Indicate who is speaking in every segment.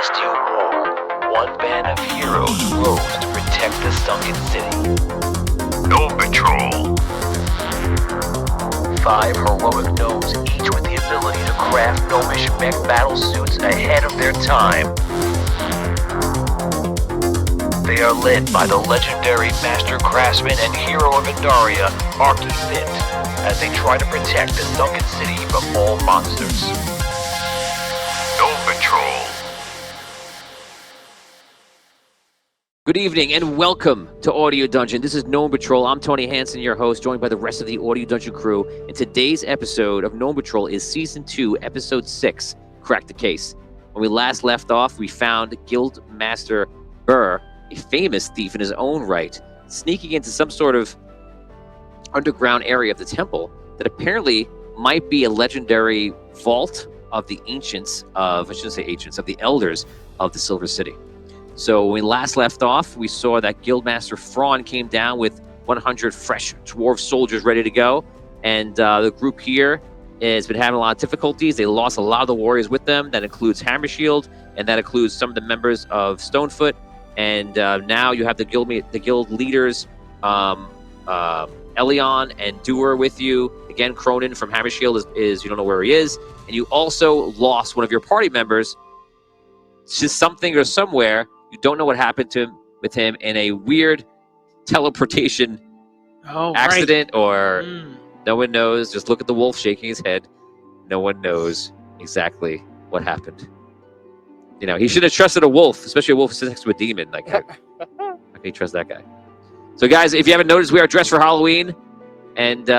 Speaker 1: celestial wall, one band of heroes rose to protect the sunken city. Gnome Patrol. 5 heroic gnomes, each with the ability to craft gnomish mech battle suits ahead of their time. They are led by the legendary master craftsman and hero of Indaria, Arky Mint, as they try to protect the sunken city from all monsters. Gnome Patrol.
Speaker 2: Good evening and welcome to Audio Dungeon. This is Gnome Patrol. I'm Tony Hansen, your host, joined by the rest of the Audio Dungeon crew. And today's episode of Gnome Patrol is Season 2, Episode 6, Crack the Case. When we last left off, we found Guild Master Burr, a famous thief in his own right, sneaking into some sort of underground area of the temple that apparently might be a legendary vault of the ancients of, I shouldn't say ancients, of the elders of the Silver City. So when we last left off, we saw that Guildmaster Thrawn came down with 100 fresh dwarf soldiers ready to go. And the group here has been having a lot of difficulties. They lost a lot of the warriors with them. That includes Hammershield, and that includes some of the members of Stonefoot. And now you have the guild leaders, Elion and Doer with you. Again, Cronin from Hammershield is you don't know where he is. And you also lost one of your party members to something or somewhere. You don't know what happened with him in a weird teleportation accident, or no one knows. Just look at the wolf shaking his head. No one knows exactly what happened. You know, he should have trusted a wolf, especially a wolf sitting next to a demon. Like, how can you trust that guy? So, guys, if you haven't noticed, we are dressed for Halloween, and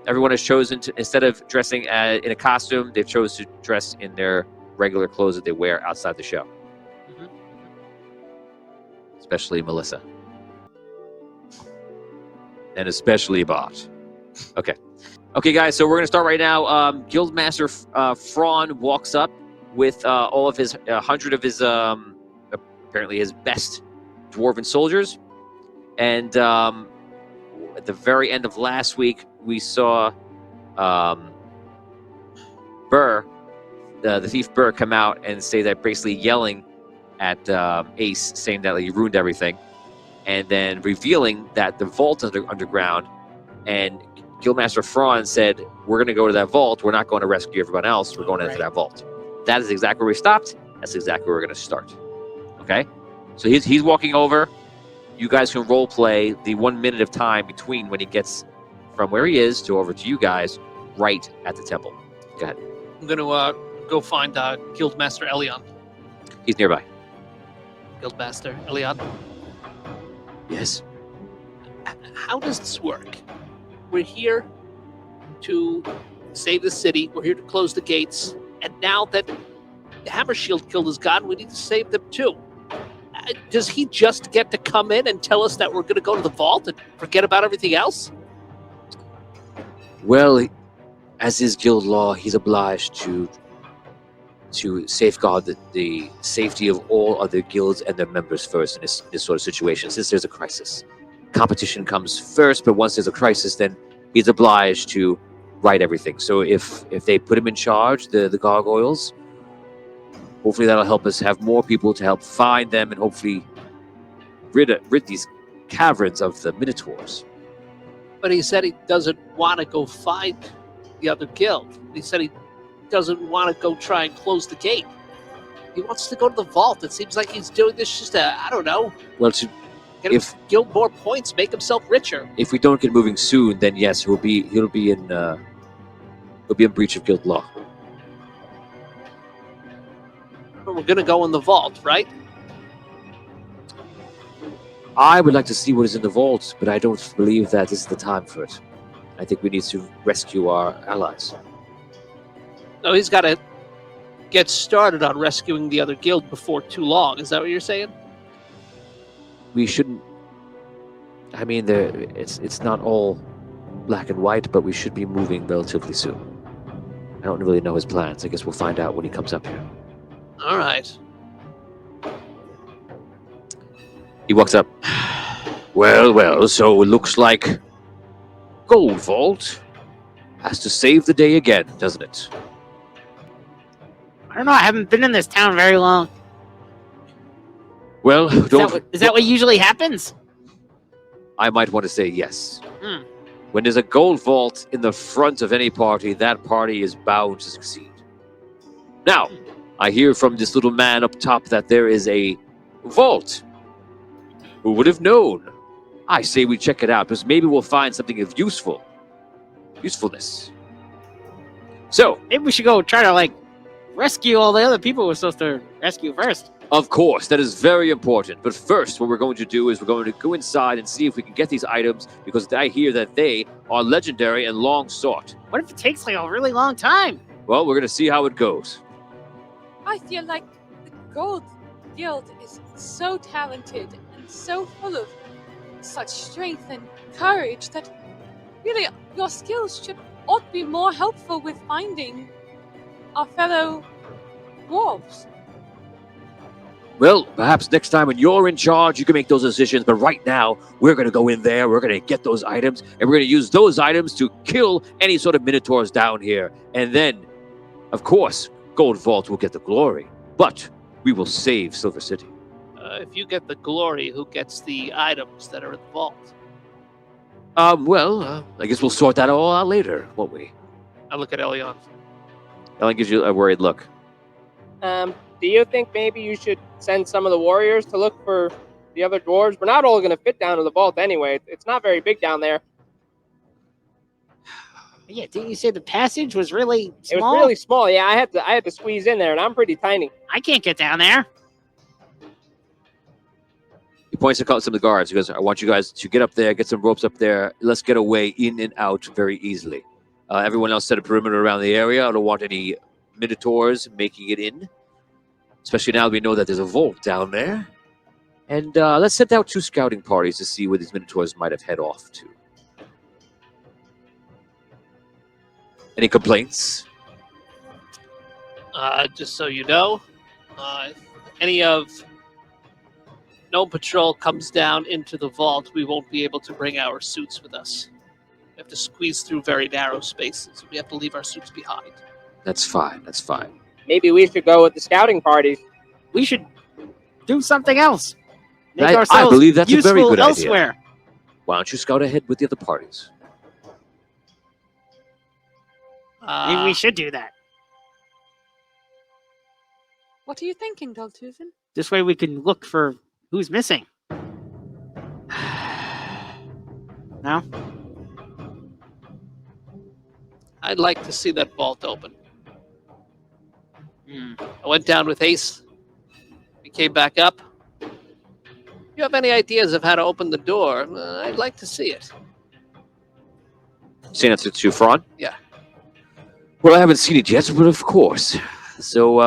Speaker 2: everyone has chosen to, instead of dressing in a costume, they've chosen to dress in their regular clothes that they wear outside the show. Especially Melissa. And especially Bot. Okay. Okay, guys, so we're going to start right now. Guildmaster Thrawn walks up with all of his 100 of his, apparently his best dwarven soldiers. And at the very end of last week, we saw Burr, the thief Burr, come out and say that, basically yelling at Ace, saying that he ruined everything, and then revealing that the vault underground, and Guildmaster Thrawn said, we're going to go to that vault. We're not going to rescue everyone else. We're going into that vault. That is exactly where we stopped. That's exactly where we're going to start. Okay? So he's walking over. You guys can role play the 1 minute of time between when he gets from where he is to over to you guys right at the temple. Go ahead.
Speaker 3: I'm going to go find Guildmaster Elion.
Speaker 2: He's nearby.
Speaker 3: Guildmaster Elion.
Speaker 2: Yes.
Speaker 3: How does this work? We're here to save the city. We're here to close the gates. And now that the Hammershield Guild is gone, we need to save them too. Does he just get to come in and tell us that we're going to go to the vault and forget about everything else?
Speaker 2: Well, as is guild law, he's obliged to safeguard the safety of all other guilds and their members first in this sort of situation, since there's a crisis. Competition comes first, but once there's a crisis, then he's obliged to right everything. So if they put him in charge, the gargoyles, hopefully that'll help us have more people to help find them and hopefully rid these caverns of the minotaurs.
Speaker 3: But he said he doesn't want to go find the other guild. He said he doesn't want to go try and close the gate. He wants to go to the vault. It seems like he's doing this just to, I don't know,
Speaker 2: Well,
Speaker 3: get his guild more points, make himself richer.
Speaker 2: if we don't get moving soon, then yes, he'll be in breach of guild law.
Speaker 3: But we're going to go in the vault, right?
Speaker 2: I would like to see what is in the vault, but I don't believe that this is the time for it. I think we need to rescue our allies.
Speaker 3: No, he's got to get started on rescuing the other guild before too long. Is that what you're saying?
Speaker 2: We shouldn't. I mean, it's not all black and white, but we should be moving relatively soon. I don't really know his plans. I guess we'll find out when he comes up here.
Speaker 3: All right.
Speaker 2: He walks up. Well, so it looks like Gold Vault has to save the day again, doesn't it?
Speaker 4: I don't know. I haven't been in this town very long.
Speaker 2: Well,
Speaker 4: Is that what usually happens?
Speaker 2: I might want to say yes.
Speaker 4: Hmm.
Speaker 2: When there's a gold vault in the front of any party, that party is bound to succeed. Now, I hear from this little man up top that there is a vault. Who would have known? I say we check it out, because maybe we'll find something of usefulness. So,
Speaker 4: Maybe we should go try to rescue all the other people we're supposed to rescue first.
Speaker 2: of course, that is very important. But first, what we're going to do is we're going to go inside and see if we can get these items, because I hear that they are legendary and long sought.
Speaker 4: What if it takes a really long time?
Speaker 2: Well, we're going to see how it goes.
Speaker 5: I feel like the Gold Guild is so talented and so full of such strength and courage that really your skills ought to be more helpful with finding our fellow dwarves.
Speaker 2: Well, perhaps next time when you're in charge, you can make those decisions. But right now, we're going to go in there, we're going to get those items, and we're going to use those items to kill any sort of minotaurs down here. And then, of course, Gold Vault will get the glory. But we will save Silver City.
Speaker 3: If you get the glory, who gets the items that are in the vault?
Speaker 2: I guess we'll sort that all out later, won't we?
Speaker 3: I look at Elion.
Speaker 2: Ellen gives you a worried look.
Speaker 6: Do you think maybe you should send some of the warriors to look for the other dwarves? We're not all going to fit down to the vault anyway. It's not very big down there.
Speaker 4: Yeah, didn't you say the passage was really small?
Speaker 6: It was really small. Yeah, I had to squeeze in there, and I'm pretty tiny.
Speaker 4: I can't get down there.
Speaker 2: He points to some of the guards. He goes, I want you guys to get up there, get some ropes up there. Let's get away in and out very easily. Everyone else set a perimeter around the area. I don't want any minotaurs making it in. Especially now that we know that there's a vault down there. And let's send out 2 scouting parties to see where these minotaurs might have head off to. Any complaints?
Speaker 3: Just so you know, if any of Gnome Patrol comes down into the vault, we won't be able to bring our suits with us. We have to squeeze through very narrow spaces. We have to leave our suits behind.
Speaker 2: That's fine. That's fine.
Speaker 6: Maybe we should go with the scouting parties.
Speaker 4: We should do something else. Make
Speaker 2: I
Speaker 4: ourselves
Speaker 2: believe that's a very
Speaker 4: useful
Speaker 2: good
Speaker 4: elsewhere.
Speaker 2: idea. Why don't you scout ahead with the other parties?
Speaker 4: Maybe we should do that.
Speaker 5: What are you thinking, Doltuven?
Speaker 4: This way we can look for who's missing. No?
Speaker 3: I'd like to see that vault open.
Speaker 4: Hmm.
Speaker 3: I went down with Ace. We came back up. You have any ideas of how to open the door? I'd like to see it.
Speaker 2: Saying that's to Fron?
Speaker 3: Yeah.
Speaker 2: Well, I haven't seen it yet, but of course. So,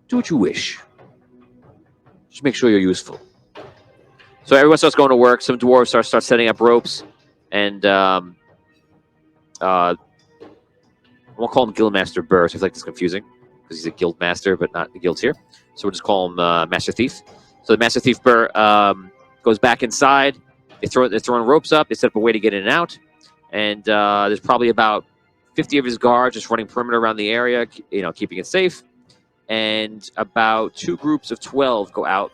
Speaker 2: do what you wish. Just make sure you're useful. So everyone starts going to work. Some dwarves start setting up ropes, and I won't call him Guildmaster Burr. So I feel like it's confusing because he's a guild master, but not the guild's here. So we'll just call him Master Thief. So the Master Thief Burr goes back inside. They're throwing ropes up. They set up a way to get in and out. And there's probably about 50 of his guards just running perimeter around the area, keeping it safe. And about 2 groups of 12 go out,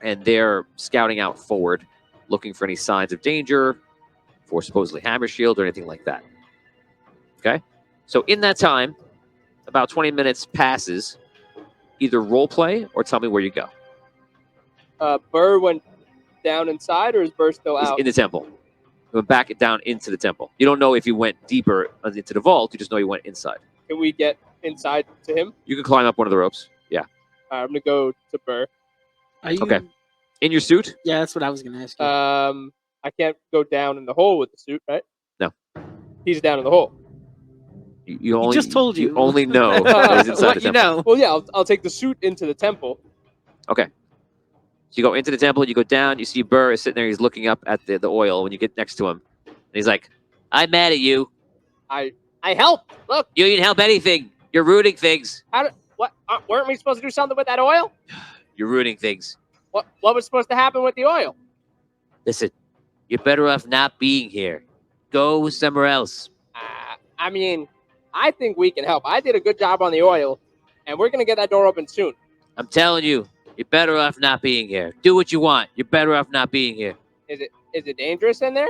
Speaker 2: and they're scouting out forward, looking for any signs of danger, for supposedly hammer shield or anything like that. Okay? So in that time, about 20 minutes passes. Either role play or tell me where you go.
Speaker 6: Burr went down inside, or is Burr still
Speaker 2: He's
Speaker 6: out?
Speaker 2: in the temple. He went back down into the temple. You don't know if he went deeper into the vault. You just know he went inside.
Speaker 6: Can we get inside to him?
Speaker 2: You can climb up one of the ropes. Yeah.
Speaker 6: I'm gonna go to Burr.
Speaker 4: Are you...
Speaker 2: Okay. In your suit?
Speaker 4: Yeah, that's what I was going to ask you.
Speaker 6: I can't go down in the hole with the suit, right?
Speaker 2: No.
Speaker 6: He's down in the hole.
Speaker 2: You only
Speaker 4: just told you.
Speaker 2: You only know that he's inside
Speaker 4: What
Speaker 2: the
Speaker 4: you
Speaker 2: temple.
Speaker 4: know.
Speaker 6: Well, yeah, I'll take the suit into the temple.
Speaker 2: Okay. So you go into the temple, you go down, you see Burr is sitting there, he's looking up at the oil when you get next to him. And he's like, I'm mad at you.
Speaker 6: I helped. Look,
Speaker 2: You didn't help anything. You're ruining things.
Speaker 6: what? Weren't we supposed to do something with that oil?
Speaker 2: You're ruining things.
Speaker 6: What was supposed to happen with the oil?
Speaker 2: Listen, you're better off not being here. Go somewhere else.
Speaker 6: I mean, I think we can help. I did a good job on the oil, and we're gonna get that door open soon.
Speaker 2: I'm telling you, You're better off not being here. Do what you want. You're better off not being here.
Speaker 6: Is it dangerous in there?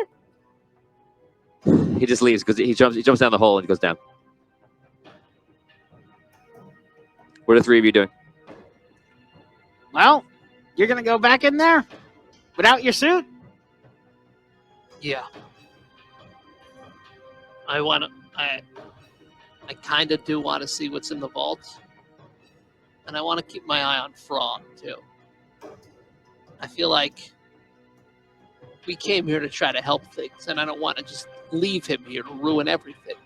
Speaker 2: He just leaves because he jumps down the hole and goes down. What are the three of you doing?
Speaker 4: Well, you're gonna go back in there without your suit?
Speaker 3: Yeah. I kind of do want to see what's in the vault. And I want to keep my eye on Fraud, too. I feel like we came here to try to help things, and I don't want to just leave him here to ruin everything.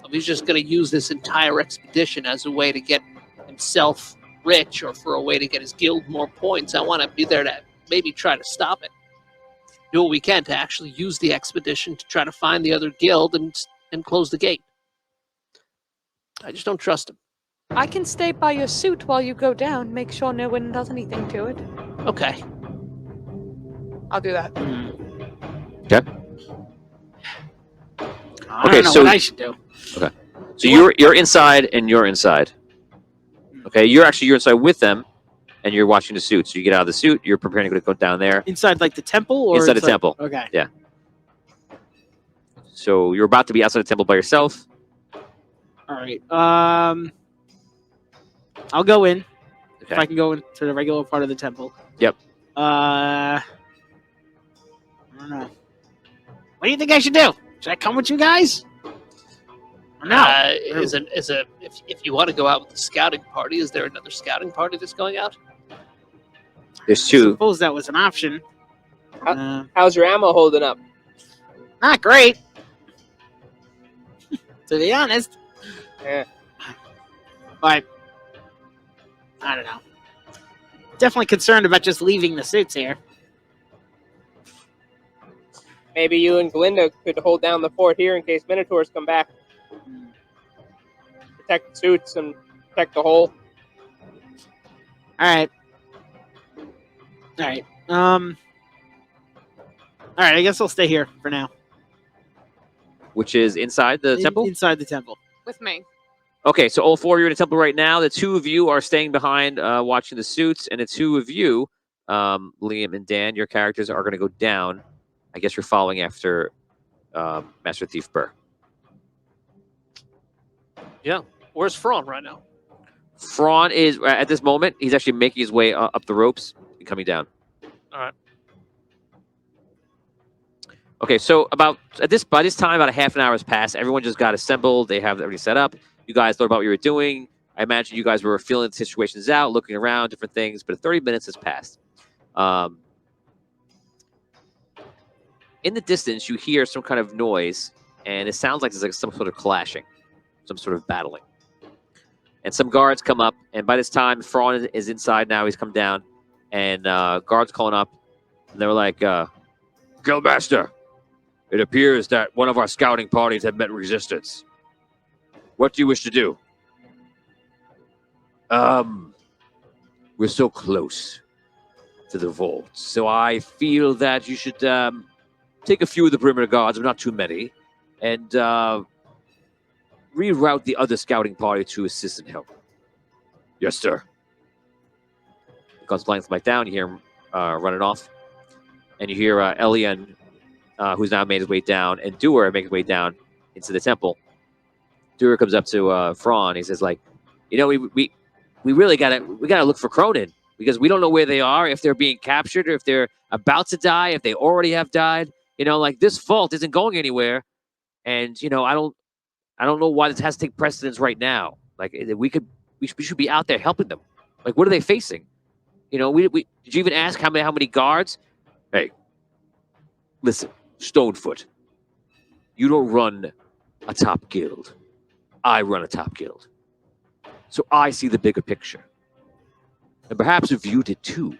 Speaker 3: If he's just going to use this entire expedition as a way to get himself rich or for a way to get his guild more points, I want to be there to maybe try to stop it. Do what we can to actually use the expedition to try to find the other guild and close the gate. I just don't trust him.
Speaker 5: I can stay by your suit while you go down. Make sure no one does anything to it.
Speaker 3: Okay.
Speaker 5: I'll do that.
Speaker 2: Okay.
Speaker 4: I don't know what I should do.
Speaker 2: So you're inside and you're inside. Okay, you're inside with them, and you're watching the suit. So you get out of the suit. You're preparing to go down there.
Speaker 4: Inside, like the temple, or
Speaker 2: Inside the temple.
Speaker 4: Okay.
Speaker 2: Yeah. So you're about to be outside the temple by yourself.
Speaker 4: All right. I'll go in.
Speaker 2: Okay.
Speaker 4: If I can go into the regular part of the temple.
Speaker 2: Yep.
Speaker 4: I don't know. What do you think I should do? Should I come with you guys? Or no.
Speaker 3: If you want to go out with the scouting party, is there another scouting party that's going out?
Speaker 2: There's
Speaker 4: I
Speaker 2: two.
Speaker 4: suppose that was an option.
Speaker 6: How's your ammo holding up?
Speaker 4: Not great. To be honest.
Speaker 6: Yeah.
Speaker 4: But I don't know. Definitely concerned about just leaving the suits here.
Speaker 6: Maybe you and Glinda could hold down the fort here in case Minotaurs come back. Protect the suits and protect the hole.
Speaker 4: Alright. Alright. Alright, I guess I'll stay here for now.
Speaker 2: Which is inside the temple?
Speaker 4: Inside the temple.
Speaker 5: With me.
Speaker 2: Okay, so all four of you are in the temple right now. The two of you are staying behind watching the suits, and the two of you, Liam and Dan, your characters are going to go down. I guess you're following after Master Thief Burr.
Speaker 3: Yeah. Where's Fraud right now?
Speaker 2: Fraud is, at this moment, he's actually making his way up the ropes and coming down.
Speaker 3: All right.
Speaker 2: Okay, so by this time, about a half an hour has passed. Everyone just got assembled. They have everything set up. You guys thought about what you were doing. I imagine you guys were feeling situations out, looking around, different things, but 30 minutes has passed. In the distance, you hear some kind of noise, and it sounds like there's like some sort of clashing, some sort of battling. And some guards come up, and by this time, Fraud is inside now. He's come down, and guards calling up, and they were like, Guildmaster, it appears that one of our scouting parties have met resistance. What do you wish to do? We're so close to the vault, so I feel that you should take a few of the perimeter guards, but not too many, and reroute the other scouting party to assist and help. Yes, sir. He comes flying back down. You hear him running off, and you hear Elian, who's now made his way down, and Dewar make his way down into the temple. Dewar comes up to Fraun. He says, like, you know, we really gotta look for Cronin, because we don't know where they are, if they're being captured, or if they're about to die, if they already have died. You know, like, this vault isn't going anywhere, and you know, I don't know why this has to take precedence right now. Like, we should be out there helping them. Like, what are they facing? You know, we did you even ask how many guards? Hey, listen, Stonefoot, you don't run a top guild. I run a top guild. So I see the bigger picture. And perhaps if you did too,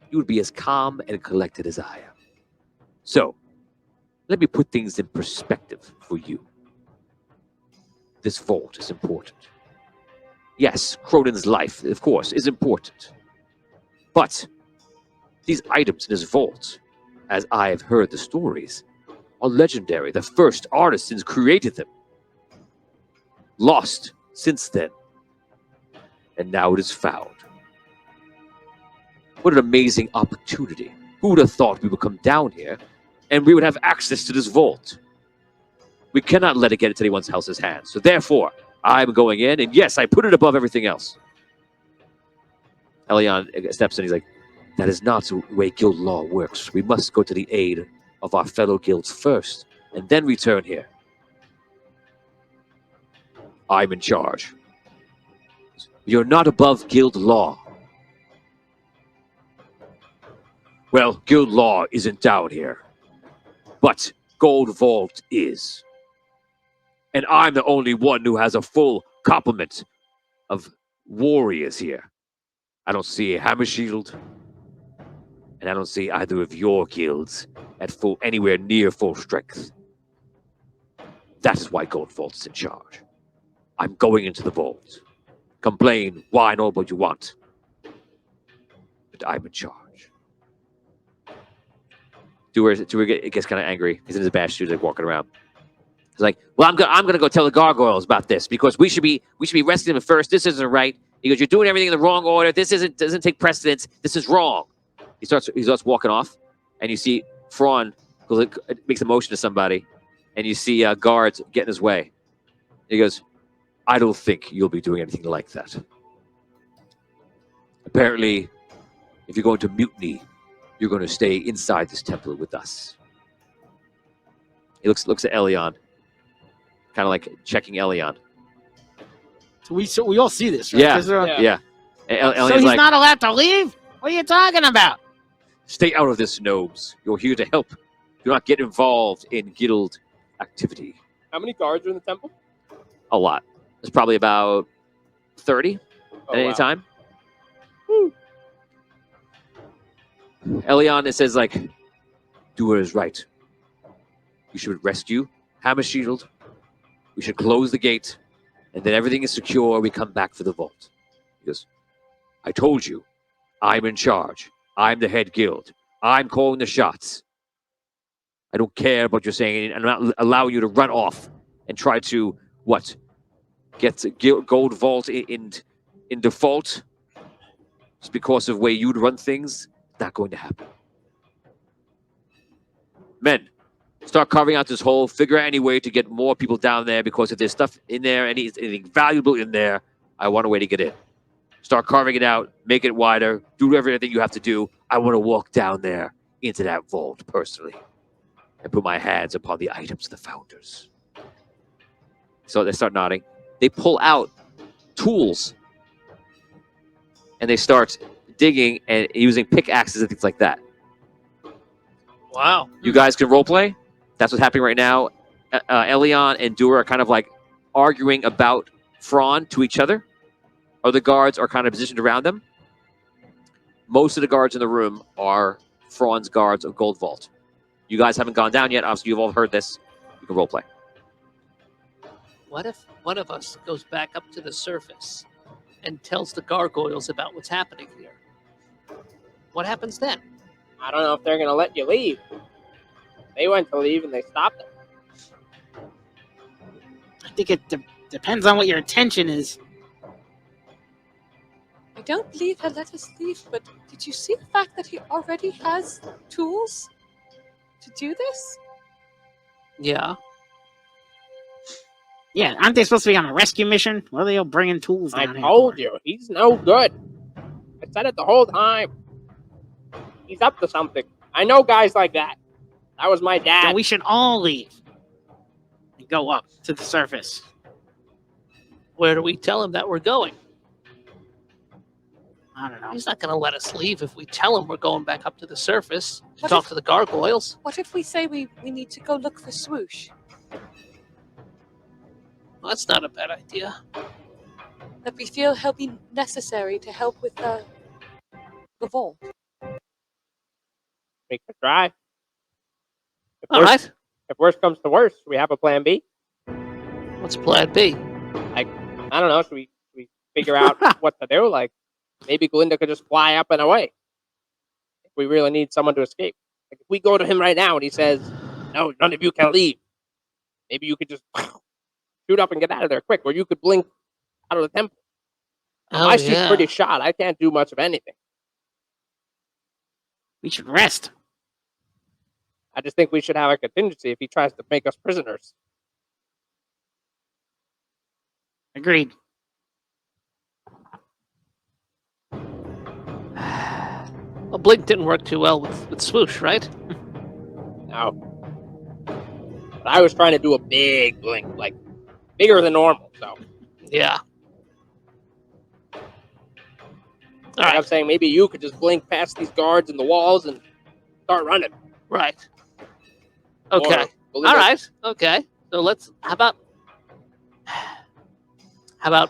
Speaker 2: you would be as calm and collected as I am. So, let me put things in perspective for you. This vault is important. Yes, Cronin's life, of course, is important. But these items in his vault, as I have heard the stories, are legendary. The first artisans created them. Lost since then. and now it is found. What an amazing opportunity. Who would have thought we would come down here and we would have access to this vault? We cannot let it get into anyone's else's hands. So therefore, I'm going in, and yes, I put it above everything else. Elion steps in. He's like, that is not the way guild law works. We must go to the aid of our fellow guilds first, and then return here. I'm in charge. You're not above guild law. Well, guild law isn't down here, but Gold Vault is. And I'm the only one who has a full complement of warriors here. I don't see a hammer shield, and I don't see either of your guilds at anywhere near full strength. That is why Gold Vault is in charge. I'm going into the vault. Complain, whine all what you want, but I'm in charge. Dewar gets kind of angry. He's in his bash shoes, like walking around. He's like, "Well, I'm gonna go tell the gargoyles about this because we should be rescuing them first. This isn't right." He goes, "You're doing everything in the wrong order. This doesn't take precedence. This is wrong." He starts walking off, and you see Thrawn makes a motion to somebody, and you see guards get in his way. He goes, "I don't think you'll be doing anything like that. Apparently, if you're going to mutiny, you're going to stay inside this temple with us." He looks at Elion, kind of like checking Elion.
Speaker 4: So we all see this, right?
Speaker 2: Yeah.
Speaker 4: So he's
Speaker 2: like,
Speaker 4: not allowed to leave? What are you talking about?
Speaker 2: "Stay out of this, gnomes. You're here to help. Do not get involved in guild activity."
Speaker 6: How many guards are in the temple?
Speaker 2: A lot. There's probably about 30 at any time.
Speaker 6: Woo.
Speaker 2: Elion, it says, like, Dewar is right. We should rescue Hammer Shield. We should close the gate. And then everything is secure. We come back for the vault. He goes, "I told you. I'm in charge. I'm the head guild. I'm calling the shots. I don't care about your saying. I'm not allowing you to run off and try to, what? Get Gold Vault in default just because of the way you'd run things. Not going to happen. Men, start carving out this hole. Figure out any way to get more people down there because if there's stuff in there, anything valuable in there, I want a way to get in. Start carving it out. Make it wider. Do everything you have to do. I want to walk down there into that vault personally and put my hands upon the items of the founders." So they start nodding. They pull out tools and they start digging and using pickaxes and things like that.
Speaker 3: Wow.
Speaker 2: You guys can roleplay. That's what's happening right now. Elion and Dewar are kind of like arguing about Thrawn to each other. Other guards are kind of positioned around them. Most of the guards in the room are Thrawn's guards of Gold Vault. You guys haven't gone down yet. Obviously, you've all heard this. You can roleplay.
Speaker 3: What if one of us goes back up to the surface and tells the gargoyles about what's happening here? What happens then?
Speaker 6: I don't know if they're going to let you leave. They went to leave and they stopped them.
Speaker 4: I think it depends on what your intention is.
Speaker 5: I don't believe he'll let us leave, but did you see the fact that he already has tools to do this?
Speaker 3: Yeah.
Speaker 4: Yeah, aren't they supposed to be on a rescue mission? What are they all bringing tools
Speaker 6: I
Speaker 4: down here
Speaker 6: told
Speaker 4: for?
Speaker 6: you, he's no good. I said it the whole time. He's up to something. I know guys like that. That was my dad.
Speaker 4: So we should all leave and go up to the surface.
Speaker 3: Where do we tell him that we're going?
Speaker 4: I don't know.
Speaker 3: He's not going to let us leave if we tell him we're going back up to the surface to
Speaker 5: What
Speaker 3: talk
Speaker 5: if-
Speaker 3: to the gargoyles.
Speaker 5: What if we say we need to go look for Swoosh?
Speaker 3: Well, that's not a bad idea.
Speaker 5: That we feel he'll be necessary to help with the vault.
Speaker 6: We could try. If
Speaker 3: All
Speaker 6: worst,
Speaker 3: right.
Speaker 6: If worst comes to worst, we have a plan B.
Speaker 3: What's plan B?
Speaker 6: I don't know. Should we figure out what to do? Like, maybe Glinda could just fly up and away. If we really need someone to escape. Like, if we go to him right now and he says, "No, none of you can leave," maybe you could just shoot up and get out of there quick, or you could blink out of the temple. My suit's pretty shot. I can't do much of anything.
Speaker 4: We should rest.
Speaker 6: I just think we should have a contingency if he tries to make us prisoners.
Speaker 4: Agreed.
Speaker 3: Well, Blink didn't work too well with Swoosh, right?
Speaker 6: No. But I was trying to do a big blink, like bigger than normal. So
Speaker 3: Yeah. All
Speaker 6: I'm
Speaker 3: right.
Speaker 6: saying maybe you could just blink past these guards and the walls and start running.
Speaker 3: Right. Okay.
Speaker 6: Or
Speaker 3: All
Speaker 6: Belinda-
Speaker 3: right. Okay. So let's. How about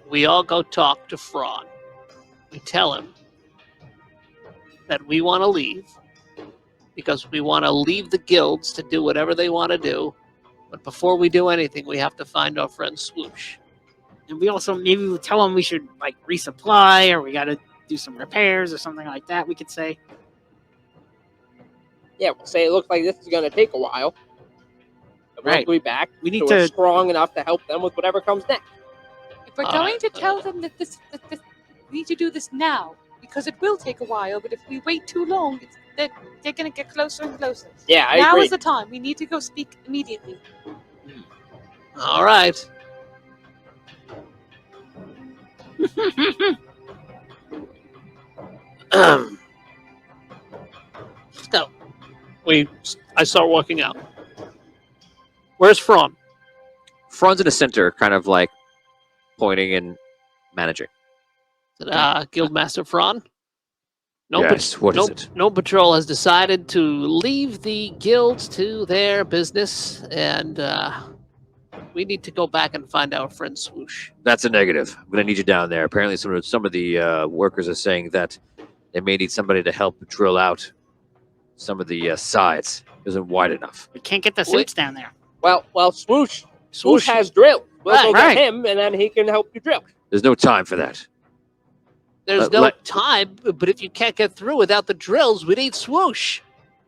Speaker 3: we all go talk to Fraud? We tell him that we want to leave because we want to leave the guilds to do whatever they want to do. But before we do anything, we have to find our friend Swoosh.
Speaker 4: And we also maybe we'll tell them we should like resupply or we got to do some repairs or something like that. We could say.
Speaker 6: Yeah, we'll say it looks like this is going to take a while. And
Speaker 4: Right.
Speaker 6: We'll be back.
Speaker 4: We need
Speaker 6: so we're
Speaker 4: to-
Speaker 6: strong enough to help them with whatever comes next.
Speaker 5: If we're
Speaker 3: All
Speaker 5: going
Speaker 3: right.
Speaker 5: to tell them that this we need to do this now, because it will take a while, but if we wait too long, they're going to get closer and closer.
Speaker 6: Yeah, I
Speaker 5: Now
Speaker 6: agree.
Speaker 5: is the time. We need to go speak immediately.
Speaker 3: All right. So, I start walking out. Where's Fraud?
Speaker 2: Fran's in the center, kind of like pointing and managing.
Speaker 3: Guildmaster Fraud?
Speaker 2: Yes, what is it?
Speaker 3: No patrol has decided to leave the guilds to their business, and we need to go back and find our friend Swoosh.
Speaker 2: That's a negative. I'm going to need you down there. Apparently, some of the workers are saying that they may need somebody to help drill out some of the sides. It isn't wide enough.
Speaker 4: We can't get the
Speaker 3: Wait.
Speaker 4: suits down there.
Speaker 6: Well, Swoosh has drill. We'll go
Speaker 4: Right.
Speaker 6: get him, and then he can help you drill.
Speaker 2: There's no time for that.
Speaker 3: There's no time, but if you can't get through without the drills, we need Swoosh.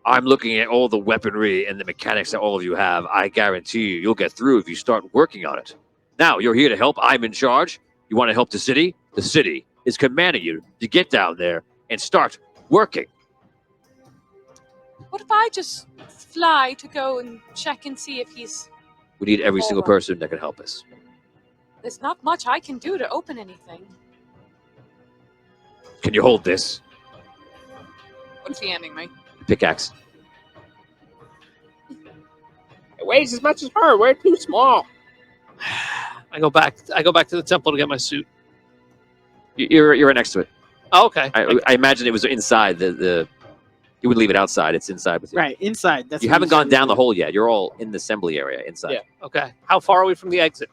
Speaker 2: I'm looking at all the weaponry and the mechanics that all of you have. I guarantee you'll get through if you start working on it. Now, you're here to help. I'm in charge. You want to help the city? The city is commanding you to get down there and start working.
Speaker 5: What if I just fly to go and check and see if he's...
Speaker 2: We need every single
Speaker 5: All right.
Speaker 2: person that can help us.
Speaker 5: There's not much I can do to open anything.
Speaker 2: Can you hold this?
Speaker 5: What's he handing me?
Speaker 2: Pickaxe.
Speaker 6: It weighs as much as her. We're too small.
Speaker 3: I go back to the temple to get my suit.
Speaker 2: You're right next to it.
Speaker 3: Oh, okay.
Speaker 2: I imagine it was inside the. You would leave it outside. It's inside with you.
Speaker 4: Right, inside. That's
Speaker 2: You
Speaker 4: what
Speaker 2: haven't
Speaker 4: we
Speaker 2: gone
Speaker 4: said.
Speaker 2: down the hole yet. You're all in the assembly area inside.
Speaker 6: Yeah.
Speaker 3: Okay. How far are we from the exit?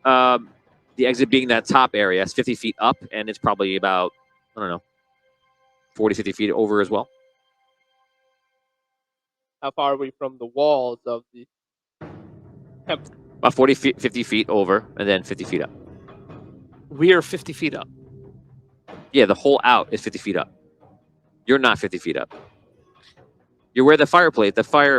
Speaker 2: The exit being that top area, it's 50 feet up, and it's probably about, 40, 50 feet over as well.
Speaker 6: How far are we from the walls of the temple?
Speaker 2: About 40 feet, 50 feet over, and then 50 feet up.
Speaker 3: We are 50 feet up.
Speaker 2: Yeah, the whole out is 50 feet up. You're not 50 feet up. You're where the fire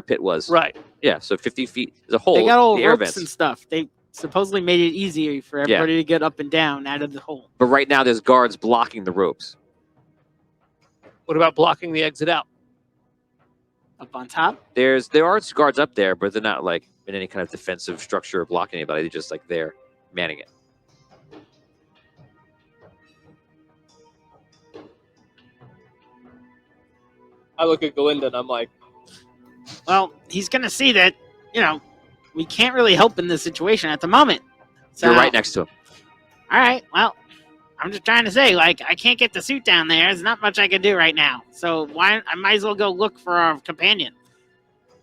Speaker 2: pit was.
Speaker 3: Right.
Speaker 2: Yeah, so 50 feet. There's a hole.
Speaker 4: They got all
Speaker 2: the air
Speaker 4: ropes
Speaker 2: vents.
Speaker 4: and stuff. They supposedly made it easier for everybody to get up and down out of the hole.
Speaker 2: But right now, there's guards blocking the ropes.
Speaker 3: What about blocking the exit out?
Speaker 4: Up on top?
Speaker 2: There are guards up there, but they're not like in any kind of defensive structure or blocking anybody. They're just like there, manning it.
Speaker 6: I look at Galinda and I'm like,
Speaker 4: Well, he's going to see that, we can't really help in this situation at the moment. So,
Speaker 2: You're right next to him.
Speaker 4: All right, well, I'm just trying to say, I can't get the suit down there. There's not much I can do right now. So I might as well go look for our companion.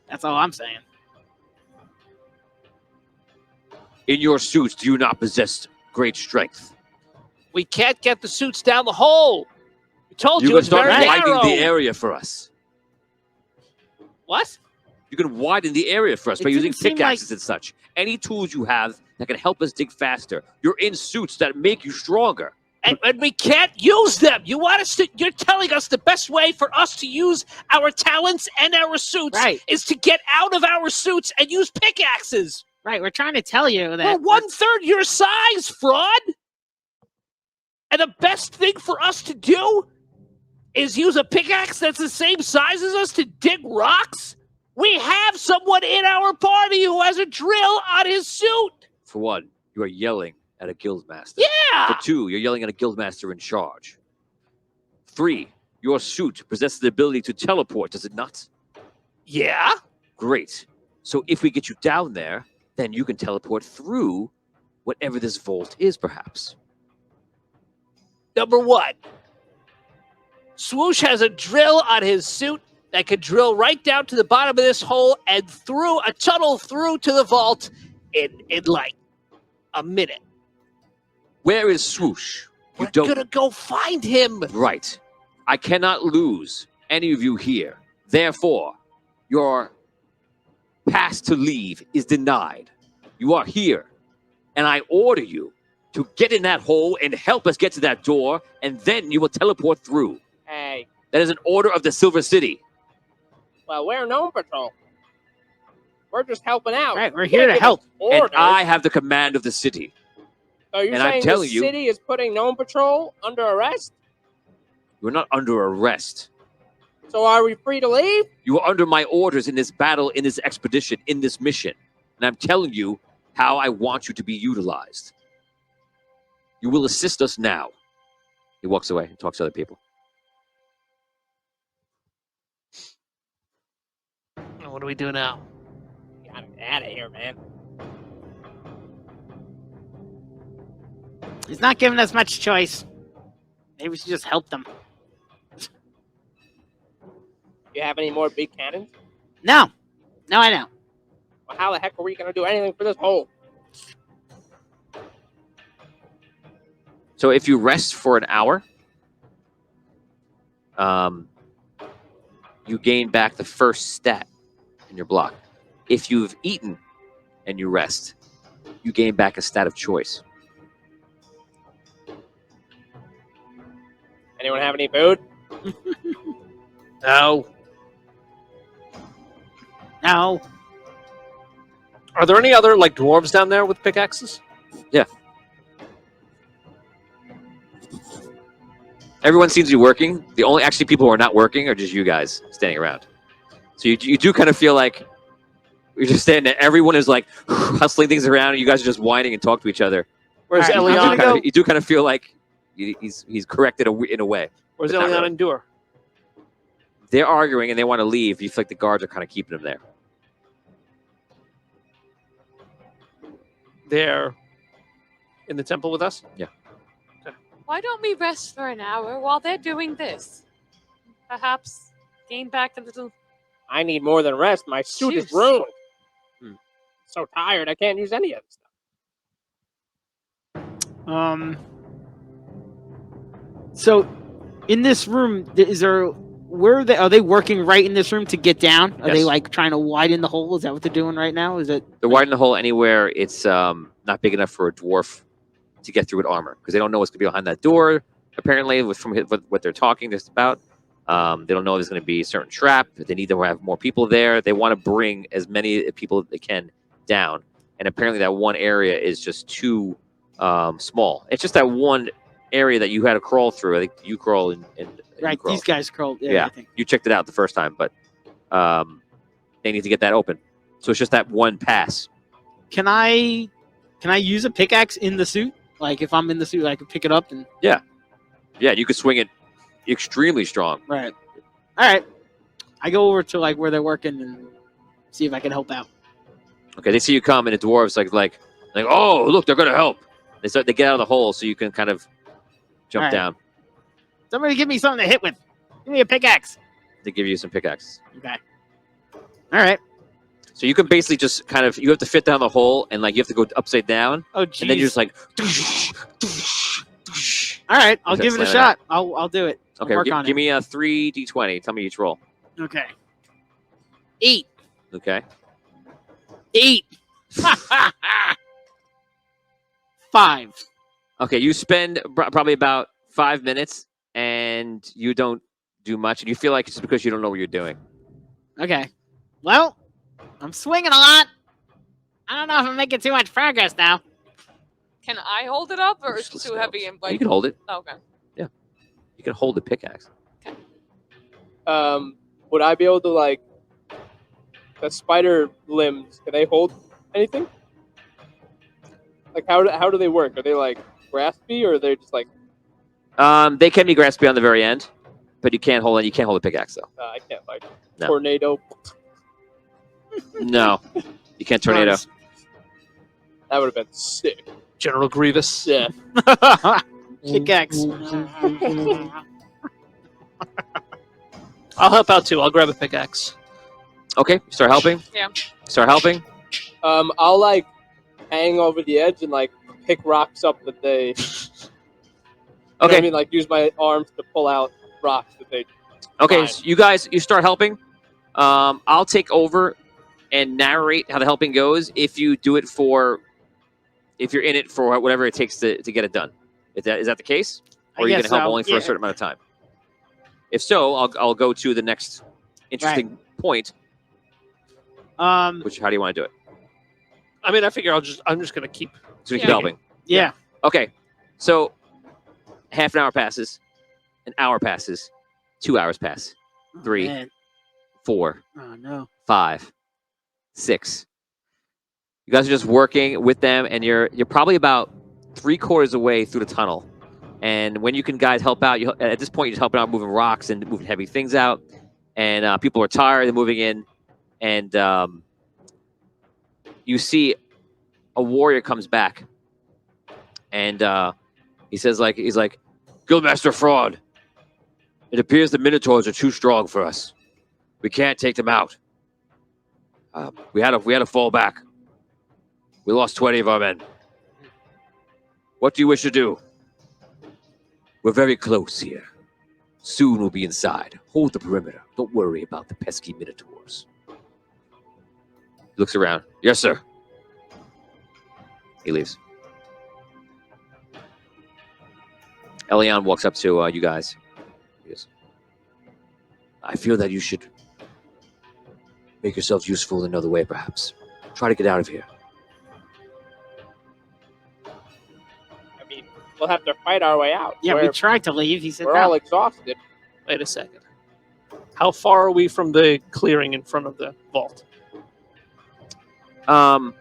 Speaker 4: That's all I'm saying.
Speaker 2: In your suits, do you not possess great strength?
Speaker 3: We can't get the suits down the hole. We told
Speaker 2: You
Speaker 3: you
Speaker 2: can
Speaker 3: it's
Speaker 2: start
Speaker 3: very
Speaker 2: widening
Speaker 3: narrow.
Speaker 2: the area for us.
Speaker 3: What?
Speaker 2: You can widen the area for us
Speaker 4: It
Speaker 2: by using
Speaker 4: didn't seem
Speaker 2: pickaxes and such. Any tools you have that can help us dig faster. You're in suits that make you stronger.
Speaker 3: And we can't use them. You want us to? You're telling us the best way for us to use our talents and our suits
Speaker 4: Right.
Speaker 3: is to get out of our suits and use pickaxes.
Speaker 4: Right, we're trying to tell you
Speaker 3: We're
Speaker 4: that.
Speaker 3: 1/3 your size, Fraud. And the best thing for us to do is use a pickaxe that's the same size as us to dig rocks? We have someone in our party who has a drill on his suit.
Speaker 2: For one, you are yelling at a guildmaster.
Speaker 3: Yeah.
Speaker 2: For two, you're yelling at a guildmaster in charge. 3, your suit possesses the ability to teleport, does it not?
Speaker 3: Yeah.
Speaker 2: Great. So if we get you down there, then you can teleport through whatever this vault is, perhaps.
Speaker 3: Number 1. Swoosh has a drill on his suit that could drill right down to the bottom of this hole and through a tunnel through to the vault in like a minute.
Speaker 2: Where is Swoosh?
Speaker 3: We're gonna go find him.
Speaker 2: Right. I cannot lose any of you here. Therefore, your pass to leave is denied. You are here, and I order you to get in that hole and help us get to that door, and then you will teleport through.
Speaker 6: Hey,
Speaker 2: That is an order of the Silver City.
Speaker 6: well, we're Gnome Patrol. We're just helping out.
Speaker 4: Right, we're here to help.
Speaker 2: And
Speaker 6: Orders.
Speaker 2: I have the command of the city.
Speaker 6: So you're
Speaker 2: and I'm
Speaker 6: saying
Speaker 2: telling
Speaker 6: the
Speaker 2: you-
Speaker 6: city is putting Gnome Patrol under arrest?
Speaker 2: You are not under arrest.
Speaker 6: So are we free to leave?
Speaker 2: You are under my orders in this battle, in this expedition, in this mission. And I'm telling you how I want you to be utilized. You will assist us now. He walks away and talks to other people.
Speaker 3: What do we do now?
Speaker 6: Gotta get out of here, man.
Speaker 4: He's not giving us much choice. Maybe we should just help them.
Speaker 6: You have any more big cannons?
Speaker 4: No. No, I don't.
Speaker 6: Well, how the heck are we gonna do anything for this hole?
Speaker 2: So if you rest for an hour, you gain back the first stat in your block. If you've eaten and you rest, you gain back a stat of choice.
Speaker 6: Anyone have any food?
Speaker 3: No.
Speaker 4: No.
Speaker 3: Are there any other like dwarves down there with pickaxes?
Speaker 2: Everyone seems to be working. The only actually people who are not working are just you guys standing around. So you do kind of feel like you're just standing there. Everyone is like hustling things around, and you guys are just whining and talk to each other.
Speaker 3: Where's
Speaker 4: All right, I'm
Speaker 3: Elion?
Speaker 4: gonna go-
Speaker 2: You do kind of feel like he's corrected in a way.
Speaker 3: Where's
Speaker 2: but not
Speaker 3: Elion
Speaker 2: really.
Speaker 3: and Dur?
Speaker 2: They're arguing and they want to leave. You feel like the guards are kind of keeping them there.
Speaker 3: They're in the temple with us?
Speaker 5: Why don't we rest for an hour while they're doing this? Perhaps gain back a little.
Speaker 6: I need more than rest. My suit is
Speaker 5: Juice.
Speaker 6: ruined.
Speaker 2: Hmm.
Speaker 6: So tired, I can't use any of this stuff.
Speaker 4: So, in this room, is there? Where are they working right in this room to get down? Are they
Speaker 2: Yes.
Speaker 4: like trying to widen the hole? Is that what they're doing right now? Is it?
Speaker 2: They're widening the hole anywhere it's not big enough for a dwarf to get through with armor because they don't know what's going to be behind that door. Apparently, from what they're talking just about, they don't know if there's going to be a certain trap. They need to have more people there. They want to bring as many people as they can down. And apparently, that one area is just too small. It's just that one area that you had to crawl through. I think you crawl and
Speaker 4: Right,
Speaker 2: you crawl.
Speaker 4: these guys crawled.
Speaker 2: Yeah.
Speaker 4: I think.
Speaker 2: You checked it out the first time, but they need to get that open. So it's just that one pass.
Speaker 4: Can I use a pickaxe in the suit? Like if I'm in the suit, I can pick it up and.
Speaker 2: Yeah, you could swing it extremely strong.
Speaker 4: Right. All right. I go over to like where they're working and see if I can help out.
Speaker 2: Okay, they see you come, and the dwarves like, oh, look, they're gonna help. They get out of the hole, so you can kind of jump
Speaker 4: All right.
Speaker 2: down.
Speaker 4: Somebody give me something to hit with. Give me a pickaxe.
Speaker 2: They give you some pickaxes,
Speaker 4: Okay. All right.
Speaker 2: so you can basically just kind of you have to fit down the hole, and like you have to go upside down,
Speaker 4: Oh, geez.
Speaker 2: and then you're just like,
Speaker 4: All right. I'll
Speaker 2: Okay,
Speaker 4: give it a
Speaker 2: slam it
Speaker 4: shot. I'll do it. I'll
Speaker 2: okay,
Speaker 4: work on
Speaker 2: give
Speaker 4: it.
Speaker 2: me a 3d20. Tell me each roll.
Speaker 4: Okay. 8.
Speaker 2: Okay,
Speaker 4: 8. 5.
Speaker 2: okay, you spend probably about 5 minutes, and you don't do much, and you feel like it's because you don't know what you're doing.
Speaker 4: Okay. Well, I'm swinging a lot. I don't know if I'm making too much progress now.
Speaker 5: Can I hold it up, or is it
Speaker 2: Useless
Speaker 5: too heavy
Speaker 2: spells.
Speaker 5: and like?
Speaker 2: You can hold it.
Speaker 5: Okay.
Speaker 2: You can hold the pickaxe.
Speaker 6: Would I be able to like the spider limbs? Can they hold anything? Like how do they work? Are they like graspy or are they just like?
Speaker 2: They can be graspy on the very end, but you can't hold it. You can't hold a pickaxe though.
Speaker 6: I can't like
Speaker 2: No.
Speaker 6: tornado.
Speaker 2: No, you can't tornado.
Speaker 3: Nice.
Speaker 6: That would have been sick.
Speaker 3: General Grievous.
Speaker 6: Yeah.
Speaker 4: Pickaxe.
Speaker 3: I'll help out too. I'll grab a pickaxe.
Speaker 2: Okay, start helping.
Speaker 5: Yeah.
Speaker 2: Start helping.
Speaker 6: I'll like hang over the edge and like pick rocks up that they. You know what
Speaker 2: Okay.
Speaker 6: I mean, like use my arms to pull out rocks that they.
Speaker 2: Okay,
Speaker 6: Fine.
Speaker 2: so you guys, you start helping. I'll take over and narrate how the helping goes. If you do it if you're in it for whatever it takes to get it done. Is that the case? Or are you going to help only for a certain amount of time? If so, I'll go to the next interesting point. Which, how do you want to do it?
Speaker 3: I mean, I figure I'm just gonna keep.
Speaker 2: So we keep
Speaker 5: Yeah.
Speaker 2: helping.
Speaker 4: Yeah.
Speaker 2: Okay, so half an hour passes, an hour passes, 2 hours pass,
Speaker 4: Oh,
Speaker 2: 3,
Speaker 4: man.
Speaker 2: 4,
Speaker 4: Oh no.
Speaker 2: 5, 6. You guys are just working with them, and you're probably about 3/4 away through the tunnel. And when you can, guys, help out. At this point, you're just helping out, moving rocks and moving heavy things out. And people are tired. They're moving in, and you see a warrior comes back, and he's like, Guildmaster Fraud. It appears the Minotaurs are too strong for us. We can't take them out. We had to fall back. We lost 20 of our men. What do you wish to do? We're very close here. Soon we'll be inside. Hold the perimeter. Don't worry about the pesky Minotaurs. He looks around. Yes, sir. He leaves. Elion walks up to you guys. He goes, I feel that you should make yourselves useful in another way, perhaps. Try to get out of here.
Speaker 6: I mean, we'll have to fight our way out.
Speaker 4: Yeah, we tried to leave. He said
Speaker 6: We're
Speaker 4: no.
Speaker 6: all exhausted.
Speaker 3: Wait a second. How far are we from the clearing in front of the vault?
Speaker 2: You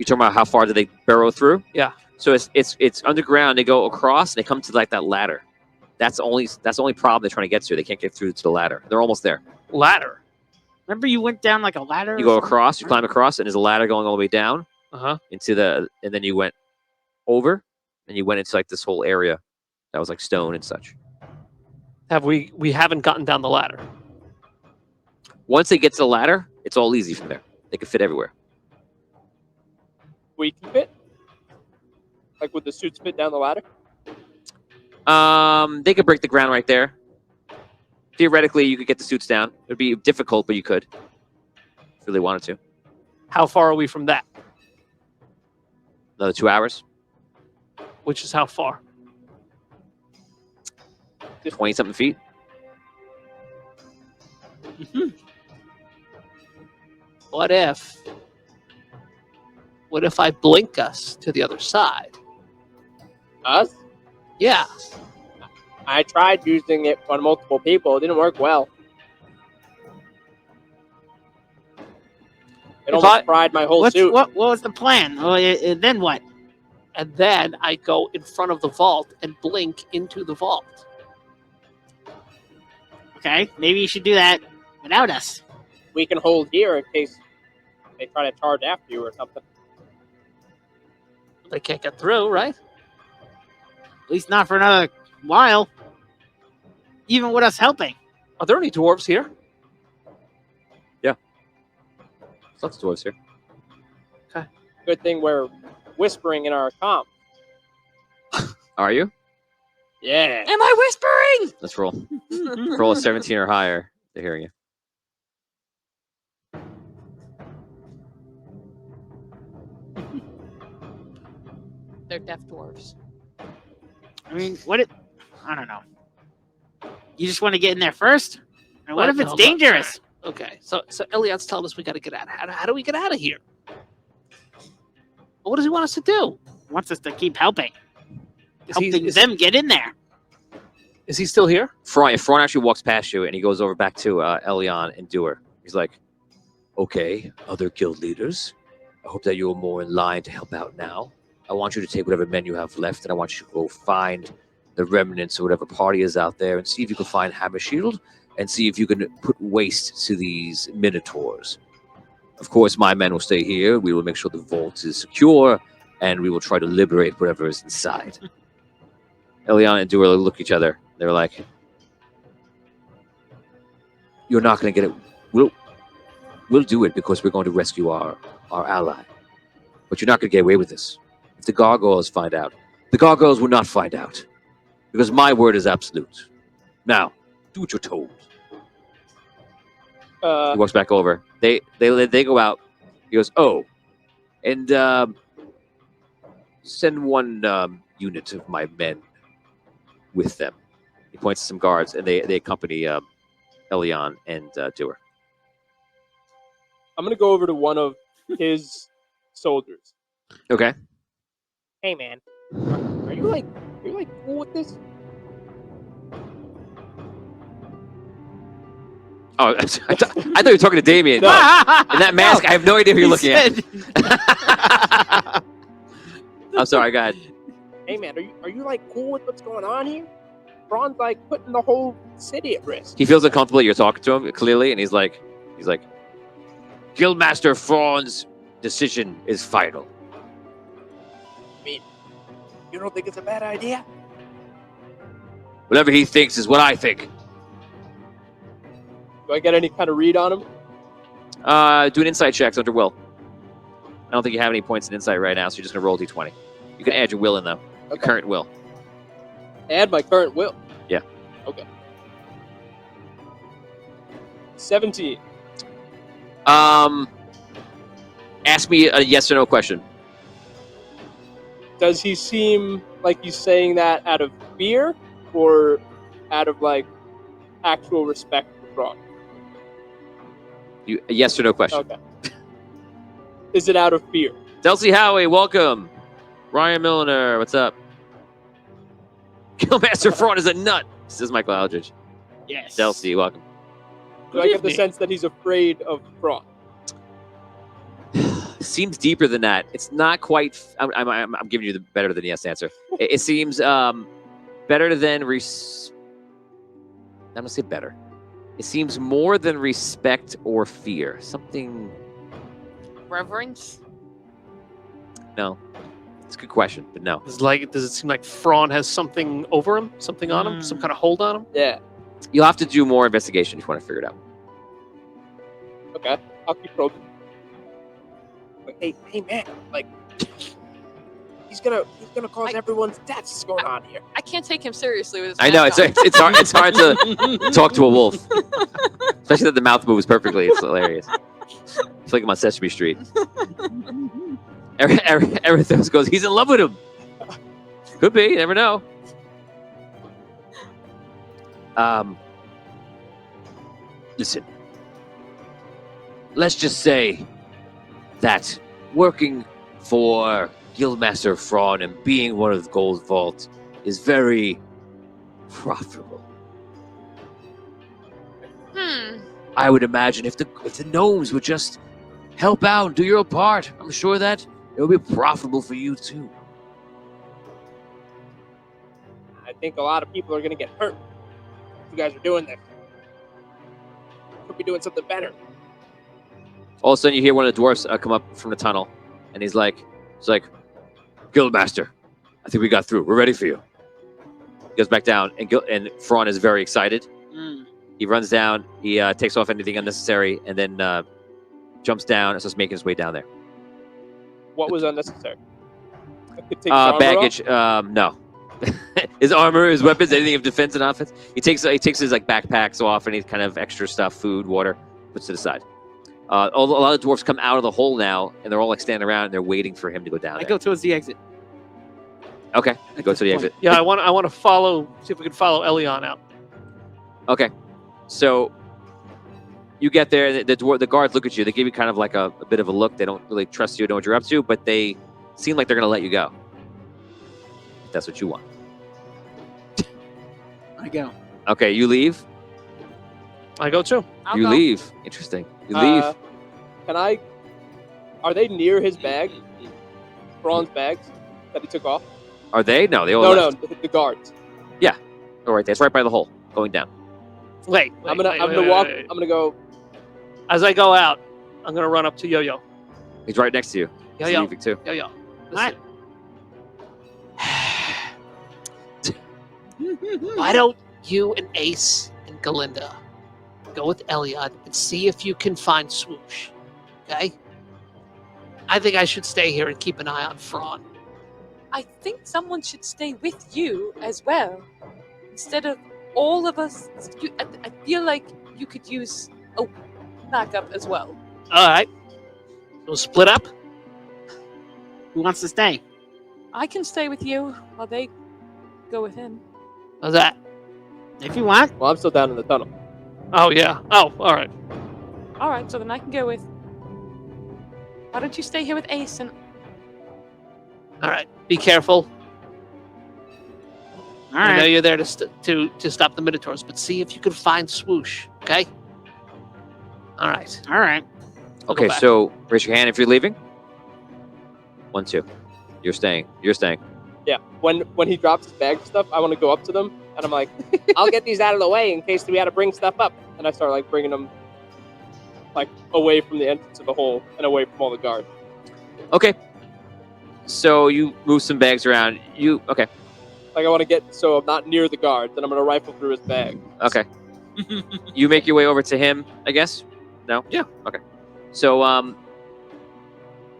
Speaker 2: talking about how far do they burrow through?
Speaker 3: Yeah.
Speaker 2: So it's underground. They go across. And they come to like that ladder. That's the only problem they're trying to get to. They can't get through to the ladder. They're almost there.
Speaker 3: Ladder.
Speaker 4: Remember you went down like a ladder?
Speaker 2: You
Speaker 4: or
Speaker 2: go
Speaker 4: something?
Speaker 2: across. You climb across, and there's a ladder going all the way down
Speaker 3: Uh-huh.
Speaker 2: and then you went over, and you went into like this whole area that was like stone and such.
Speaker 3: We haven't gotten down the ladder.
Speaker 2: Once they get to the ladder, it's all easy from there. They can fit everywhere.
Speaker 6: We keep it. Like, would the suits fit down the ladder?
Speaker 2: They could break the ground right there. Theoretically, you could get the suits down. It would be difficult, but you could. If you really wanted to.
Speaker 3: How far are we from that?
Speaker 2: Another 2 hours.
Speaker 3: Which is how far?
Speaker 2: 20-something feet.
Speaker 3: What if I blink us to the other side?
Speaker 6: Us?
Speaker 3: Yeah.
Speaker 6: I tried using it on multiple people. It didn't work well. It almost fried my whole suit.
Speaker 4: What was the plan? Then what?
Speaker 3: And then I go in front of the vault and blink into the vault.
Speaker 4: Okay, maybe you should do that without us.
Speaker 6: We can hold here in case they try to charge after you or something.
Speaker 3: They can't get through, right?
Speaker 4: At least not for another while. Even with us helping.
Speaker 3: Are there any dwarves here?
Speaker 2: Lots of dwarves here.
Speaker 6: Good thing we're whispering in our comm.
Speaker 2: Are you?
Speaker 6: Yeah.
Speaker 5: Am I whispering?
Speaker 2: Let's roll. Roll a 17 or higher. They're hearing you.
Speaker 5: They're deaf dwarves.
Speaker 4: I mean, I don't know. You just want to get in there first? And what if it's dangerous?
Speaker 3: Okay, so Elliot's telling us we got to get out. How do we get out of here? What does he want us to do?
Speaker 4: Wants us to keep helping. Helping
Speaker 3: Is
Speaker 4: them get in there.
Speaker 3: he still here?
Speaker 2: Fraun actually walks past you, and he goes over back to Elion and Doer. He's like, okay, other guild leaders, I hope that you're more in line to help out now. I want you to take whatever men you have left, and I want you to go find the remnants of whatever party is out there and see if you can find Hammershield and see if you can put waste to these minotaurs. Of course, my men will stay here. We will make sure the vault is secure, and we will try to liberate whatever is inside. Eliana and Doer look at each other. They're like, you're not going to get it. We'll do it because we're going to rescue our ally. But you're not going to get away with this. If the gargoyles find out, the gargoyles will not find out. Because my word is absolute. Now, do what you're told. He walks back over. They go out. He goes, oh, and send one unit of my men with them. He points to some guards, and they accompany Elion and Doer.
Speaker 6: I'm gonna go over to one of his soldiers.
Speaker 2: Okay.
Speaker 6: Hey, man, are you like cool with this?
Speaker 2: Oh, I thought you were talking to Damien.
Speaker 6: No.
Speaker 2: And that mask, I have no idea who you're looking at. I'm sorry, go ahead.
Speaker 6: Hey, man, are you like cool with what's going on here? Braun's like putting the whole city at risk.
Speaker 2: He feels uncomfortable. You're talking to him clearly, and he's like, Guildmaster Fraun's decision is final.
Speaker 6: I mean, you don't think it's a bad idea?
Speaker 2: Whatever he thinks is what I think.
Speaker 6: Do I get any kind of read on him?
Speaker 2: Do an insight check under will. I don't think you have any points in insight right now, so you're just gonna roll d20. You can add your will in though. Your
Speaker 6: Okay.
Speaker 2: current will.
Speaker 6: Add my current will.
Speaker 2: Yeah.
Speaker 6: Okay. 17.
Speaker 2: Ask me a yes or no question.
Speaker 6: Does he seem like he's saying that out of fear or out of like actual respect for Braun?
Speaker 2: A yes or no question.
Speaker 6: Okay. Is it out of fear?
Speaker 2: Delcy Howie, welcome. Ryan Milliner, what's up? Guildmaster Fraun is a nut, says Michael Aldridge.
Speaker 4: Yes.
Speaker 2: Delcy, welcome.
Speaker 6: Do I get the sense that he's afraid of Braun?
Speaker 2: Seems deeper than that. It's not quite. I'm giving you the better than yes answer. It seems better than. I'm gonna say better. It seems more than respect or fear. Something.
Speaker 5: Reverence?
Speaker 2: No, it's a good question, but no.
Speaker 3: Does it seem like Fraun has something over him, something on him, some kind of hold on him?
Speaker 6: Yeah.
Speaker 2: You'll have to do more investigation if you want to figure it out.
Speaker 6: Okay. I'll keep probing. But hey, man, like he's gonna cause everyone's deaths. What's going on here?
Speaker 5: I can't take him seriously with his
Speaker 2: I know
Speaker 5: mask
Speaker 2: it's
Speaker 5: on.
Speaker 2: it's hard to talk to a wolf, especially that the mouth moves perfectly. It's hilarious. It's like I'm on Sesame Street. Erithos goes, he's in love with him. Could be, you never know. Listen. Let's just say that working for Guildmaster Fraun and being one of the Gold Vault is very profitable. I would imagine if the gnomes would just help out and do your part, I'm sure that it would be profitable for you too.
Speaker 6: I think a lot of people are gonna get hurt. If you guys are doing this. Could be doing something better.
Speaker 2: All of a sudden, you hear one of the dwarfs come up from the tunnel, and he's like, Guildmaster, I think we got through. We're ready for you. He goes back down, and Fraun is very excited. He runs down, he takes off anything unnecessary, and then jumps down and starts making his way down there.
Speaker 6: What was unnecessary? I could take his armor
Speaker 2: baggage,
Speaker 6: off?
Speaker 2: no. His armor, his weapons, anything of defense and offense. He takes his like backpacks off, any kind of extra stuff, food, water, puts to the side. A lot of dwarfs come out of the hole now, and they're all like standing around, and they're waiting for him to go down
Speaker 4: I
Speaker 2: there.
Speaker 4: go towards the exit.
Speaker 2: Okay, go to the exit.
Speaker 3: Yeah, I want to follow. See if we can follow Elion out.
Speaker 2: Okay, so you get there. The guards look at you. They give you kind of like a bit of a look. They don't really trust you, know what you're up to, but they seem like they're going to let you go. If that's what you want.
Speaker 4: I go.
Speaker 2: Okay, you leave.
Speaker 3: I go too.
Speaker 5: I'll
Speaker 2: You
Speaker 5: go.
Speaker 2: leave. Interesting. You leave.
Speaker 6: Can I? Are they near his bag? Bronze bags that he took off?
Speaker 2: Are they? No, they all
Speaker 6: No,
Speaker 2: left.
Speaker 6: no, the guards.
Speaker 2: Oh, right there. It's right by the hole. Going down.
Speaker 3: Wait,
Speaker 6: I'm gonna walk. I'm gonna go.
Speaker 3: As I go out, I'm gonna run up to Yo-Yo.
Speaker 2: He's right next to you. He's
Speaker 3: Yo-Yo.
Speaker 2: leaving too.
Speaker 3: Yo-Yo.
Speaker 4: What?
Speaker 3: Why don't you and Ace and Galinda go with Elliot and see if you can find Swoosh? Okay? I think I should stay here and keep an eye on Fraud.
Speaker 5: I think someone should stay with you as well. Instead of all of us. I feel like you could use a backup as well.
Speaker 3: Alright. We'll split up.
Speaker 4: Who wants to stay?
Speaker 5: I can stay with you while they go with him.
Speaker 3: How's that?
Speaker 4: If you want.
Speaker 6: Well, I'm still down in the tunnel.
Speaker 3: Oh, yeah. Oh, alright.
Speaker 5: All right, so then I can go with. Why don't you stay here with Ace and
Speaker 3: Alright. Be careful.
Speaker 4: All
Speaker 3: I know
Speaker 4: right.
Speaker 3: you're there to stop the Minotaurs, but see if you can find Swoosh, okay? Alright.
Speaker 4: All right.
Speaker 3: I'll go
Speaker 2: Okay,
Speaker 3: back.
Speaker 2: so raise your hand if you're leaving. 1, 2. You're staying. You're staying.
Speaker 6: Yeah. When he drops his bag and stuff, I want to go up to them and I'm like, I'll get these out of the way in case we had to bring stuff up. And I start like bringing them like away from the entrance of the hole and away from all the guards.
Speaker 2: Okay. So you move some bags around. Okay.
Speaker 6: Like I want to get so I'm not near the guards and I'm gonna rifle through his bag.
Speaker 2: Okay. You make your way over to him, I guess? No?
Speaker 3: Yeah.
Speaker 2: Okay. So,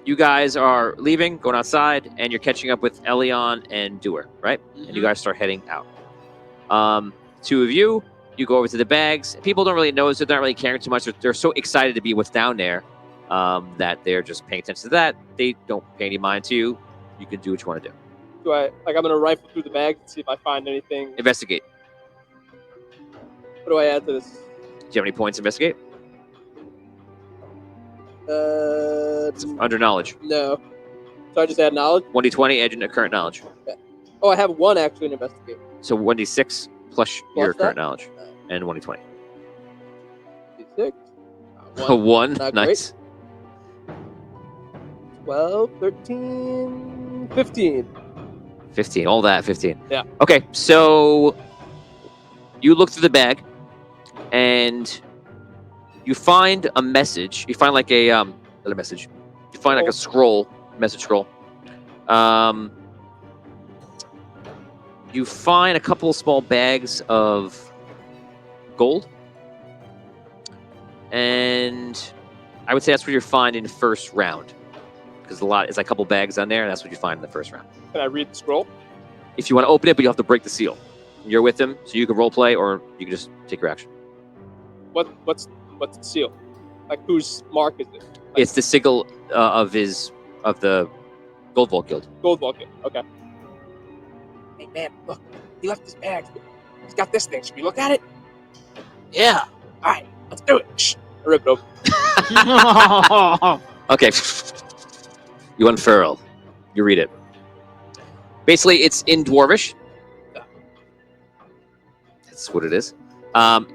Speaker 2: you guys are leaving, going outside, and you're catching up with Elion and Doer, right? And you guys start heading out. 2 of you go over to the bags. People don't really notice it. They're not really caring too much. They're so excited to be what's down there that they're just paying attention to that. They don't pay any mind to you. You can do what you want to do.
Speaker 6: I'm gonna rifle through the bag and see if I find anything.
Speaker 2: Investigate.
Speaker 6: What do I add to this?
Speaker 2: Do you have any points to investigate? Under knowledge.
Speaker 6: No. So I just add knowledge.
Speaker 2: 1d20, add your current knowledge.
Speaker 6: Oh, I have 1 actually in investigate.
Speaker 2: So 1d6 plus your
Speaker 6: that?
Speaker 2: current knowledge. And 1d20.
Speaker 6: 6.
Speaker 2: A 1.
Speaker 6: Not
Speaker 2: Nice.
Speaker 6: 12, 13, 15.
Speaker 2: 15. All that, 15.
Speaker 6: Yeah.
Speaker 2: Okay, so you look through the bag and you find a message. You find like a not a message. You find like a scroll, message scroll. You find a couple of small bags of gold. And I would say that's what you find in the first round. Because it's like a couple bags on there, and that's what you find in the first round.
Speaker 6: Can I read the scroll?
Speaker 2: If you want to open it, but you have to break the seal. You're with him, so you can role play, or you can just take your action.
Speaker 6: What's the seal? Like whose mark is it? Like,
Speaker 2: It's the sigil of the Gold Vault Guild.
Speaker 6: Gold Vulcan. Okay. Hey man, look. He left his bag. He's got this thing. Should we look at it?
Speaker 3: Yeah.
Speaker 6: All right, let's do it. Shh. I rip it open.
Speaker 2: Okay. You unfurl. You read it. Basically, it's in Dwarvish. That's what it is.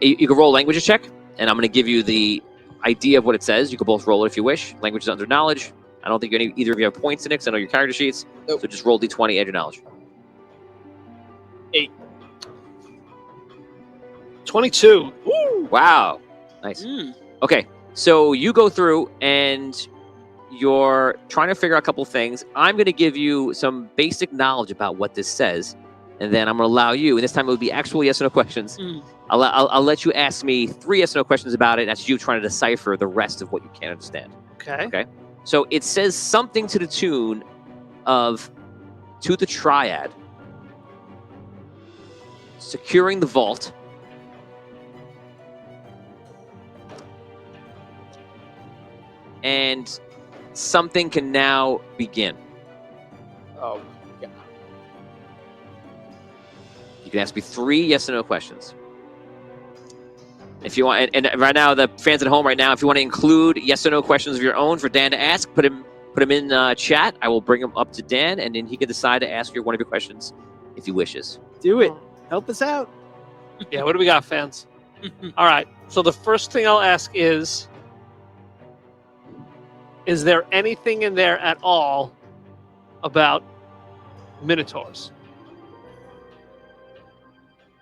Speaker 2: You can roll a languages check, and I'm going to give you the idea of what it says. You can both roll it if you wish. Language is under knowledge. I don't think either of you have points in it, because I know your character sheets.
Speaker 6: Nope.
Speaker 2: So just roll d20, add your knowledge.
Speaker 6: 8.
Speaker 3: 22.
Speaker 2: Wow. Nice. Okay, so you go through and you're trying to figure out a couple things. I'm going to give you some basic knowledge about what this says, and then I'm going to allow you, and this time it would be actual yes or no questions. I'll let you ask me 3 yes or no questions about it, and that's you trying to decipher the rest of what you can't understand.
Speaker 3: Okay.
Speaker 2: So it says something to the tune of, to the Triad, securing the vault, and something can now begin.
Speaker 6: Oh, yeah.
Speaker 2: You can ask me 3 yes or no questions. If you want, and right now, the fans at home right now, if you want to include yes or no questions of your own for Dan to ask, put him Put them in chat. I will bring them up to Dan, and then he can decide to ask one of your questions if he wishes.
Speaker 4: Do it. Help us out.
Speaker 3: Yeah, what do we got, fans? All right. So the first thing I'll ask is there anything in there at all about minotaurs?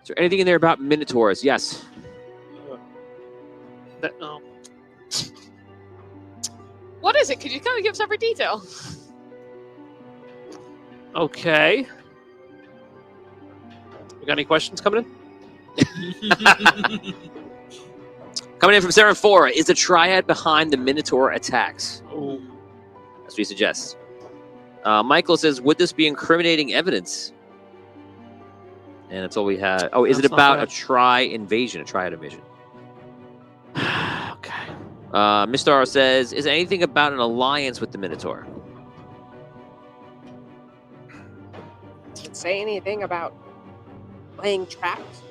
Speaker 2: Is there anything in there about minotaurs? Yes.
Speaker 3: No.
Speaker 5: What is it? Could you kind of give us every detail?
Speaker 3: Okay. We got any questions coming in?
Speaker 2: Coming in from Seraphora, is the triad behind the minotaur attacks?
Speaker 3: Oh.
Speaker 2: That's what he suggests. Michael says, would this be incriminating evidence? And that's all we had. Oh, is it
Speaker 3: That's not
Speaker 2: about
Speaker 3: bad.
Speaker 2: a triad invasion?
Speaker 3: Okay.
Speaker 2: Mr. R says, is anything about an alliance with the minotaur?
Speaker 6: Does it say anything about laying traps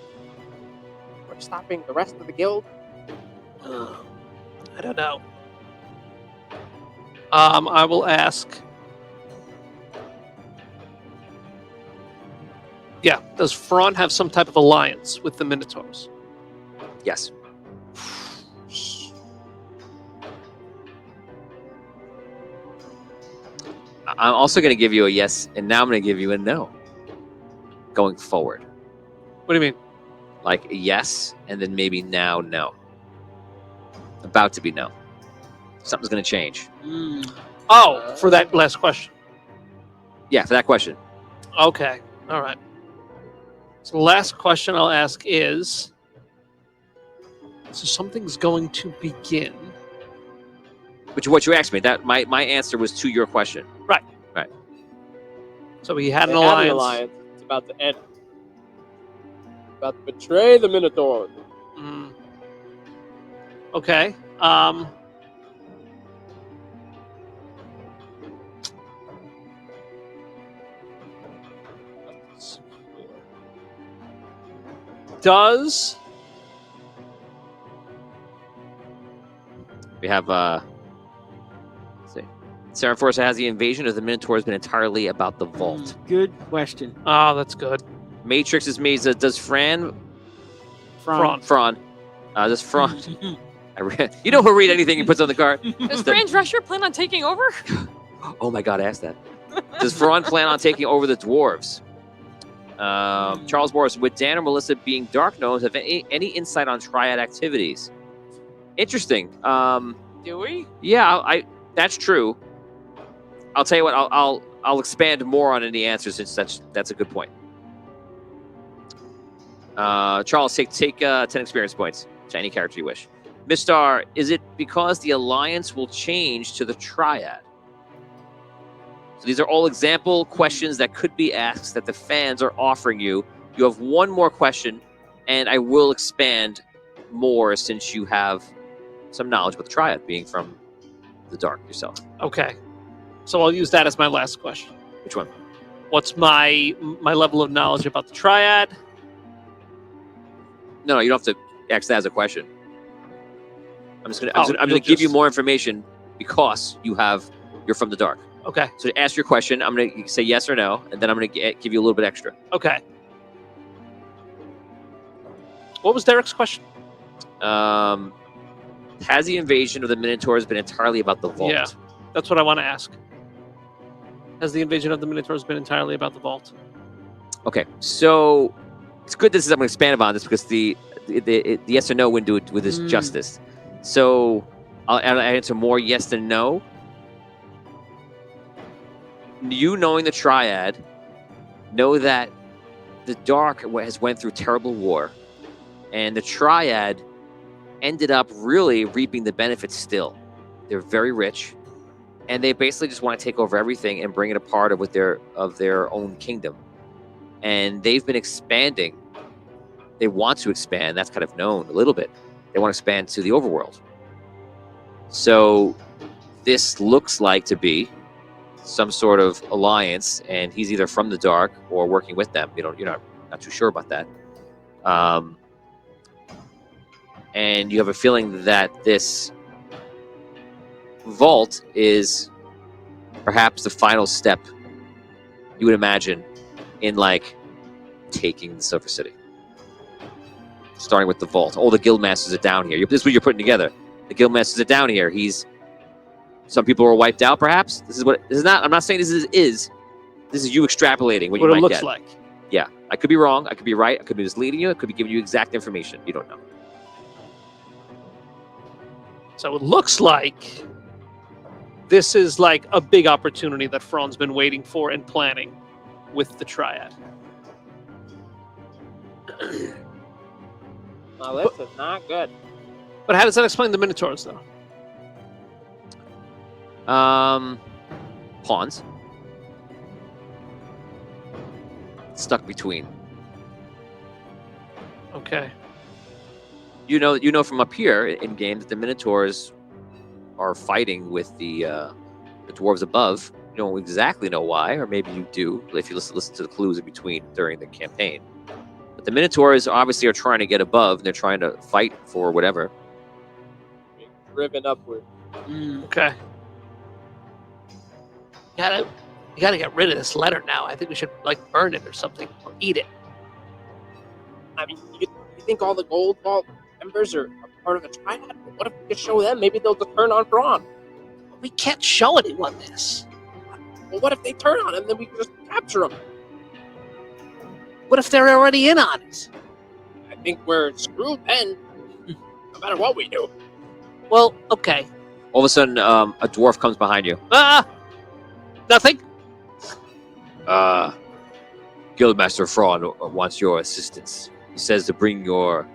Speaker 6: or stopping the rest of the guild?
Speaker 3: I don't know. I will ask. Yeah, does Thrawn have some type of alliance with the Minotaurs?
Speaker 2: Yes. I'm also going to give you a yes, and now I'm going to give you a no. Going forward.
Speaker 3: What do you mean?
Speaker 2: Like a yes, and then maybe now, no. About to be no. Something's going to change.
Speaker 3: Oh, for that last question.
Speaker 2: Yeah, for that question.
Speaker 3: Okay. All right. So the last question I'll ask is, so something's going to begin.
Speaker 2: Which is what you asked me. That my answer was to your question.
Speaker 3: Right.
Speaker 2: Right.
Speaker 3: So we had
Speaker 6: They
Speaker 3: an
Speaker 6: have
Speaker 3: alliance.
Speaker 6: an alliance. It's about to end. About to betray the Minotaur.
Speaker 3: Mm. Okay. Does
Speaker 2: We have let's see. Sarah Forza has the invasion of the Minotaur has been entirely about the vault.
Speaker 4: Good question.
Speaker 3: oh, that's good.
Speaker 2: Matrix is me. Does Fran
Speaker 3: Thrawn.
Speaker 2: does Fran you know who'll read anything he puts on the card?
Speaker 5: Does Fran Drescher plan on taking over?
Speaker 2: Oh my god, ask that. Does Thrawn plan on taking over the dwarves? Charles Morris, with Dan or Melissa being Dark Gnomes, have any insight on triad activities? Interesting.
Speaker 5: Do we?
Speaker 2: Yeah, I that's true. I'll tell you what. I'll expand more on any answers since that's a good point. Charles, take 10 experience points to any character you wish. Mistar, is it because the alliance will change to the triad? So these are all example questions that could be asked that the fans are offering you. You have one more question, and I will expand more since you have some knowledge about the triad, being from the dark yourself.
Speaker 3: Okay. So I'll use that as my last question.
Speaker 2: Which one?
Speaker 3: What's my level of knowledge about the triad?
Speaker 2: No, you don't have to ask that as a question. I'm just gonna
Speaker 3: you'll
Speaker 2: give you
Speaker 3: just-
Speaker 2: more information because you're from the dark.
Speaker 3: Okay.
Speaker 2: So to ask your question, I'm gonna say yes or no, and then I'm gonna give you a little bit extra.
Speaker 3: Okay. What was Derek's question?
Speaker 2: Has the invasion of the Minotaurs been entirely about the vault?
Speaker 3: Yeah. That's what I want to ask. Has the invasion of the Minotaurs been entirely about the vault?
Speaker 2: Okay, so it's good I'm going to expand upon this because the yes or no wouldn't do it with this justice. So I'll answer more yes than no. You knowing the triad, know that the dark has went through terrible war, and the triad ended up really reaping the benefits still. They're very rich, and they basically just want to take over everything and bring it a part of their own kingdom. And they've been expanding. They want to expand. That's kind of known a little bit. They want to expand to the overworld. So this looks like to be some sort of alliance, and he's either from the dark or working with them. You're not too sure about that. And you have a feeling that this vault is perhaps the final step you would imagine in like taking the Silver City. Starting with the vault. All the guild masters are down here. This is what you're putting together. The guild masters are down here. Some people are wiped out, perhaps. This is not. I'm not saying this is. This is you extrapolating what you
Speaker 3: What it
Speaker 2: might
Speaker 3: looks
Speaker 2: get.
Speaker 3: like.
Speaker 2: Yeah, I could be wrong. I could be right. I could be misleading you. I could be giving you exact information. You don't know.
Speaker 3: So it looks like this is like a big opportunity that Fran's been waiting for and planning with the Triad.
Speaker 6: Well, this is not good.
Speaker 3: But how does that explain the Minotaurs, though?
Speaker 2: Pawns. Stuck between.
Speaker 3: Okay.
Speaker 2: You know from up here in game that the Minotaurs are fighting with the dwarves above. You don't exactly know why, or maybe you do if you listen to the clues in between during the campaign. But the Minotaurs obviously are trying to get above, and they're trying to fight for whatever.
Speaker 6: Being driven upward.
Speaker 3: Okay. You gotta get rid of this letter now. I think we should like burn it or something, or eat it.
Speaker 6: I mean, you think all the gold vault members are part of the Triad? But what if we just show them? Maybe they'll just turn on Thrawn.
Speaker 3: We can't show anyone this.
Speaker 6: Well, what if they turn on him? Then we can just capture them.
Speaker 3: What if they're already in on it?
Speaker 6: I think we're screwed then. No matter what we do.
Speaker 3: Well, okay.
Speaker 2: All of a sudden, a dwarf comes behind you.
Speaker 3: Nothing.
Speaker 2: Guildmaster Thrawn wants your assistance. He says to bring your...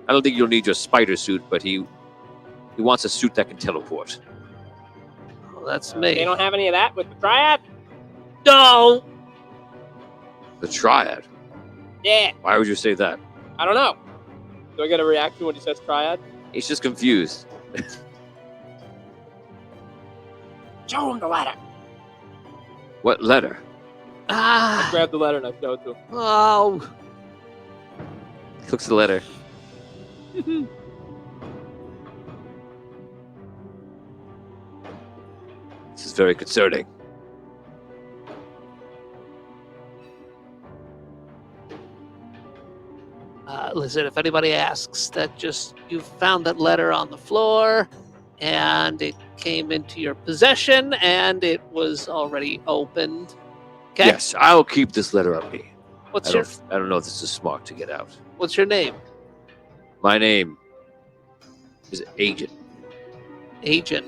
Speaker 2: I don't think you'll need your spider suit, but he wants a suit that can teleport.
Speaker 3: Well, that's me.
Speaker 6: They don't have any of that with the Triad?
Speaker 3: No.
Speaker 2: The Triad?
Speaker 6: Yeah.
Speaker 2: Why would you say that?
Speaker 6: I don't know. Do I get a reaction when he says Triad?
Speaker 2: He's just confused.
Speaker 6: Show him the letter.
Speaker 2: What letter?
Speaker 6: I grabbed the letter and I showed it to him.
Speaker 3: Oh.
Speaker 2: He looks at the letter. This is very concerning.
Speaker 3: Listen, if anybody asks, that just you found that letter on the floor, and it came into your possession, and it was already opened. Okay.
Speaker 2: Yes, I'll keep this letter on me. I don't know if this is smart to get out.
Speaker 3: What's your name?
Speaker 2: My name is Agent.
Speaker 3: Agent.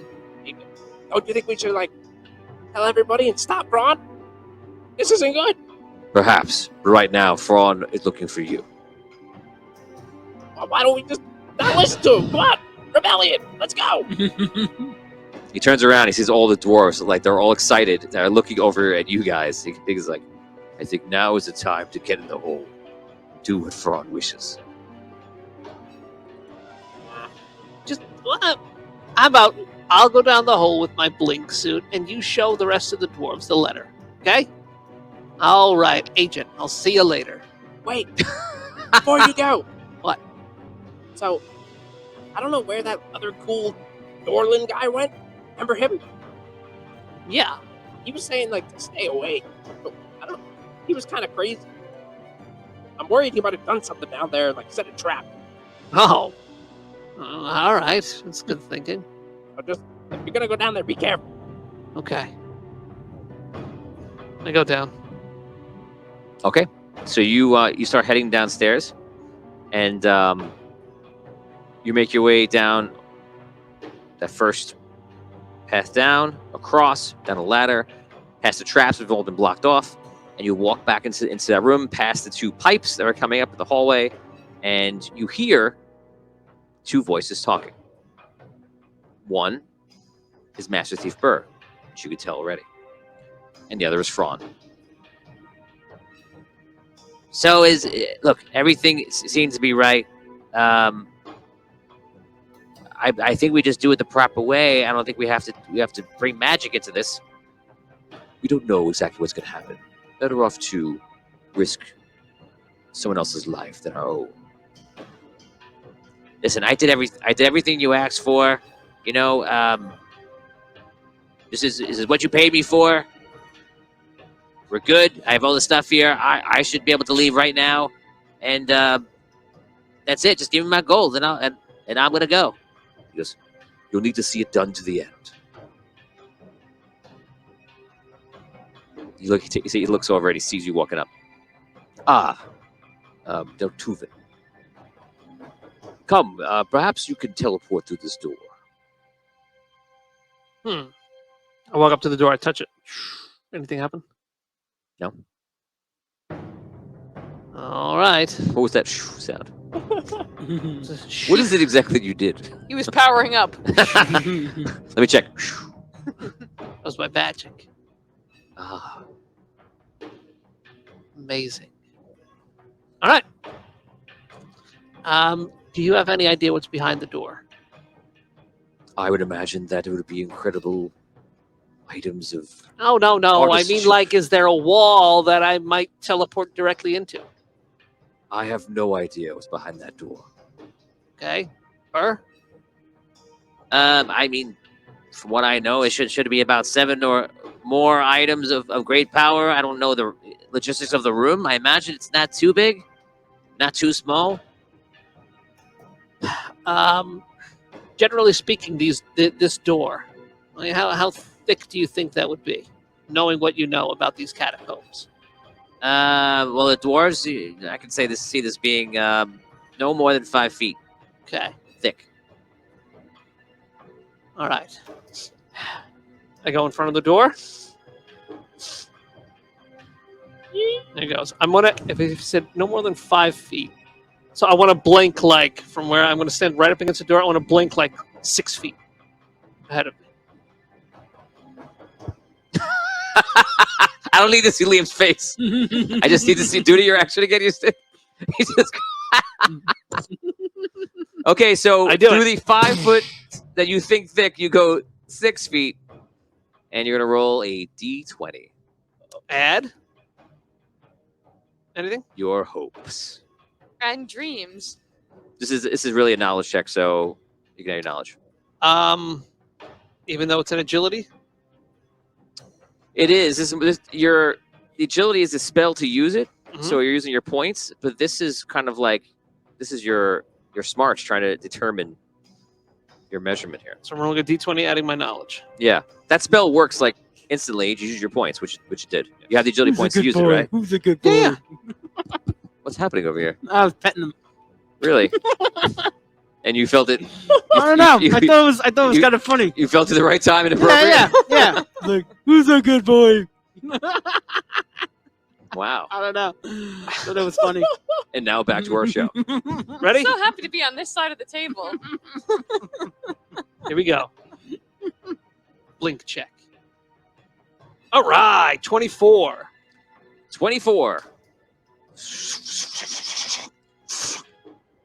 Speaker 6: Don't you think we should, like, tell everybody and stop Thrawn? This isn't good.
Speaker 2: Perhaps, but right now, Thrawn is looking for you.
Speaker 6: Well, why don't we just not listen to him? Come on. Rebellion. Let's go.
Speaker 2: He turns around, he sees all the dwarves, like they're all excited. They're looking over at you guys. He's like, I think now is the time to get in the hole. Do what Thrawn wishes.
Speaker 3: Just how about I'll go down the hole with my blink suit, and you show the rest of the dwarves the letter. Okay? All right, Agent. I'll see you later.
Speaker 6: Wait. Before you go.
Speaker 3: What?
Speaker 6: So, I don't know where that other cool Dorlin guy went. Remember him?
Speaker 3: Yeah.
Speaker 6: He was saying, like, to stay away. But I don't know. He was kind of crazy. I'm worried he might have done something down there, like set a trap.
Speaker 3: Oh. All right. That's good thinking.
Speaker 6: So just, if you're going to go down there, be careful.
Speaker 3: Okay. I go down.
Speaker 2: Okay, so you start heading downstairs, and you make your way down that first path down, across, down a ladder, past the traps that have all been blocked off, and you walk back into that room, past the two pipes that are coming up in the hallway, and you hear two voices talking. One is Master Thief Burr, which you could tell already, and the other is Thrawn. So look, everything seems to be right. I think we just do it the proper way. I don't think we have to bring magic into this. We don't know exactly what's going to happen. Better off to risk someone else's life than our own. Listen, I did everything you asked for. You know, This is what you paid me for. We're good. I have all the stuff here. I should be able to leave right now, and that's it. Just give me my gold, and I'm gonna go. He goes, you'll need to see it done to the end. You look. He looks over and he sees you walking up. Del Tuvin. Come, perhaps you can teleport through this door.
Speaker 3: I walk up to the door. I touch it. Anything happen?
Speaker 2: No.
Speaker 3: All right.
Speaker 2: What was that sound? What is it exactly you did?
Speaker 5: He was powering up.
Speaker 2: Let me check.
Speaker 3: That was my magic.
Speaker 2: Ah,
Speaker 3: Amazing. All right. Do you have any idea what's behind the door?
Speaker 2: I would imagine that it would be incredible items of.
Speaker 3: Oh, no. I mean,
Speaker 2: Artistry.
Speaker 3: like, is there a wall that I might teleport directly into?
Speaker 2: I have no idea what's behind that door.
Speaker 3: Okay. Or
Speaker 2: I mean, from what I know, it should be about 7 or more items of great power. I don't know the logistics of the room. I imagine it's not too big, not too small.
Speaker 3: generally speaking, this door, like, how thick do you think that would be, knowing what you know about these catacombs?
Speaker 2: Well, the dwarves, I can see this being no more than 5 feet
Speaker 3: Okay.
Speaker 2: thick.
Speaker 3: All right. I go in front of the door. There it goes. I'm gonna, if it said no more than 5 feet, so I want to blink like from where I'm going to stand right up against the door. I want to blink like 6 feet ahead of me.
Speaker 2: I don't need to see Liam's face. I just need to see. Do your action again. He's just. Okay, so
Speaker 3: I do
Speaker 2: through
Speaker 3: it.
Speaker 2: the 5 foot that you think thick, you go 6 feet, and you're gonna roll a d20.
Speaker 3: Add anything?
Speaker 2: Your hopes.
Speaker 5: And dreams.
Speaker 2: This is really a knowledge check, so you can have your knowledge.
Speaker 3: Even though it's an agility.
Speaker 2: It is. The agility is a spell to use it,
Speaker 3: Mhm.
Speaker 2: so you're using your points. But this is kind of like your smarts trying to determine your measurement here.
Speaker 3: So I'm rolling a d20, adding my knowledge.
Speaker 2: Yeah, that spell works like instantly. You use your points, which it did. You have the agility points to use it, right?
Speaker 4: Who's a good boy?
Speaker 3: Yeah.
Speaker 2: What's happening over here?
Speaker 4: I was petting him.
Speaker 2: Really? And you felt it.
Speaker 4: I don't know.
Speaker 2: You-
Speaker 4: I thought it was
Speaker 2: you-
Speaker 4: kind of funny.
Speaker 2: You felt it the right time and appropriate.
Speaker 4: Yeah. Like, who's a good boy?
Speaker 2: Wow.
Speaker 4: I don't know. I thought it was funny.
Speaker 2: And now back to our show.
Speaker 3: Ready?
Speaker 5: I'm so happy to be on this side of the table.
Speaker 3: Here we go. Blink check. All right, 24.
Speaker 2: 24.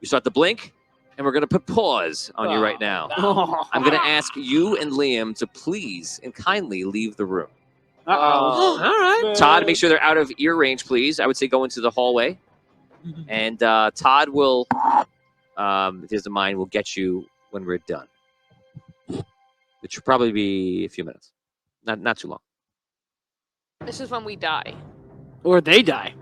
Speaker 2: You start to blink, and we're going to put pause on you right now. I'm going to ask you and Liam to please and kindly leave the room.
Speaker 3: All right.
Speaker 2: Todd, make sure they're out of ear range, please. I would say go into the hallway. And Todd will, if he doesn't mind, will get you when we're done. It should probably be a few minutes. Not too long.
Speaker 5: This is when we die.
Speaker 4: Or they die.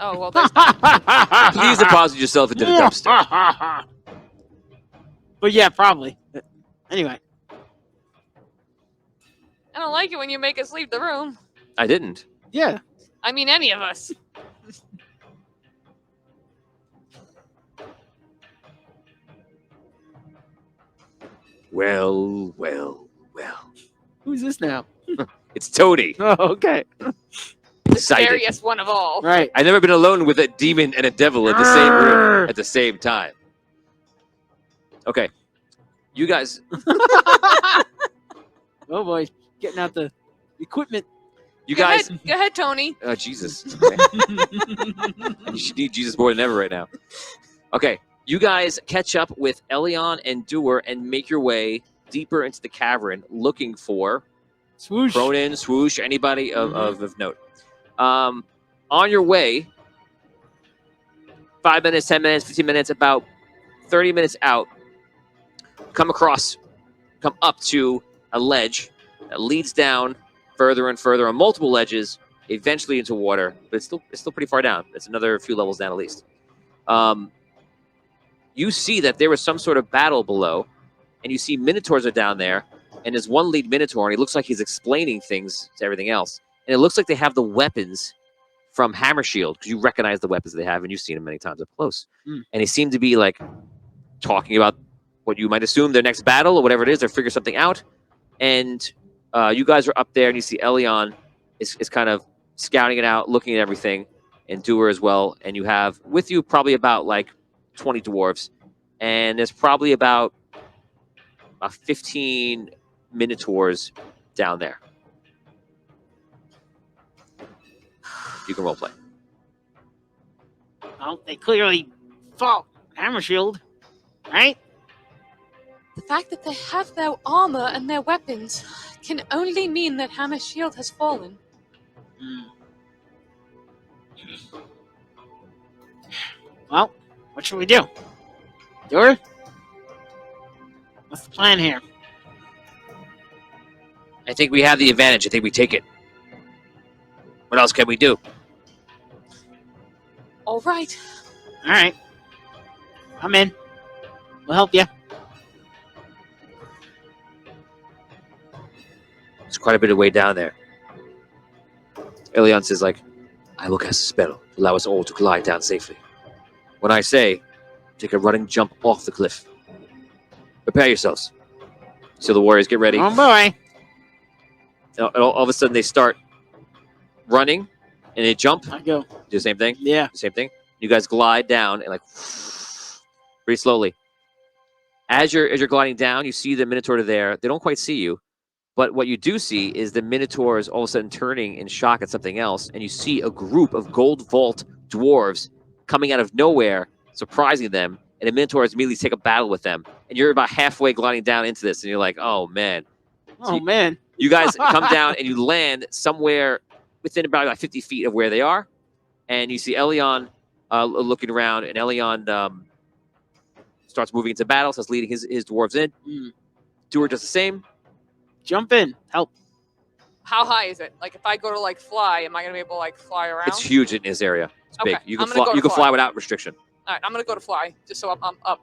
Speaker 5: Oh, well, there's
Speaker 2: Please deposit yourself into the dumpster.
Speaker 4: But yeah, probably. Anyway.
Speaker 5: I don't like it when you make us leave the room.
Speaker 2: I didn't.
Speaker 4: Yeah.
Speaker 5: I mean, any of us.
Speaker 2: Well.
Speaker 4: Who's this now?
Speaker 2: It's Tony.
Speaker 4: Oh, okay.
Speaker 5: The
Speaker 2: Excited.
Speaker 5: scariest one of all.
Speaker 4: Right.
Speaker 2: I've never been alone with a demon and a devil at the same room at the same time. Okay. You guys,
Speaker 4: Oh boy, getting out the equipment.
Speaker 2: you
Speaker 5: Go
Speaker 2: guys.
Speaker 5: ahead. Go ahead, Tony.
Speaker 2: Oh, Jesus. Okay. You should need Jesus more than ever right now. Okay. You guys catch up with Elion and Dewar and make your way deeper into the cavern looking for
Speaker 4: Swoosh.
Speaker 2: Cronin, Swoosh, anybody of note. On your way, 5 minutes, 10 minutes, 15 minutes, about 30 minutes out, come up to a ledge that leads down further and further on multiple ledges, eventually into water. But it's still pretty far down. It's another few levels down at least. You see that there was some sort of battle below, and you see minotaurs are down there, and there's one lead minotaur, and he looks like he's explaining things to everything else. And it looks like they have the weapons from Hammer Shield, because you recognize the weapons they have, and you've seen them many times up close. And they seem to be like talking about what you might assume their next battle or whatever it is. They're figuring something out. And you guys are up there, and you see Elion is kind of scouting it out, looking at everything, and Doer as well. And you have with you probably about like 20 dwarves, and there's probably about 15 minotaurs down there. You can roleplay.
Speaker 4: Well, they clearly fought Hammer Shield, right?
Speaker 5: The fact that they have their armor and their weapons can only mean that Hammer Shield has fallen.
Speaker 4: Well, what should we do? Doer? What's the plan here?
Speaker 2: I think we have the advantage. I think we take it. What else can we do?
Speaker 5: All right.
Speaker 4: All right. I'm in. We'll help you.
Speaker 2: It's quite a bit of way down there. Elion says, like, I will cast a spell to allow us all to glide down safely. When I say, take a running jump off the cliff. Prepare yourselves. So the warriors get ready.
Speaker 4: Oh boy.
Speaker 2: All of a sudden they start running and they jump.
Speaker 4: I go.
Speaker 2: Do the same thing?
Speaker 4: Yeah.
Speaker 2: Same thing. You guys glide down and like pretty slowly. As you're gliding down, you see the Minotaur there. They don't quite see you, but what you do see is the Minotaurs all of a sudden turning in shock at something else, and you see a group of Gold Vault dwarves coming out of nowhere, surprising them, and the Minotaurs immediately take a battle with them. And you're about halfway gliding down into this, and you're like, oh man.
Speaker 4: Oh man.
Speaker 2: You guys come down and you land somewhere within about like 50 feet of where they are, and you see Elion looking around, and Elion starts moving into battle, starts leading his dwarves in. Doer does the same.
Speaker 4: Jump in. Help.
Speaker 7: How high is it? Like, if I go to, like, fly, am I going to be able to, like, fly around?
Speaker 2: It's huge in this area. It's
Speaker 7: Okay,
Speaker 2: big. You can
Speaker 7: I'm gonna
Speaker 2: fly.
Speaker 7: go
Speaker 2: You
Speaker 7: to
Speaker 2: can fly
Speaker 7: fly.
Speaker 2: without restriction.
Speaker 7: All right, I'm going to go to fly, just so I'm up.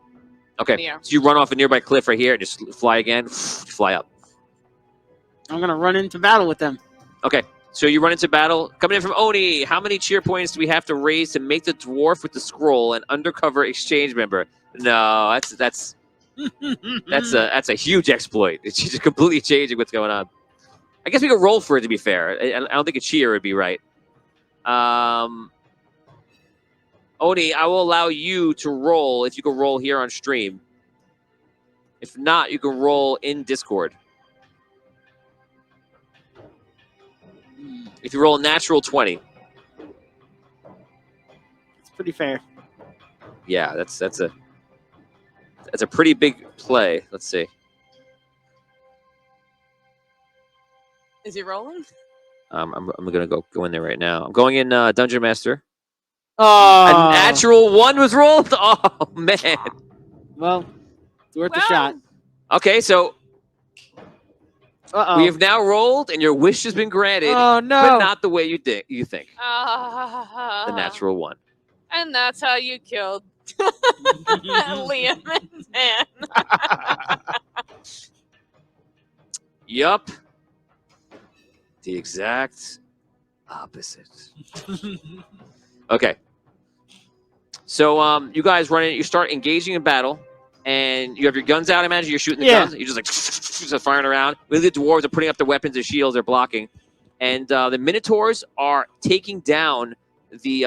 Speaker 2: Okay.
Speaker 7: In the air.
Speaker 2: So you run off a nearby cliff right here and just fly again. Fly up.
Speaker 4: I'm gonna run into battle with them.
Speaker 2: Okay. So you run into battle. Coming in from Oni. How many cheer points do we have to raise to make the dwarf with the scroll an undercover exchange member? No, that's a huge exploit. It's just completely changing what's going on. I guess we could roll for it, to be fair. I don't think a cheer would be right. Oni, I will allow you to roll if you can roll here on stream. If not, you can roll in Discord. If you roll a natural 20.
Speaker 4: It's pretty fair.
Speaker 2: Yeah, that's a pretty big play. Let's see.
Speaker 7: Is he rolling?
Speaker 2: I'm gonna go in there right now. I'm going in Dungeon Master.
Speaker 4: Oh.
Speaker 2: A natural 1 was rolled. Oh man.
Speaker 4: Well, it's worth a shot.
Speaker 2: Okay, so
Speaker 4: Uh-oh.
Speaker 2: we have now rolled, and your wish has been granted.
Speaker 4: Oh no.
Speaker 2: But not the way you think. The natural 1.
Speaker 7: And that's how you killed Liam and Dan.
Speaker 2: Yup. The exact opposite. Okay. So you guys run in, you start engaging in battle, and you have your guns out, I imagine you're shooting the guns. You're just like just firing around. The dwarves are putting up their weapons, their shields, they're blocking. And the Minotaurs are taking down the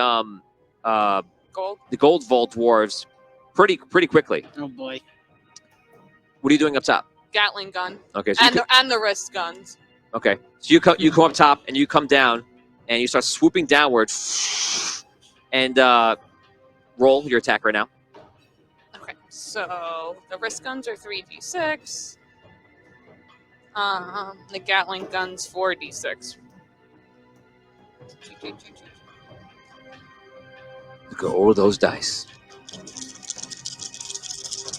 Speaker 2: Gold Vault dwarves pretty quickly.
Speaker 4: Oh boy.
Speaker 2: What are you doing up top?
Speaker 7: Gatling gun.
Speaker 2: Okay, so
Speaker 7: And the wrist guns.
Speaker 2: okay. So you come up top and you come down and you start swooping downward and roll your attack right now.
Speaker 7: Okay, so the wrist guns are 3d6. The Gatling guns 4d6.
Speaker 2: Look at all those dice.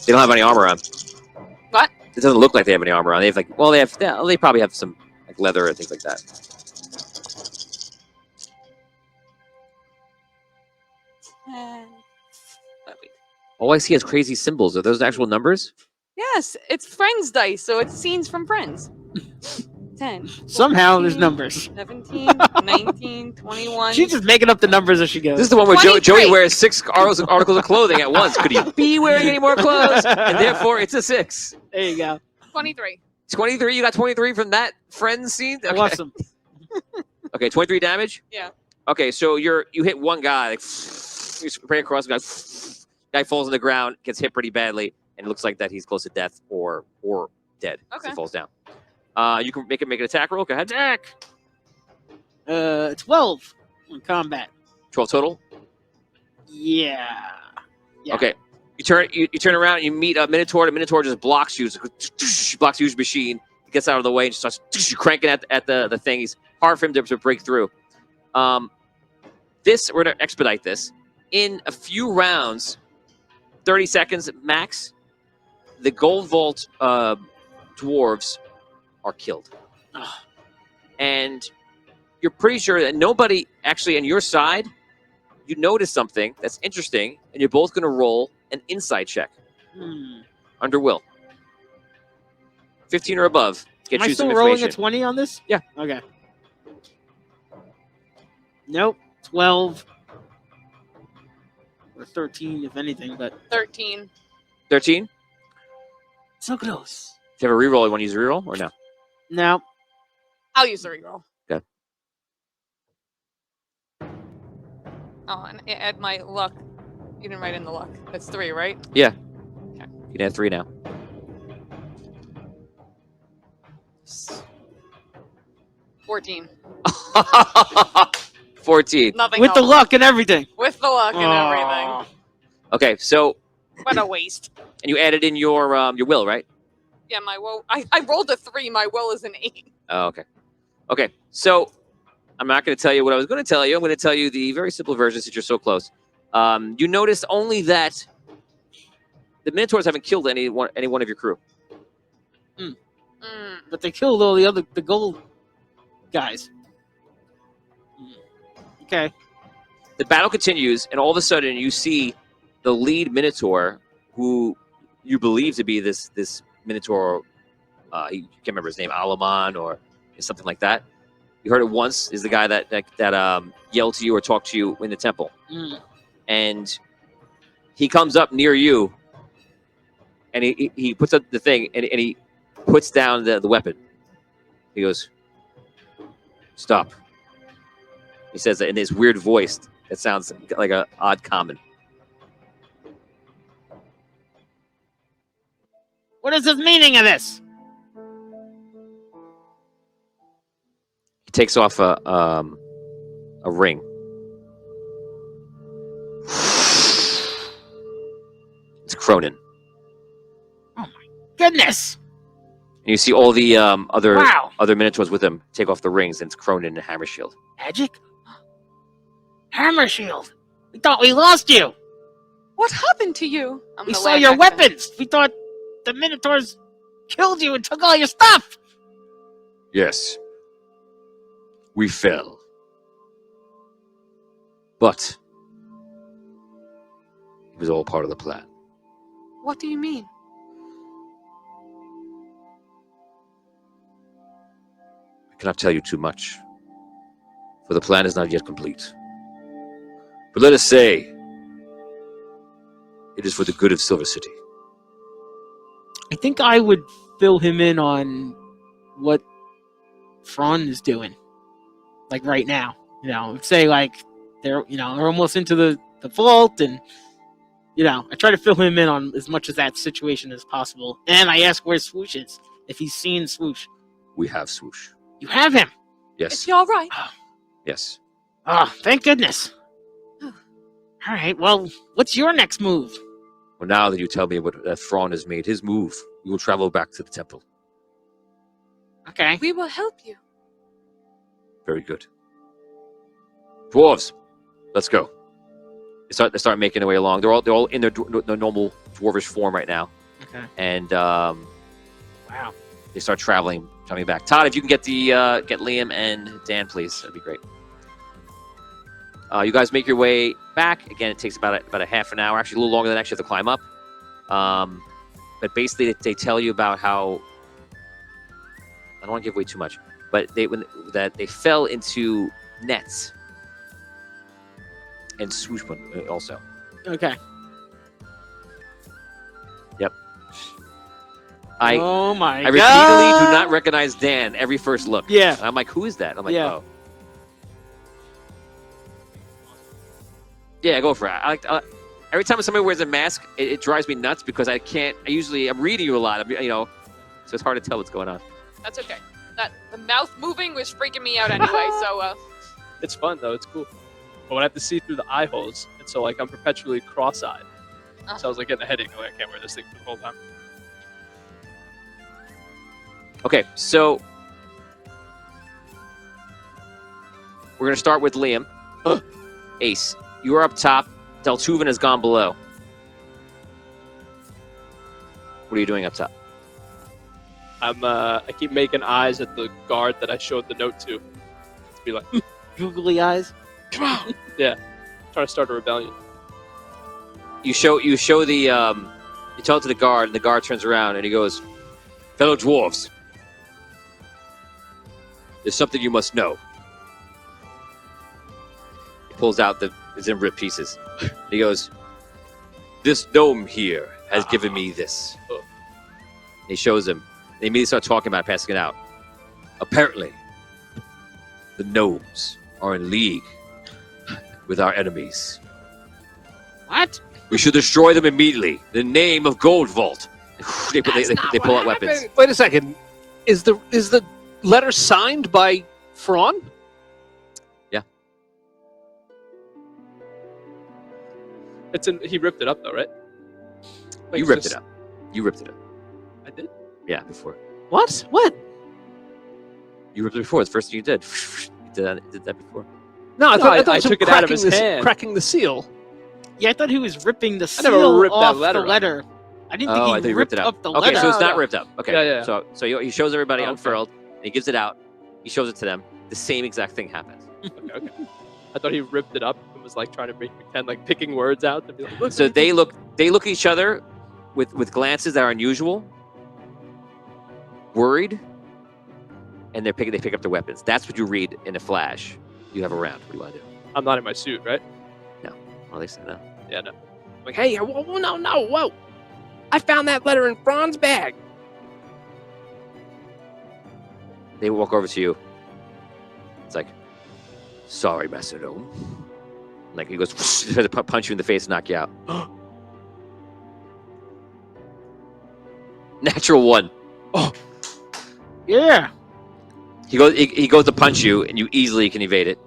Speaker 2: They don't have any armor on.
Speaker 7: What?
Speaker 2: It doesn't look like they have any armor on. They have they probably have some like leather and things like that.
Speaker 5: 10. Oh, wait.
Speaker 2: All I see is crazy symbols. Are those actual numbers?
Speaker 5: Yes, it's Friends dice, so it's scenes from Friends. 10.
Speaker 4: Somehow there's
Speaker 5: 14,
Speaker 4: numbers.
Speaker 5: 17, 19, 21.
Speaker 4: She's just making up the numbers as she goes.
Speaker 2: This is the one where Joey
Speaker 5: 23.
Speaker 2: wears 6 articles of clothing at once. Could he be wearing any more clothes? And therefore, it's a 6.
Speaker 4: There you go.
Speaker 5: 23.
Speaker 2: 23. You got 23 from that Friends scene. Okay.
Speaker 4: Awesome.
Speaker 2: Okay, 23 damage.
Speaker 5: Yeah.
Speaker 2: Okay, so you hit one guy, like you spray across the guy falls on the ground, gets hit pretty badly, and it looks like that he's close to death or dead. As
Speaker 5: Okay.
Speaker 2: he falls down. You can make an attack roll. Go ahead.
Speaker 4: Attack. 12 in combat.
Speaker 2: 12 total.
Speaker 4: Yeah. Yeah.
Speaker 2: Okay. You turn around and you meet a Minotaur. The Minotaur just blocks you. Blocks you with his machine. He gets out of the way and starts cranking at the thing. He's hard for him to break through. We're gonna expedite this. In a few rounds, 30 seconds max, the Gold Vault dwarves are killed. And you're pretty sure that nobody actually on your side, you notice something that's interesting, and you're both going to roll an insight check under will. 15 or above.
Speaker 4: Am I
Speaker 2: you some
Speaker 4: still rolling a
Speaker 2: information.
Speaker 4: 20 on this?
Speaker 2: Yeah.
Speaker 4: Okay. Nope. 12. Or 13, if anything, but
Speaker 5: 13.
Speaker 2: 13?
Speaker 4: so close.
Speaker 2: Do you have a reroll? You want to use a reroll or no?
Speaker 4: No.
Speaker 5: I'll use the reroll.
Speaker 2: Okay.
Speaker 5: Oh, and add my luck. You didn't write in the luck. That's 3, right?
Speaker 2: You can add 3 now.
Speaker 5: 14.
Speaker 2: 14.
Speaker 5: Nothing
Speaker 4: With the
Speaker 5: else.
Speaker 4: luck and everything.
Speaker 5: With the luck and everything.
Speaker 4: Aw.
Speaker 2: Okay, so
Speaker 5: What a waste.
Speaker 2: and you added in your will, right?
Speaker 5: Yeah, my will. I rolled a 3. My will is an 8.
Speaker 2: Oh, okay. Okay, so I'm not going to tell you what I was going to tell you. I'm going to tell you the very simple version since you're so close. You noticed only that the Minotaurs haven't killed any one of your crew.
Speaker 4: But they killed all the gold guys. Okay.
Speaker 2: The battle continues, and all of a sudden you see the lead Minotaur, who you believe to be this Minotaur. You can't remember his name, Alaman or something like that. You heard it once. Is the guy that yelled to you or talked to you in the temple, and he comes up near you, and he puts up the thing, and he puts down the weapon. He goes, "Stop." He says that in his weird voice that sounds like an odd common.
Speaker 4: What is the meaning of this?
Speaker 2: He takes off a ring. It's Cronin.
Speaker 4: Goodness.
Speaker 2: And you see all the
Speaker 4: Wow.
Speaker 2: other Minotaurs with him take off the rings, and it's Cronin and Hammershield.
Speaker 4: Magic? Hammer shield. We thought we lost you.
Speaker 5: What happened to you? I'm
Speaker 4: We
Speaker 5: gonna
Speaker 4: saw
Speaker 5: laugh
Speaker 4: your
Speaker 5: back then.
Speaker 4: weapons. We thought the Minotaurs killed you and took all your stuff.
Speaker 2: Yes. We fell. But it was all part of the plan.
Speaker 5: What do you mean?
Speaker 2: I cannot tell you too much, for the plan is not yet complete. But let us say it is for the good of Silver City.
Speaker 4: I think I would fill him in on what Fron is doing. Like right now. Say like they're almost into the vault, and I try to fill him in on as much of that situation as possible. And I ask where Swoosh is, if he's seen Swoosh.
Speaker 2: We have Swoosh.
Speaker 4: You have him.
Speaker 2: Yes.
Speaker 5: Is he all right?
Speaker 2: Yes.
Speaker 4: Oh, thank goodness. All right, well, what's your next move?
Speaker 2: Well, now that you tell me that Thrawn has made his move, we will travel back to the temple.
Speaker 4: Okay.
Speaker 5: We will help you.
Speaker 2: Very good. Dwarves, let's go. They start making their way along. They're all in their normal dwarvish form right now.
Speaker 4: Okay.
Speaker 2: And
Speaker 4: Wow.
Speaker 2: they start traveling, coming back. Todd, if you can get get Liam and Dan, please, that'd be great. You guys make your way back. Again, it takes about a half an hour, actually a little longer than actually have to climb up. But basically, they tell you about how, I don't want to give away too much, but that they fell into nets and swoosh one also.
Speaker 4: Okay.
Speaker 2: Yep.
Speaker 4: Oh my
Speaker 2: I repeatedly
Speaker 4: god!
Speaker 2: do not recognize Dan every first look.
Speaker 4: Yeah.
Speaker 2: I'm like, who is that? I'm like,
Speaker 4: Yeah.
Speaker 2: oh. Yeah, go for it. Every time somebody wears a mask, it drives me nuts because I'm reading you a lot, so it's hard to tell what's going on.
Speaker 7: That's okay. The mouth moving was freaking me out anyway, so
Speaker 6: It's fun though. It's cool. But when I have to see through the eye holes, and so like I'm perpetually cross-eyed. So I was like getting a headache. I'm like, I can't wear this thing for the whole time.
Speaker 2: Okay, so we're gonna start with Liam. Ace, you are up top. Deltuven has gone below. What are you doing up top?
Speaker 6: I keep making eyes at the guard that I showed the note to. To be like,
Speaker 4: Googly eyes.
Speaker 6: come on. Yeah. Trying to start a rebellion.
Speaker 2: You show the you tell it to the guard, and the guard turns around and he goes, "Fellow dwarves, there's something you must know." He pulls out it's in ripped pieces. He goes, "This gnome here has given me this." And he shows him. They immediately start talking about it, passing it out. Apparently, the gnomes are in league with our enemies.
Speaker 4: What?
Speaker 2: We should destroy them immediately. The name of Gold Vault. They pull out weapons.
Speaker 3: Wait a second. Is the letter signed by Thrawn?
Speaker 2: Yeah.
Speaker 6: He ripped it up though, right? Like,
Speaker 2: You ripped it up. You ripped it up.
Speaker 6: I did?
Speaker 2: Yeah, before.
Speaker 3: What? When?
Speaker 2: You ripped it before. It's the first thing you did. You did that before.
Speaker 3: No, I thought
Speaker 6: I
Speaker 3: it was
Speaker 6: took
Speaker 3: him
Speaker 6: it out of
Speaker 3: cracking
Speaker 6: his hand.
Speaker 3: cracking the seal.
Speaker 4: Yeah, I thought he was ripping the seal
Speaker 6: never ripped that
Speaker 4: off
Speaker 6: letter
Speaker 4: the
Speaker 6: up.
Speaker 4: letter. I didn't
Speaker 2: I thought
Speaker 4: think he
Speaker 2: you
Speaker 4: ripped
Speaker 2: it up.
Speaker 4: up the
Speaker 2: Okay,
Speaker 4: letter.
Speaker 2: so it's not
Speaker 6: No.
Speaker 2: ripped up. Okay.
Speaker 6: Yeah.
Speaker 2: So he shows everybody
Speaker 6: Oh, okay.
Speaker 2: unfurled. And he gives it out. He shows it to them. The same exact thing happens.
Speaker 6: Okay. I thought he ripped it up and was like trying to make pretend, like picking words out to be like, look.
Speaker 2: So they look at each other with glances that are unusual, worried, and they pick up their weapons. That's what you read in a flash. You have a round. What do you want to do?
Speaker 6: I'm not in my suit, right?
Speaker 2: Well, they said no.
Speaker 6: Yeah, no. I'm like, hey, whoa, no, whoa! I found that letter in Thrawn's bag.
Speaker 2: They walk over to you. It's like, sorry, Master Gnome. Like he goes, tries to punch you in the face and knock you out. Natural one.
Speaker 4: Yeah.
Speaker 2: He goes to punch you, and you easily can evade it.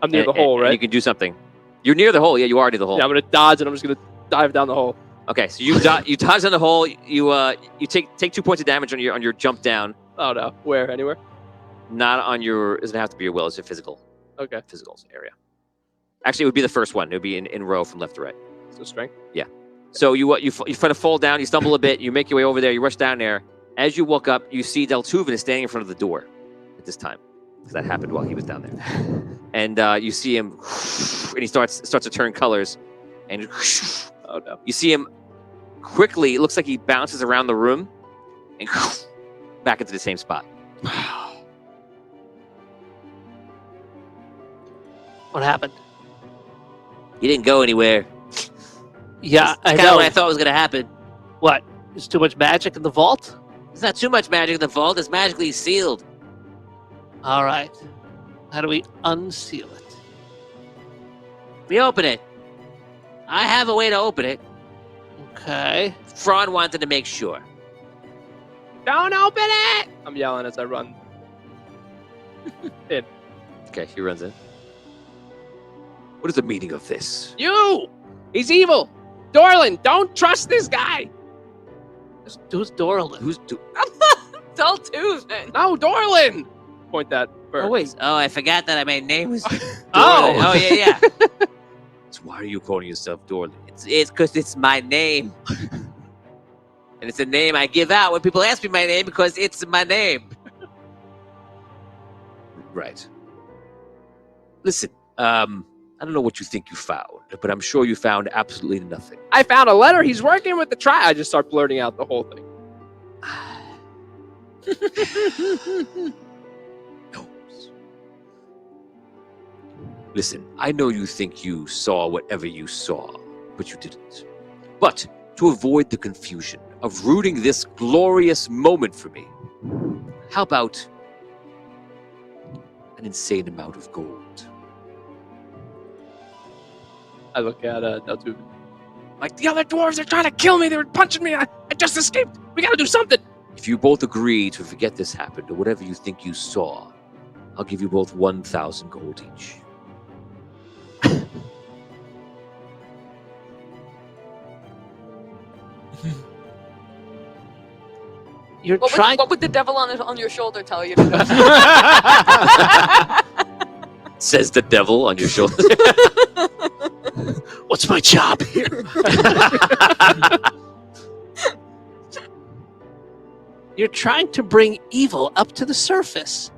Speaker 6: I'm near the hole,
Speaker 2: And
Speaker 6: right?
Speaker 2: you can do something. You're near the hole. Yeah, you are near the hole.
Speaker 6: Yeah, I'm gonna dodge and I'm just gonna dive down the hole.
Speaker 2: Okay, so you you dodge down the hole. You take 2 points of damage on your jump down.
Speaker 6: Oh no, where? Anywhere?
Speaker 2: Not on your. It doesn't have to be your will. It's a physical
Speaker 6: Okay,
Speaker 2: area. Actually, it would be the first one. It would be in row from left to right.
Speaker 6: so strength.
Speaker 2: So you try to fall down. You stumble a bit. You make your way over there. You rush down there. As you walk up, you see Deltuven is standing in front of the door at this time, because that happened while he was down there. And you see him, and he starts to turn colors, and
Speaker 6: Oh no.
Speaker 2: you see him quickly. It looks like he bounces around the room, and back into the same spot.
Speaker 3: What happened?
Speaker 2: He didn't go anywhere.
Speaker 3: Yeah, I
Speaker 2: Kind of
Speaker 3: know.
Speaker 2: what I thought was going to happen.
Speaker 3: What? There's too much magic in the vault?
Speaker 2: There's not too much magic in the vault. It's magically sealed.
Speaker 3: All right. How do we unseal it?
Speaker 2: We open it. I have a way to open it.
Speaker 3: Okay.
Speaker 2: Thrawn wanted to make sure.
Speaker 6: Don't open it! I'm yelling as I run.
Speaker 2: Okay, he runs in. What is the meaning of this?
Speaker 6: You! He's evil! Dorlin, don't trust this guy!
Speaker 3: Who's Dorlin?
Speaker 7: Deltuven.
Speaker 6: No, Dorlin! Point that bird.
Speaker 4: Oh wait.
Speaker 2: Oh, I forgot that my name was.
Speaker 3: Oh!
Speaker 2: Oh yeah. So why are you calling yourself Dorlin? It's because it's my name. And And it's a name I give out when people ask me my name because it's my name. Right. Listen, I don't know what you think you found, but I'm sure you found absolutely nothing.
Speaker 6: I found a letter. He's working with the tribe. I just start blurting out the whole thing.
Speaker 2: Gnomes. Listen, I know you think you saw whatever you saw, but you didn't. But to avoid the confusion of rooting this glorious moment for me, how about an insane amount of gold?
Speaker 6: I look at Deltube. Like, the other dwarves are trying to kill me. They were punching me. I just escaped. We got to do something.
Speaker 2: If you both agree to forget this happened, or whatever you think you saw, I'll give you both 1,000 gold each.
Speaker 3: You're
Speaker 7: What
Speaker 3: trying.
Speaker 7: would the devil on your shoulder tell you to do?
Speaker 2: Says the devil on your shoulder.
Speaker 3: What's my job here? You're trying to bring evil up to the surface.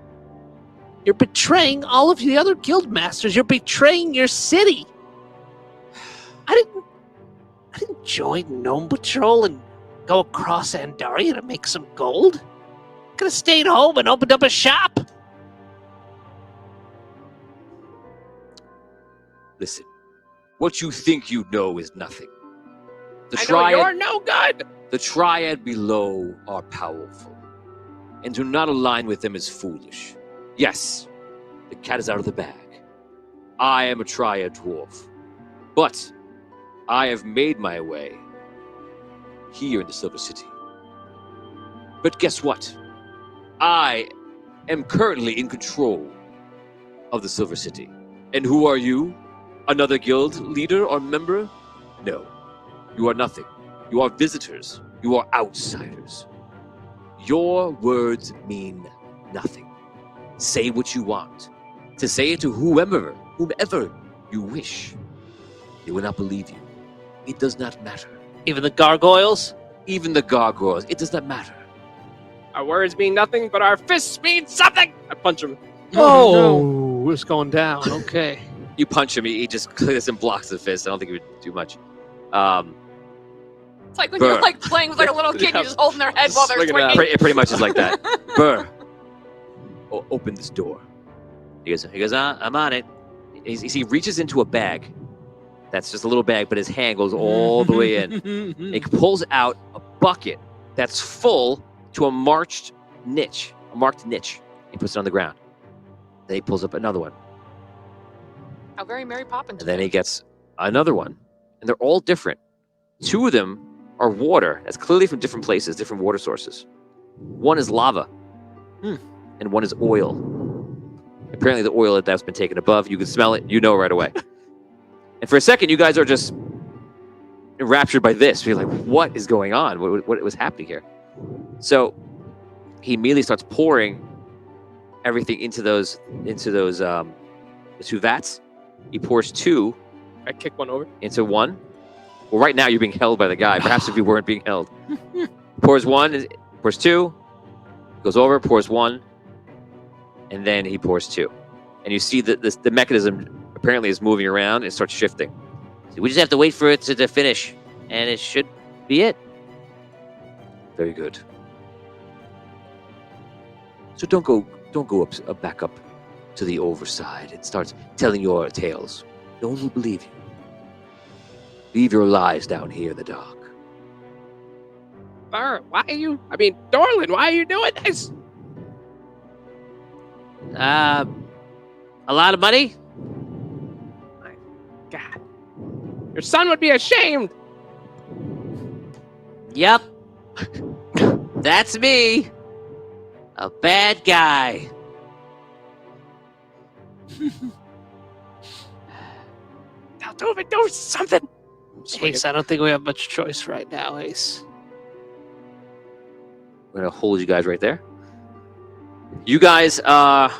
Speaker 3: You're betraying all of the other guild masters. You're betraying your city. I didn't join Gnome Patrol and go across Andaria to make some gold. Could have stayed home and opened up a shop.
Speaker 2: Listen, what you think you know is nothing. The
Speaker 6: I know
Speaker 2: triad,
Speaker 6: you're no good.
Speaker 2: the triad below are powerful, and to not align with them is foolish. Yes, the cat is out of the bag. I am a triad dwarf, but I have made my way here in the Silver City. But guess what? I am currently in control of the Silver City. And who are you? Another guild leader or member? No. You are nothing. You are visitors. You are outsiders. Your words mean nothing. Say what you want. To say it to whomever you wish. They will not believe you. It does not matter.
Speaker 3: Even the gargoyles?
Speaker 2: Even the gargoyles, it does not matter.
Speaker 6: Our words mean nothing, but our fists mean something. I punch him.
Speaker 3: Oh, it's going down. Okay.
Speaker 2: You punch him, he just clears and blocks the fist. I don't think he would do much.
Speaker 7: It's like when you're
Speaker 2: Burr.
Speaker 7: like playing with like a little kid,
Speaker 6: Yeah.
Speaker 7: you're just holding their head while they're
Speaker 6: Swing it out.
Speaker 7: swinging.
Speaker 2: It pretty much is like that. Burr, open this door. He goes, I'm on it. He reaches into a bag. That's just a little bag, but his hand goes all the way in. He pulls out a bucket that's full to a marked niche. He puts it on the ground. Then he pulls up another one.
Speaker 7: How very Mary Poppins.
Speaker 2: And then he gets another one. And they're all different. Two of them are water. That's clearly from different places, different water sources. One is lava. And one is oil. Apparently the oil that's been taken above, you can smell it, you know right away. And for a second, you guys are just enraptured by this. You're like, what is going on? What was happening here? So he immediately starts pouring everything into those the two vats. He pours two
Speaker 6: I kick one over.
Speaker 2: into one. Well, right now you're being held by the guy. Perhaps if you weren't being held. Pours one, pours two, goes over, pours one, and then he pours two. And you see that the mechanism apparently is moving around and starts shifting. So we just have to wait for it to finish, and it should be it. Very good. So don't go back up to the overside and start telling your tales. No one will believe you. Leave your lies down here in the dark.
Speaker 6: Burr, why are you? I mean, Dorlin, why are you doing this?
Speaker 2: A lot of money?
Speaker 6: God, your son would be ashamed.
Speaker 2: Yep. That's me. A bad guy.
Speaker 6: Now do something.
Speaker 3: Ace, I don't think we have much choice right now, Ace.
Speaker 2: I'm gonna hold you guys right there. You guys are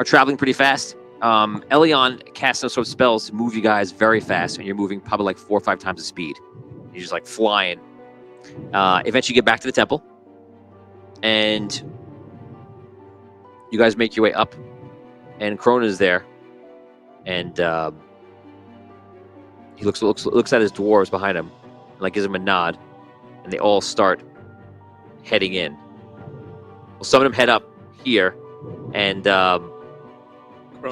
Speaker 2: traveling pretty fast. Elion casts some sort of spells to move you guys very fast, and you're moving probably like 4 or 5 times the speed. You're just like flying Eventually, you get back to the temple, and you guys make your way up, and Krona is there, and he looks at his dwarves behind him, and like gives him a nod, and they all start heading in. Well, some of them head up here, and the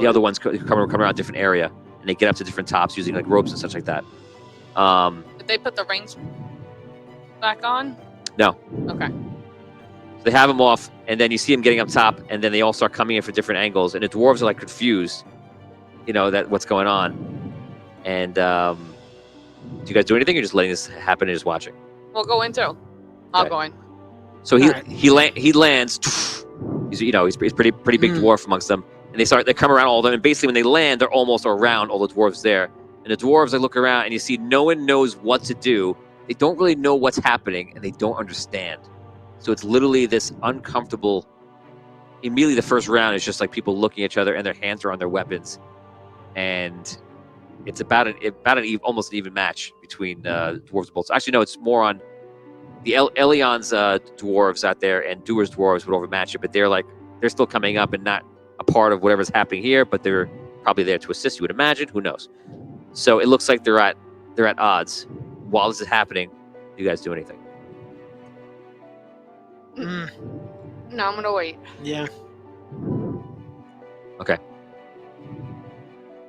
Speaker 2: other ones come around a different area, and they get up to different tops using like ropes and such like that.
Speaker 7: Did they put the rings back on?
Speaker 2: No.
Speaker 7: Okay.
Speaker 2: So they have them off, and then you see them getting up top, and then they all start coming in from different angles, and the dwarves are like confused, that what's going on. And do you guys do anything, or just letting this happen and just watching?
Speaker 7: We'll go in too. I'll
Speaker 2: Okay.
Speaker 7: go in.
Speaker 2: So he lands. He's pretty big dwarf amongst them, and they come around all of them, and basically when they land, they're almost around all the dwarves there. And the dwarves, they look around, and you see no one knows what to do. They don't really know what's happening, and they don't understand. So it's literally this uncomfortable. Immediately, the first round is just like people looking at each other, and their hands are on their weapons, and it's about almost an even match between dwarves and bolts. Actually, no, it's more on the Elion's dwarves out there, and Doer's dwarves would overmatch it, but they're still coming up and not a part of whatever's happening here, but they're probably there to assist. You would imagine. Who knows? So it looks like they're at odds. While this is happening, do you guys do anything?
Speaker 7: No, I'm gonna wait.
Speaker 4: Yeah.
Speaker 2: Okay.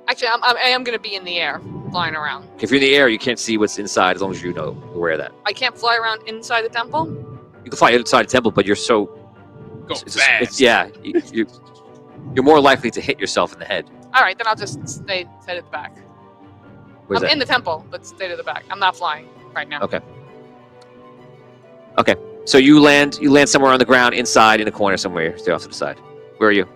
Speaker 7: Actually, I am gonna be in the air, flying around.
Speaker 2: If you're in the air, you can't see what's inside as long as you're aware of that.
Speaker 7: I can't fly around inside the temple.
Speaker 2: You can fly inside the temple, but you're so
Speaker 3: Go
Speaker 2: it's
Speaker 3: fast.
Speaker 2: you're more likely to hit yourself in the head.
Speaker 7: All right, then I'll just stay at the back.
Speaker 2: Where's
Speaker 7: I'm
Speaker 2: that?
Speaker 7: in the temple, but stay to the back. I'm not flying right now.
Speaker 2: Okay. So you land somewhere on the ground, inside in a corner somewhere, stay off to the side. Where are you?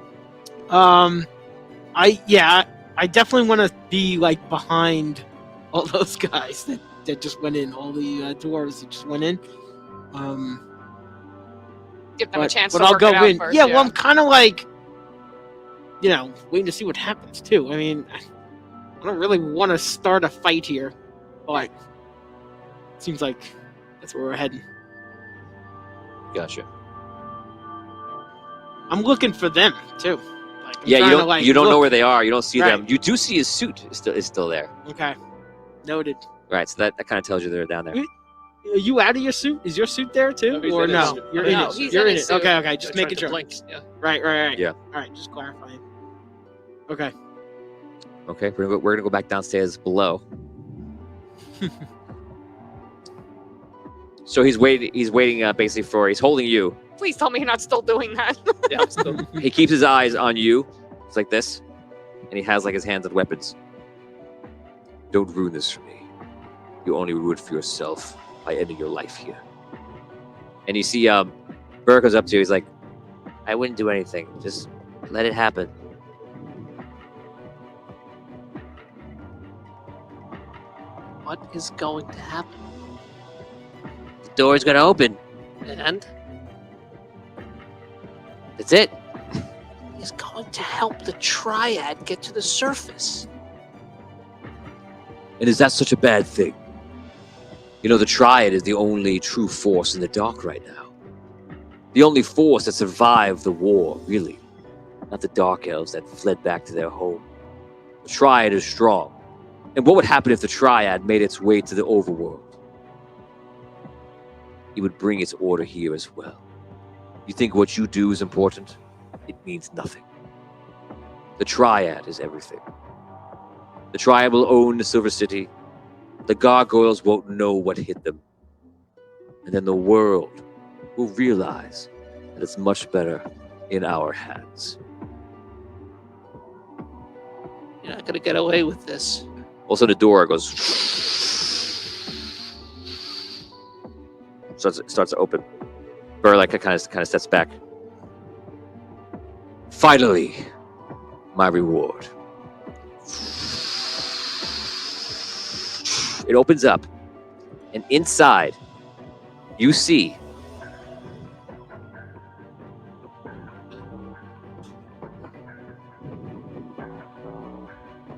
Speaker 4: I definitely want to be like behind all those guys that just went in, all the dwarves that just went in.
Speaker 7: Give them a chance
Speaker 4: but
Speaker 7: to
Speaker 4: I'll
Speaker 7: work
Speaker 4: go
Speaker 7: it out
Speaker 4: in.
Speaker 7: first.
Speaker 4: Yeah, well, I'm kind of like, waiting to see what happens too. I mean, I don't really want to start a fight here, but it seems like that's where we're heading.
Speaker 2: Gotcha.
Speaker 4: I'm looking for them too. Like, I'm
Speaker 2: Yeah,
Speaker 4: trying
Speaker 2: you
Speaker 4: to,
Speaker 2: don't know
Speaker 4: look.
Speaker 2: where they are. You don't see them.
Speaker 4: Right.
Speaker 2: You do see his suit is still there.
Speaker 4: Okay, noted.
Speaker 2: Right, so that kind of tells you they're down there.
Speaker 4: Are you out of your suit? Is your suit there too,
Speaker 3: No, he's
Speaker 4: or
Speaker 3: in his
Speaker 4: no?
Speaker 3: suit.
Speaker 4: You're in
Speaker 7: No,
Speaker 4: it.
Speaker 7: he's
Speaker 4: You're
Speaker 7: in
Speaker 4: in
Speaker 7: his
Speaker 4: it. Okay,
Speaker 7: suit.
Speaker 4: just
Speaker 3: I tried
Speaker 4: making
Speaker 3: to
Speaker 4: sure.
Speaker 3: blink, yeah.
Speaker 4: Right.
Speaker 2: Yeah.
Speaker 4: All right, just clarifying. Okay.
Speaker 2: Okay, we're gonna go back downstairs below. So he's waiting. He's basically he's holding you.
Speaker 7: Please tell me you're not still doing that.
Speaker 3: Yeah, I'm still.
Speaker 2: He keeps his eyes on you. It's like this, and he has like his hands on weapons. Don't ruin this for me. You only ruin it for yourself by ending your life here. And you see, Burr goes up to you. He's like, "I wouldn't do anything. Just let it happen."
Speaker 3: What is going to happen?
Speaker 2: The door's gonna open.
Speaker 3: And
Speaker 2: That's it.
Speaker 3: he's going to help the Triad get to the surface.
Speaker 2: And is that such a bad thing? The Triad is the only true force in the dark right now. The only force that survived the war, really. Not the Dark Elves that fled back to their home. The Triad is strong. And what would happen if the Triad made its way to the overworld? It would bring its order here as well. You think what you do is important? It means nothing. The Triad is everything. The Triad will own the Silver City. The gargoyles won't know what hit them. And then the world will realize that it's much better in our hands.
Speaker 3: You're not going to get away with this.
Speaker 2: Also, the door goes... starts to open. Burr kind of steps back. Finally, my reward. It opens up, and inside, you see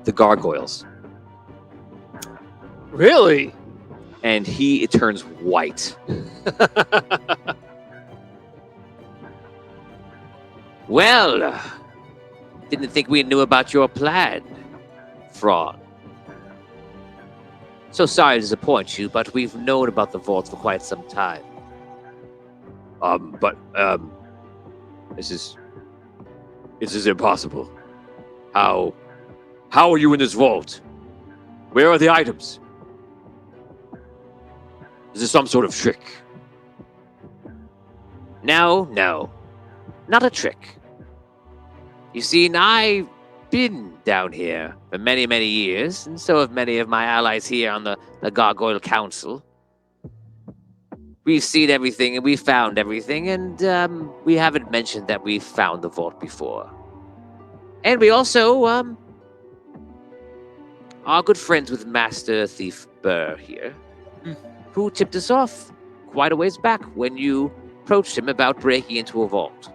Speaker 2: the gargoyles.
Speaker 3: Really?
Speaker 2: and it turns white. Well, didn't think we knew about your plan, Fraud. So sorry to disappoint you, but we've known about the vault for quite some time. This is impossible. How are you in this vault? Where are the items? Is this some sort of trick? No, not a trick. You see, I've been down here for many, many years, and so have many of my allies here on the Gargoyle Council. We've seen everything, and we've found everything, and we haven't mentioned that we've found the vault before. And we also are good friends with Master Thief Burr here, who tipped us off quite a ways back when you approached him about breaking into a vault.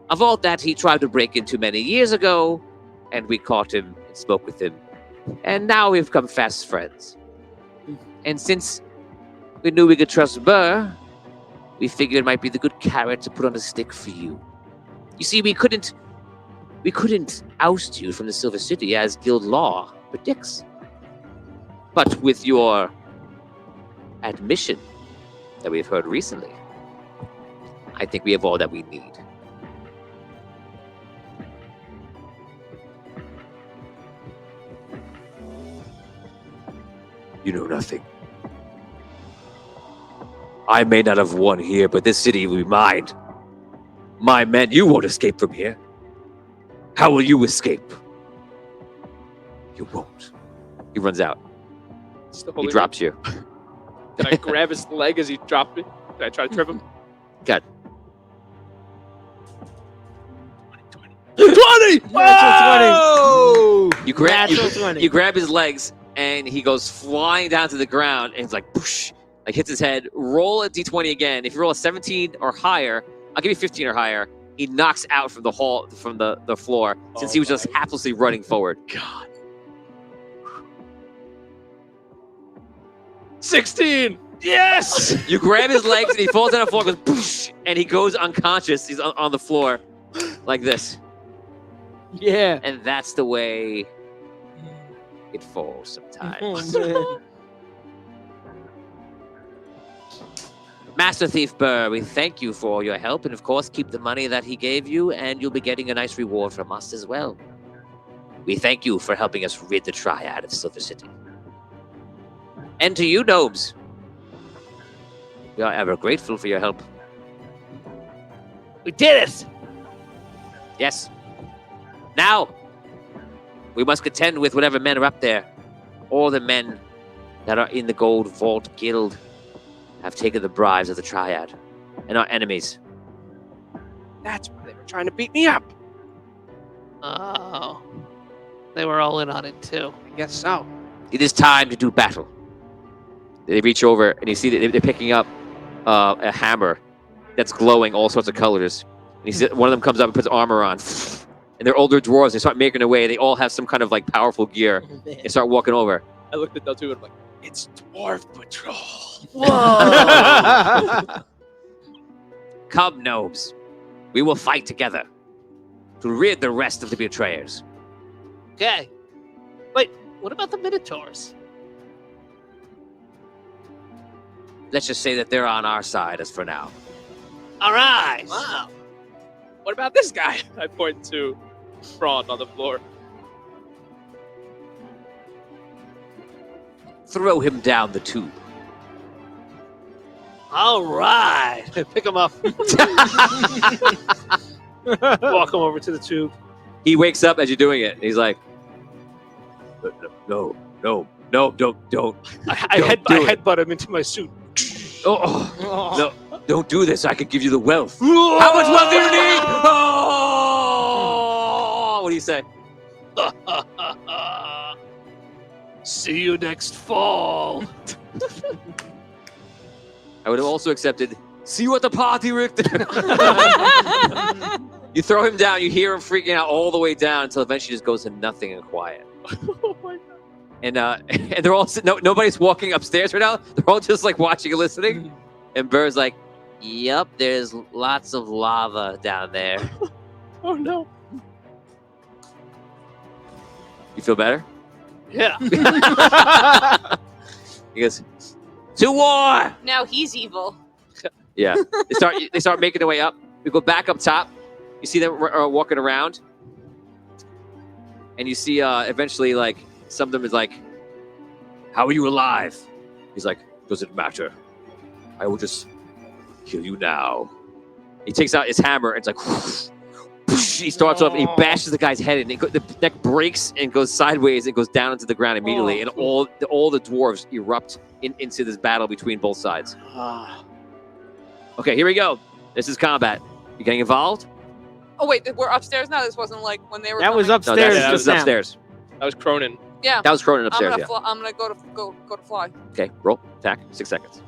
Speaker 2: A vault that he tried to break into many years ago, and we caught him and spoke with him. And now we've become fast friends. And since we knew we could trust Burr, we figured it might be the good carrot to put on a stick for you. You see, we couldn't oust you from the Silver City as guild law predicts. But with your admission that we've heard recently, I think we have all that we need. You know nothing. I may not have won here, but this city will be mine. My men, you won't escape from here. How will you escape? You won't. He runs out. He drops you.
Speaker 6: Can I grab his leg as he dropped me? Did I try to trip him?
Speaker 2: God.
Speaker 6: 20!
Speaker 4: Whoa!
Speaker 2: You grab
Speaker 4: Natural 20.
Speaker 2: you grab his legs, and he goes flying down to the ground, and it's like, poosh, like hits his head. Roll a d20 again. If you roll a 17 or higher, I'll give you 15 or higher. He knocks out from the floor, since he was just haplessly running forward.
Speaker 6: God. 16! Yes!
Speaker 2: You grab his legs, and he falls down the floor, goes poosh, and he goes unconscious. He's on the floor like this.
Speaker 4: Yeah.
Speaker 2: And that's the way it falls sometimes.
Speaker 4: Oh, man.
Speaker 2: Master Thief Burr, we thank you for your help, and of course, keep the money that he gave you, and you'll be getting a nice reward from us as well. We thank you for helping us rid the Triad of Silver City. And to you, gnomes, we are ever grateful for your help.
Speaker 3: We did it!
Speaker 2: Yes. Now, we must contend with whatever men are up there. All the men that are in the Gold Vault Guild have taken the bribes of the Triad and our enemies.
Speaker 6: That's why they were trying to beat me up.
Speaker 3: Oh. They were all in on it, too.
Speaker 6: I guess so.
Speaker 2: It is time to do battle. They reach over, and you see that they're picking up a hammer that's glowing all sorts of colors. And you see one of them comes up and puts armor on. And they're older dwarves. They start making their way. They all have some kind of like powerful gear. They start walking over.
Speaker 6: I looked at Del2 and I'm like, it's Dwarf Patrol.
Speaker 3: Whoa!
Speaker 2: Come, gnomes. We will fight together to rid the rest of the betrayers.
Speaker 3: Okay. Wait, what about the Minotaurs?
Speaker 2: Let's just say that they're on our side as for now.
Speaker 3: All right.
Speaker 6: Wow. What about this guy? I point to Braun on the floor.
Speaker 2: Throw him down the tube.
Speaker 3: All right. Pick him up. Walk him over to the tube.
Speaker 2: He wakes up as you're doing it. And he's like, no, don't.
Speaker 3: I
Speaker 2: do it.
Speaker 3: headbutt him into my suit.
Speaker 2: No, don't do this. I could give you the wealth. How much wealth do you need? Oh! What do you say?
Speaker 3: See you next fall.
Speaker 2: I would have also accepted, see you at the party, Rick. You throw him down, you hear him freaking out all the way down until eventually just goes to nothing and quiet.
Speaker 6: Oh my God.
Speaker 2: and they're all nobody's walking upstairs right now. They're all just like watching and listening. And Burr's like, "Yep, there's lots of lava down there."
Speaker 6: Oh no.
Speaker 2: You feel better?
Speaker 3: Yeah.
Speaker 2: He goes, "To war!"
Speaker 7: Now he's evil.
Speaker 2: Yeah. They start making their way up. We go back up top. You see them walking around, and you see eventually like some of them is like, "How are you alive?" He's like, "Doesn't matter. I will just kill you now." He takes out his hammer and it's like, whoosh, whoosh. He starts off. He bashes the guy's head, and the neck breaks and goes sideways and goes down into the ground immediately. And all the dwarves erupt into this battle between both sides. Okay, here we go. This is combat. You getting involved?
Speaker 7: Oh wait, we're upstairs now. This wasn't like when they were.
Speaker 4: That was
Speaker 7: coming?
Speaker 2: No,
Speaker 4: upstairs.
Speaker 2: that was
Speaker 4: just now.
Speaker 2: upstairs.
Speaker 6: That was Cronin.
Speaker 7: Yeah.
Speaker 2: That was Cronin upstairs.
Speaker 7: I'm gonna go to fly.
Speaker 2: Okay, roll, attack, 6 seconds.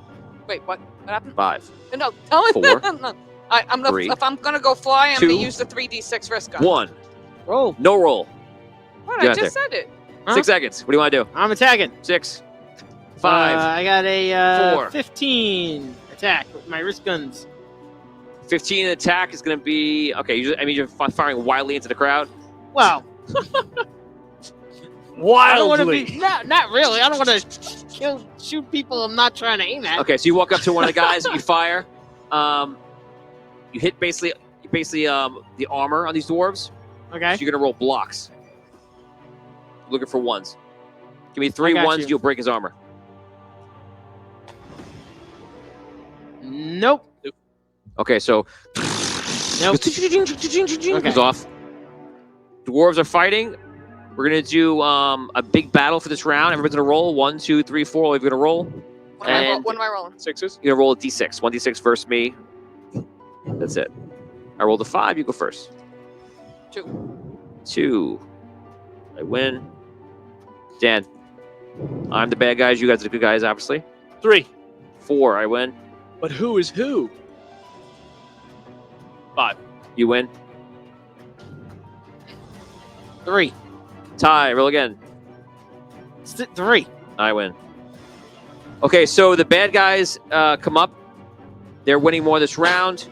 Speaker 7: Wait, what? What happened?
Speaker 2: 5,
Speaker 7: No, tell me.
Speaker 2: 4,
Speaker 7: No. I'm gonna,
Speaker 2: 3,
Speaker 7: if I'm gonna go fly, I'm
Speaker 2: 2,
Speaker 7: gonna use the 3d6 risk gun.
Speaker 2: 1.
Speaker 4: Roll.
Speaker 2: No roll.
Speaker 7: What?
Speaker 2: You
Speaker 7: I
Speaker 2: got
Speaker 7: just said it.
Speaker 4: Huh?
Speaker 2: 6 seconds. What do you want to do?
Speaker 4: I'm attacking.
Speaker 2: 6, 5,
Speaker 4: I got a
Speaker 2: 4.
Speaker 4: 15 attack with my wrist guns.
Speaker 2: 15 attack is going to be okay. You're firing wildly into the crowd.
Speaker 4: Wow. I don't want to be. Not really. I don't want to shoot people I'm not trying to aim at.
Speaker 2: Okay, so you walk up to one of the guys, you fire. You hit basically the armor on these dwarves.
Speaker 4: Okay.
Speaker 2: So you're gonna roll blocks. Looking for ones. Give me 3
Speaker 4: got
Speaker 2: ones.
Speaker 4: you.
Speaker 2: You'll break his armor.
Speaker 4: Nope.
Speaker 2: Okay, so
Speaker 4: Nope.
Speaker 2: goes off. Dwarves are fighting. We're gonna do a big battle for this round. Everybody's gonna roll 1, 2, 3, 4. We're gonna roll.
Speaker 7: What
Speaker 2: And-
Speaker 7: am I rolling?
Speaker 6: 6s.
Speaker 2: You're gonna roll a d6. 1d6 versus me. That's it. I rolled a 5. You go first. 2. I win. Dan, I'm the bad guys. You guys are the good guys, obviously.
Speaker 3: 3.
Speaker 2: 4. I win.
Speaker 6: But who is who?
Speaker 3: 5.
Speaker 2: You win.
Speaker 4: 3.
Speaker 2: Tie. Roll again.
Speaker 4: 3.
Speaker 2: I win. Okay, so the bad guys come up. They're winning more this round.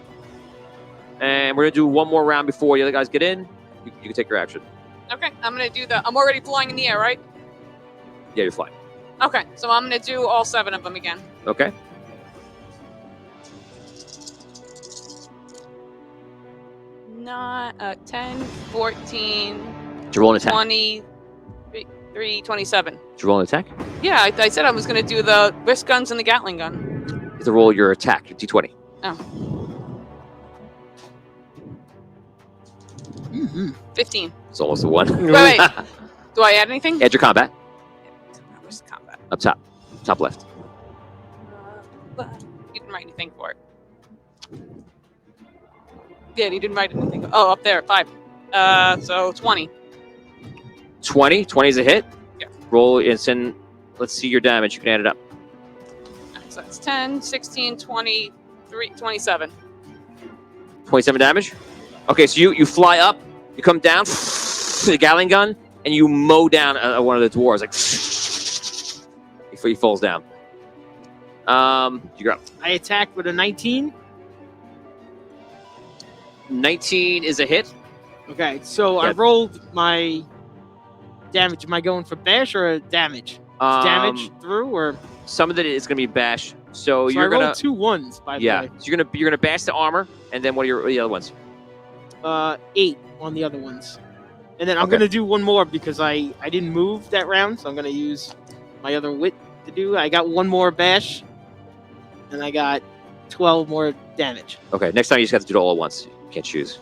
Speaker 2: And we're going to do one more round before the other guys get in. You can take your action.
Speaker 7: Okay, I'm gonna do the. I'm already flying in the air, right?
Speaker 2: Yeah, you're flying.
Speaker 7: Okay, so I'm gonna do all 7 of them again.
Speaker 2: Okay.
Speaker 7: Not 10, 14,
Speaker 2: Did you roll an attack?
Speaker 7: 20, 3, 27.
Speaker 2: Did you roll an attack?
Speaker 7: Yeah, I said I was gonna do the wrist guns and the Gatling gun.
Speaker 2: You have to roll your attack, your d20.
Speaker 7: Oh,
Speaker 4: Mm-hmm.
Speaker 7: 15.
Speaker 2: It's almost a 1.
Speaker 7: Wait. Do I add anything?
Speaker 2: Add your combat.
Speaker 7: Where's the combat?
Speaker 2: Up top. Top left.
Speaker 7: You didn't write anything for it. Yeah, you didn't write anything. Oh, up there, 5. So 20.
Speaker 2: 20. 20 is a hit.
Speaker 7: Yeah.
Speaker 2: Roll and send. Let's see your damage. You can add it up.
Speaker 7: So that's 10, 16, 20, 27.
Speaker 2: 27 damage. Okay, so you fly up, you come down, the Gatling gun, and you mow down one of the dwarves, like before he falls down. You're up.
Speaker 4: I attacked with a 19.
Speaker 2: 19 is a hit.
Speaker 4: Okay, so I
Speaker 2: Yeah.
Speaker 4: rolled my damage. Am I going for bash or damage? Damage through or?
Speaker 2: Some of it is going to be bash. So
Speaker 4: So
Speaker 2: you're
Speaker 4: I rolled
Speaker 2: gonna
Speaker 4: 2 1s by the
Speaker 2: yeah.
Speaker 4: way.
Speaker 2: So you're gonna bash the armor, and then what are the other ones?
Speaker 4: 8 on the other ones. And then I'm
Speaker 2: Okay.
Speaker 4: going to do one more because I didn't move that round, so I'm going to use my other wit to do. I got 1 more bash, and I got 12 more damage.
Speaker 2: Okay, next time you just have to do it all at once. You can't choose.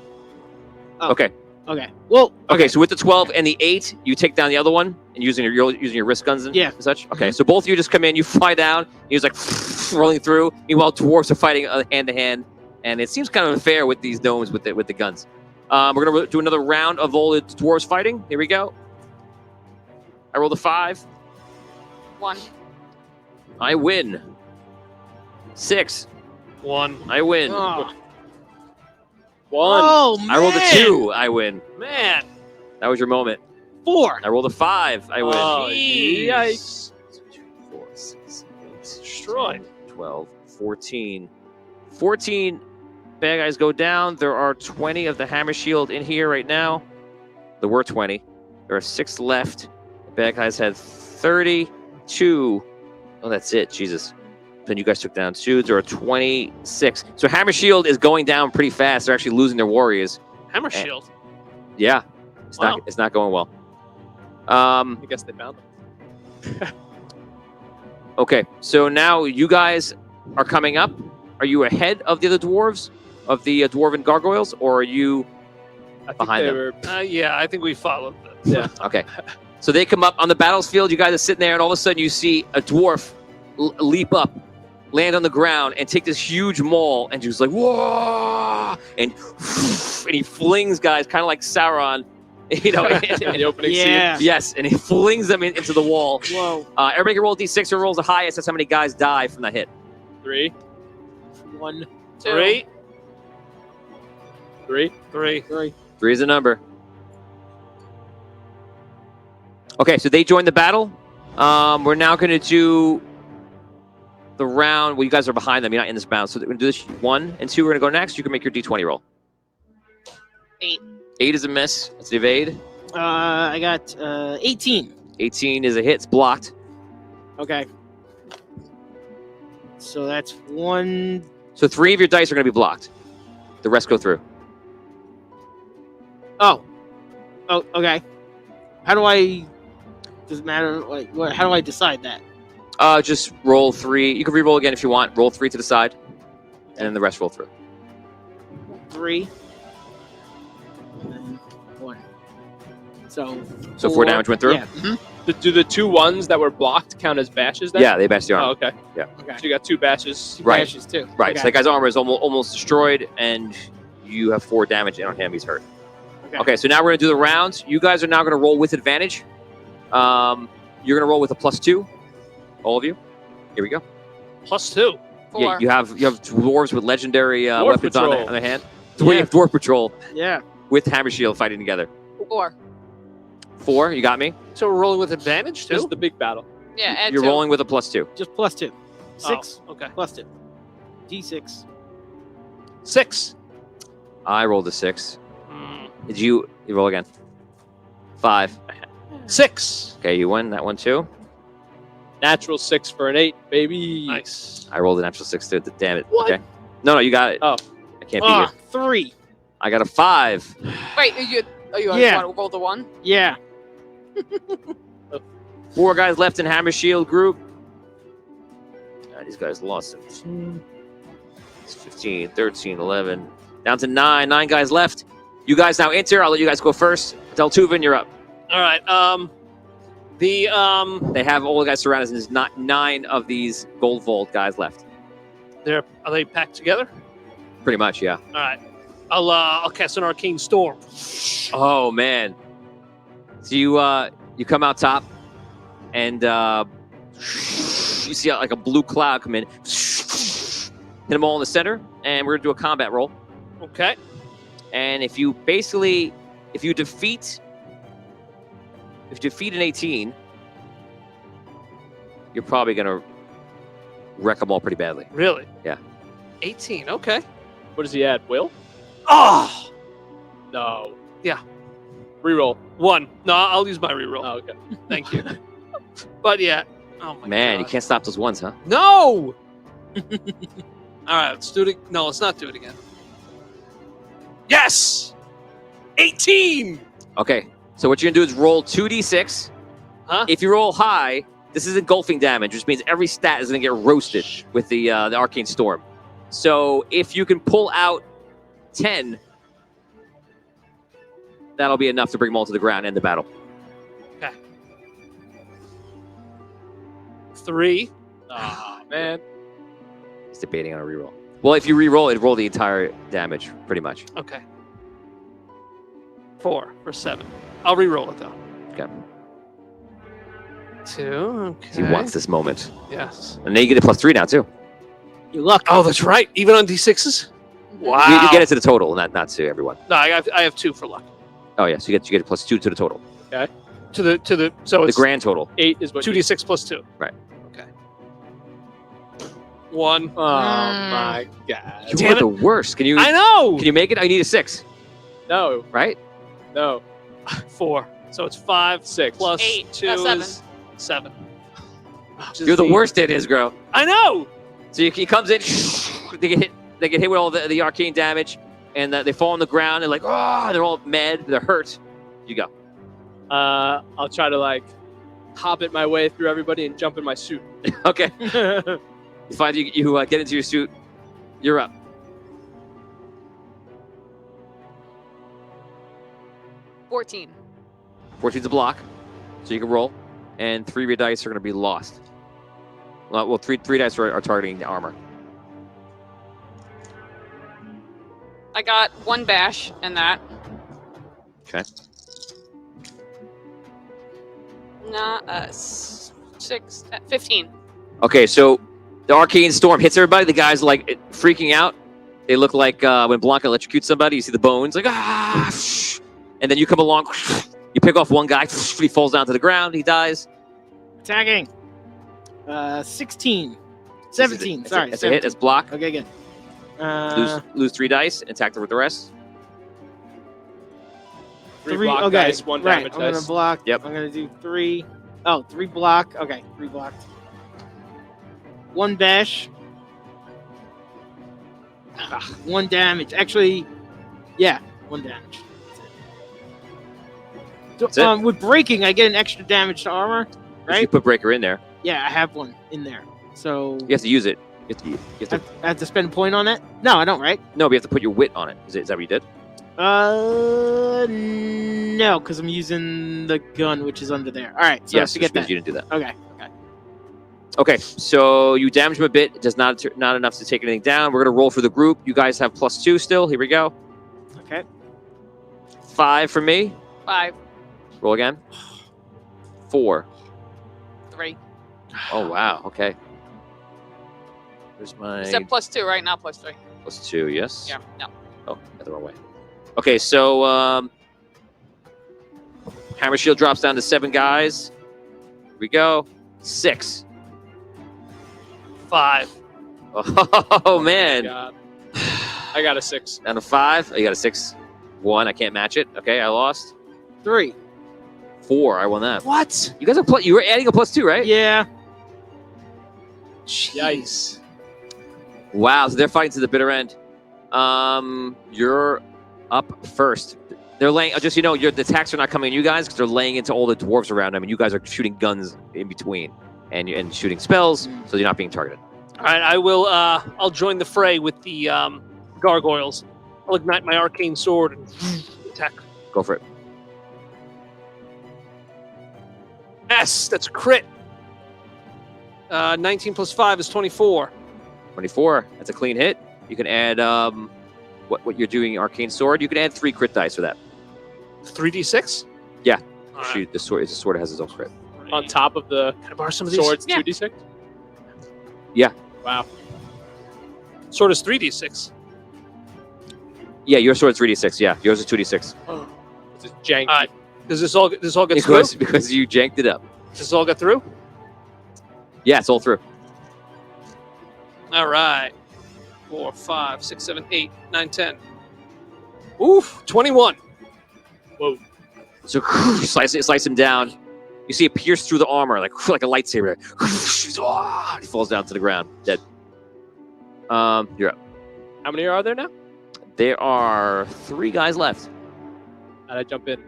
Speaker 4: Oh.
Speaker 2: Okay.
Speaker 4: Okay. Well,
Speaker 2: Okay, so with the 12 and the 8, you take down the other one and you're using your wrist guns and
Speaker 4: Yeah.
Speaker 2: such. Okay, so both of you just come in, you fly down, you're just like rolling through. Meanwhile, dwarves are fighting hand to hand, and it seems kind of unfair with these gnomes with the guns. We're gonna do another round of all the dwarves fighting. Here we go. I rolled a 5.
Speaker 7: 1.
Speaker 2: I win. 6.
Speaker 3: 1.
Speaker 2: I win.
Speaker 4: oh,
Speaker 6: 1.
Speaker 4: oh man.
Speaker 2: I rolled a 2. I win.
Speaker 3: Man.
Speaker 2: That was your moment.
Speaker 4: 4.
Speaker 2: I rolled a 5. I win.
Speaker 6: Oh,
Speaker 3: Jeez.
Speaker 6: yikes.
Speaker 2: 4, 6, 8,
Speaker 3: Destroyed.
Speaker 2: 12, 14. 14 bad guys go down. There are 20 of the hammer shield in here right now. There were 20. There are 6 left. The bad guys had 32. Oh, that's it. Jesus. Then you guys took down 2. There are 26. So hammer shield is going down pretty fast. They're actually losing their warriors.
Speaker 3: Hammer shield.
Speaker 2: Yeah. It's
Speaker 3: Wow.
Speaker 2: not going well.
Speaker 6: I guess they found them.
Speaker 2: Okay, so now you guys are coming up. Are you ahead of the other dwarves, of the dwarven gargoyles, or are you
Speaker 6: I think
Speaker 2: Behind
Speaker 6: they
Speaker 2: them.
Speaker 6: were.
Speaker 3: Yeah, I think we followed them.
Speaker 6: Yeah.
Speaker 2: okay? So they come up on the battlefield. You guys are sitting there, and all of a sudden you see a dwarf leap up, land on the ground, and take this huge maul, and just like whoa, and he flings guys, kind of like Sauron, you know.
Speaker 6: In the opening
Speaker 4: Yeah.
Speaker 2: Yes, and he flings them into the wall.
Speaker 4: Whoa.
Speaker 2: Everybody can roll D6 or rolls the highest. That's how many guys die from the hit.
Speaker 6: scene. 3,
Speaker 4: 1,
Speaker 7: 2.
Speaker 3: 3,
Speaker 6: 3.
Speaker 3: 3.
Speaker 4: 3.
Speaker 2: 3 is the number. Okay, so they joined the battle. We're now going to do the round. Well, you guys are behind them. You're not in this bound. So we're going to do this 1 and 2. We're going to go next. You can make your D20 roll.
Speaker 7: 8.
Speaker 2: 8 is a miss. It's the evade.
Speaker 4: I got 18.
Speaker 2: 18 is a hit. It's blocked.
Speaker 4: Okay. So that's 1.
Speaker 2: So 3 of your dice are going to be blocked. The rest go through.
Speaker 4: Oh, okay. How do I? Does it matter? Like, what? How do I decide that?
Speaker 2: Just roll 3. You can re-roll again if you want. Roll 3 to the side, and then the rest roll through.
Speaker 4: 3. And then 1. So.
Speaker 2: So 4 damage went through?
Speaker 4: Yeah. Mhm.
Speaker 6: Do the 2 ones that were blocked count as bashes then?
Speaker 2: Yeah, they bashed the armor.
Speaker 6: Oh, okay.
Speaker 2: Yeah.
Speaker 6: So you got 2 bashes.
Speaker 2: Right.
Speaker 4: Bashes too.
Speaker 2: Right,
Speaker 4: Okay.
Speaker 2: so that guy's armor is almost destroyed, and you have 4 damage on him. He's hurt. Okay, so now we're going to do the rounds. You guys are now going to roll with advantage. You're going to roll with a +2. All of you. Here we go.
Speaker 3: +2.
Speaker 7: 4.
Speaker 2: Yeah, you have dwarves with legendary
Speaker 6: Dwarf
Speaker 2: weapons on
Speaker 6: patrol.
Speaker 2: their hand.
Speaker 4: Yeah.
Speaker 2: We have dwarf patrol
Speaker 4: Yeah.
Speaker 2: with hammer shield fighting together.
Speaker 7: 4.
Speaker 2: 4, you got me?
Speaker 3: So we're rolling with advantage
Speaker 6: This is
Speaker 3: too?
Speaker 6: the big battle.
Speaker 7: Yeah, add
Speaker 2: You're
Speaker 7: 2.
Speaker 2: rolling with a +2.
Speaker 4: Just +2. 6
Speaker 3: Oh, okay.
Speaker 4: +2. D6.
Speaker 3: 6.
Speaker 2: I rolled a 6.
Speaker 3: Mm.
Speaker 2: Did you roll again? 5.
Speaker 3: 6.
Speaker 2: Okay, you win that one too.
Speaker 6: Natural 6 for an 8, baby.
Speaker 3: Nice.
Speaker 2: I rolled an actual 6 too. Damn it.
Speaker 3: What?
Speaker 2: Okay. No, you got it.
Speaker 6: Oh.
Speaker 2: I can't beat you.
Speaker 4: 3.
Speaker 2: I got a 5.
Speaker 7: Wait, you
Speaker 4: Yeah.
Speaker 7: want to roll the 1?
Speaker 4: Yeah.
Speaker 2: 4 guys left in hammer shield group. These guys lost 17. It's 15, 13, 11. Down to 9. 9 guys left. You guys now enter. I'll let you guys go first. Deltuvin, you're up.
Speaker 3: All right.
Speaker 2: They have all the guys surrounded, and there's not 9 of these gold vault guys left.
Speaker 3: are they packed together?
Speaker 2: Pretty much, yeah.
Speaker 3: All right. I'll cast an arcane storm.
Speaker 2: Oh man. So you come out top, and you see like a blue cloud come in, hit them all in the center, and we're gonna do a combat roll.
Speaker 3: Okay.
Speaker 2: And if you defeat an 18, you're probably gonna wreck them all pretty badly.
Speaker 3: Really?
Speaker 2: Yeah.
Speaker 3: 18. Okay.
Speaker 6: What does he add? Will?
Speaker 3: Oh,
Speaker 6: No.
Speaker 3: Yeah.
Speaker 6: Reroll.
Speaker 3: 1. No, I'll use my reroll.
Speaker 6: Oh, okay.
Speaker 3: Thank you. But yeah. Oh my
Speaker 2: Man,
Speaker 3: God.
Speaker 2: you can't stop those ones, huh?
Speaker 3: No. All right. Let's do it. No, let's not do it again. Yes. 18.
Speaker 2: Okay. So what you're gonna do is roll 2d6.
Speaker 3: Huh?
Speaker 2: If you roll high, this is engulfing damage, which means every stat is gonna get roasted with the arcane storm. So if you can pull out 10, that'll be enough to bring them all to the ground and end the battle.
Speaker 3: 3.
Speaker 6: Oh, man.
Speaker 2: He's debating on a reroll. Well, if you reroll, it'd roll the entire damage, pretty much.
Speaker 3: Okay. 4 for 7. I'll re-roll it though.
Speaker 2: Okay.
Speaker 3: 2. Okay.
Speaker 2: He wants this moment.
Speaker 3: Yes.
Speaker 2: And then you get a +3 now, too.
Speaker 4: You luck.
Speaker 3: Oh, that's right. Even on d6s. Wow.
Speaker 2: You get it to the total, not to everyone.
Speaker 3: No, I have 2 for luck.
Speaker 2: Oh, yeah. So you get a +2 to the total.
Speaker 3: To the so
Speaker 2: The
Speaker 3: it's
Speaker 2: grand total.
Speaker 6: 8 is what
Speaker 3: 2d6 plus 2.
Speaker 2: Right.
Speaker 3: Okay. 1.
Speaker 6: Oh my god.
Speaker 2: You
Speaker 3: Damn
Speaker 2: are
Speaker 3: it.
Speaker 2: the worst. Can you
Speaker 3: I know.
Speaker 2: can you make it? I need a 6,
Speaker 6: No,
Speaker 2: right?
Speaker 6: no.
Speaker 3: 4. So it's 5
Speaker 6: 6.
Speaker 3: plus
Speaker 7: 8,
Speaker 3: 2
Speaker 7: 7.
Speaker 3: is 7.
Speaker 2: You're the worst at is, Grow.
Speaker 3: I know.
Speaker 2: So he comes in, they get hit with all the arcane damage, and they fall on the ground. And like, oh, they're all mad. They're hurt. You go.
Speaker 6: I'll try to like hobbit my way through everybody and jump in my suit.
Speaker 2: Okay. You find you get into your suit. You're up.
Speaker 7: 14.
Speaker 2: 14's a block, so you can roll, and 3 of your dice are going to be lost. Well, three dice are targeting the armor.
Speaker 7: I got 1 bash in that.
Speaker 2: Okay.
Speaker 7: Not 15.
Speaker 2: Okay, so the arcane storm hits everybody. The guys like freaking out. They look like when Blanca electrocutes somebody. You see the bones, like and then you come along. You pick off one guy. He falls down to the ground. He dies.
Speaker 4: Attacking. 16. 17.
Speaker 2: That's
Speaker 4: Sorry.
Speaker 2: That's a hit. That's block.
Speaker 4: Okay, good.
Speaker 2: Lose 3 dice and attack with the rest.
Speaker 6: 3 block
Speaker 4: okay.
Speaker 6: dice, 1
Speaker 4: Right.
Speaker 6: damage
Speaker 4: I'm
Speaker 6: dice.
Speaker 4: gonna block.
Speaker 2: Yep.
Speaker 4: I'm gonna do 3. Oh, 3 block. Okay, 3 blocked. 1 bash. 1 damage. Actually, yeah, 1 damage.
Speaker 2: That's it.
Speaker 4: With breaking, I get an extra damage to armor,
Speaker 2: If you
Speaker 4: right?
Speaker 2: put breaker in there,
Speaker 4: Yeah, I have 1 in there. So
Speaker 2: you have to use it. You have to,
Speaker 4: I have to spend a point on it? No, I don't, right?
Speaker 2: no, but you have to put your wit on it. Is that what you did?
Speaker 4: No, because I'm using the gun, which is under there. All right, so I
Speaker 2: Yes,
Speaker 4: forget
Speaker 2: which means
Speaker 4: that.
Speaker 2: you didn't do that.
Speaker 4: Okay.
Speaker 2: Okay, so you damage him a bit. It does not enough to take anything down. We're gonna roll for the group. You guys have +2 still. Here we go.
Speaker 4: Okay.
Speaker 2: 5 for me.
Speaker 7: 5.
Speaker 2: Roll again. 4.
Speaker 7: 3.
Speaker 2: Oh wow. Okay. There's my
Speaker 7: You said +2, right? Not +3.
Speaker 2: +2. Yes.
Speaker 7: Yeah. No.
Speaker 2: Oh, got the wrong way. Okay, so Hammer Shield drops down to 7 guys. Here we go. 6.
Speaker 3: 5.
Speaker 2: Oh man.
Speaker 6: God. I got a 6.
Speaker 2: Down to 5. Oh, you got a 6. 1. I can't match it. Okay, I lost.
Speaker 4: 3.
Speaker 2: 4. I won that.
Speaker 3: What?
Speaker 2: You guys are you were adding a +2, right?
Speaker 4: Yeah.
Speaker 3: Yikes.
Speaker 2: Wow. So they're fighting to the bitter end. You're up first. They're laying. Just so you know, the attacks are not coming on you guys because they're laying into all the dwarves around them, and you guys are shooting guns in between and shooting spells, so you're not being targeted.
Speaker 3: All right, I will. I'll join the fray with the gargoyles. I'll ignite my arcane sword and attack.
Speaker 2: Go for it.
Speaker 3: Yes, that's a crit. 19 plus 5 is 24.
Speaker 2: 24. That's a clean hit. You can add what you're doing, arcane sword. You can add 3 crit dice for that.
Speaker 3: 3d6.
Speaker 2: Yeah.
Speaker 3: All right.
Speaker 2: Shoot, the sword has its own crit.
Speaker 6: On top of the
Speaker 3: Can I borrow some of these?
Speaker 6: swords,
Speaker 7: Yeah.
Speaker 6: 2d6?
Speaker 2: Yeah.
Speaker 6: Wow.
Speaker 3: Sword is 3d6.
Speaker 2: Yeah, your sword's 3d6. Yeah, yours is 2d6
Speaker 6: This is janky.
Speaker 3: All right. Does this all get through?
Speaker 2: because you janked it up.
Speaker 3: Does this all get through?
Speaker 2: Yeah, it's all through.
Speaker 3: All right. 4, 5, 6, 7, 8, 9, 10. Oof, 21.
Speaker 6: Whoa.
Speaker 2: So slice him down. You see it pierce through the armor like a lightsaber. He falls down to the ground, dead. You're up.
Speaker 6: How many are there now?
Speaker 2: There are 3 guys left.
Speaker 6: How'd I jump in?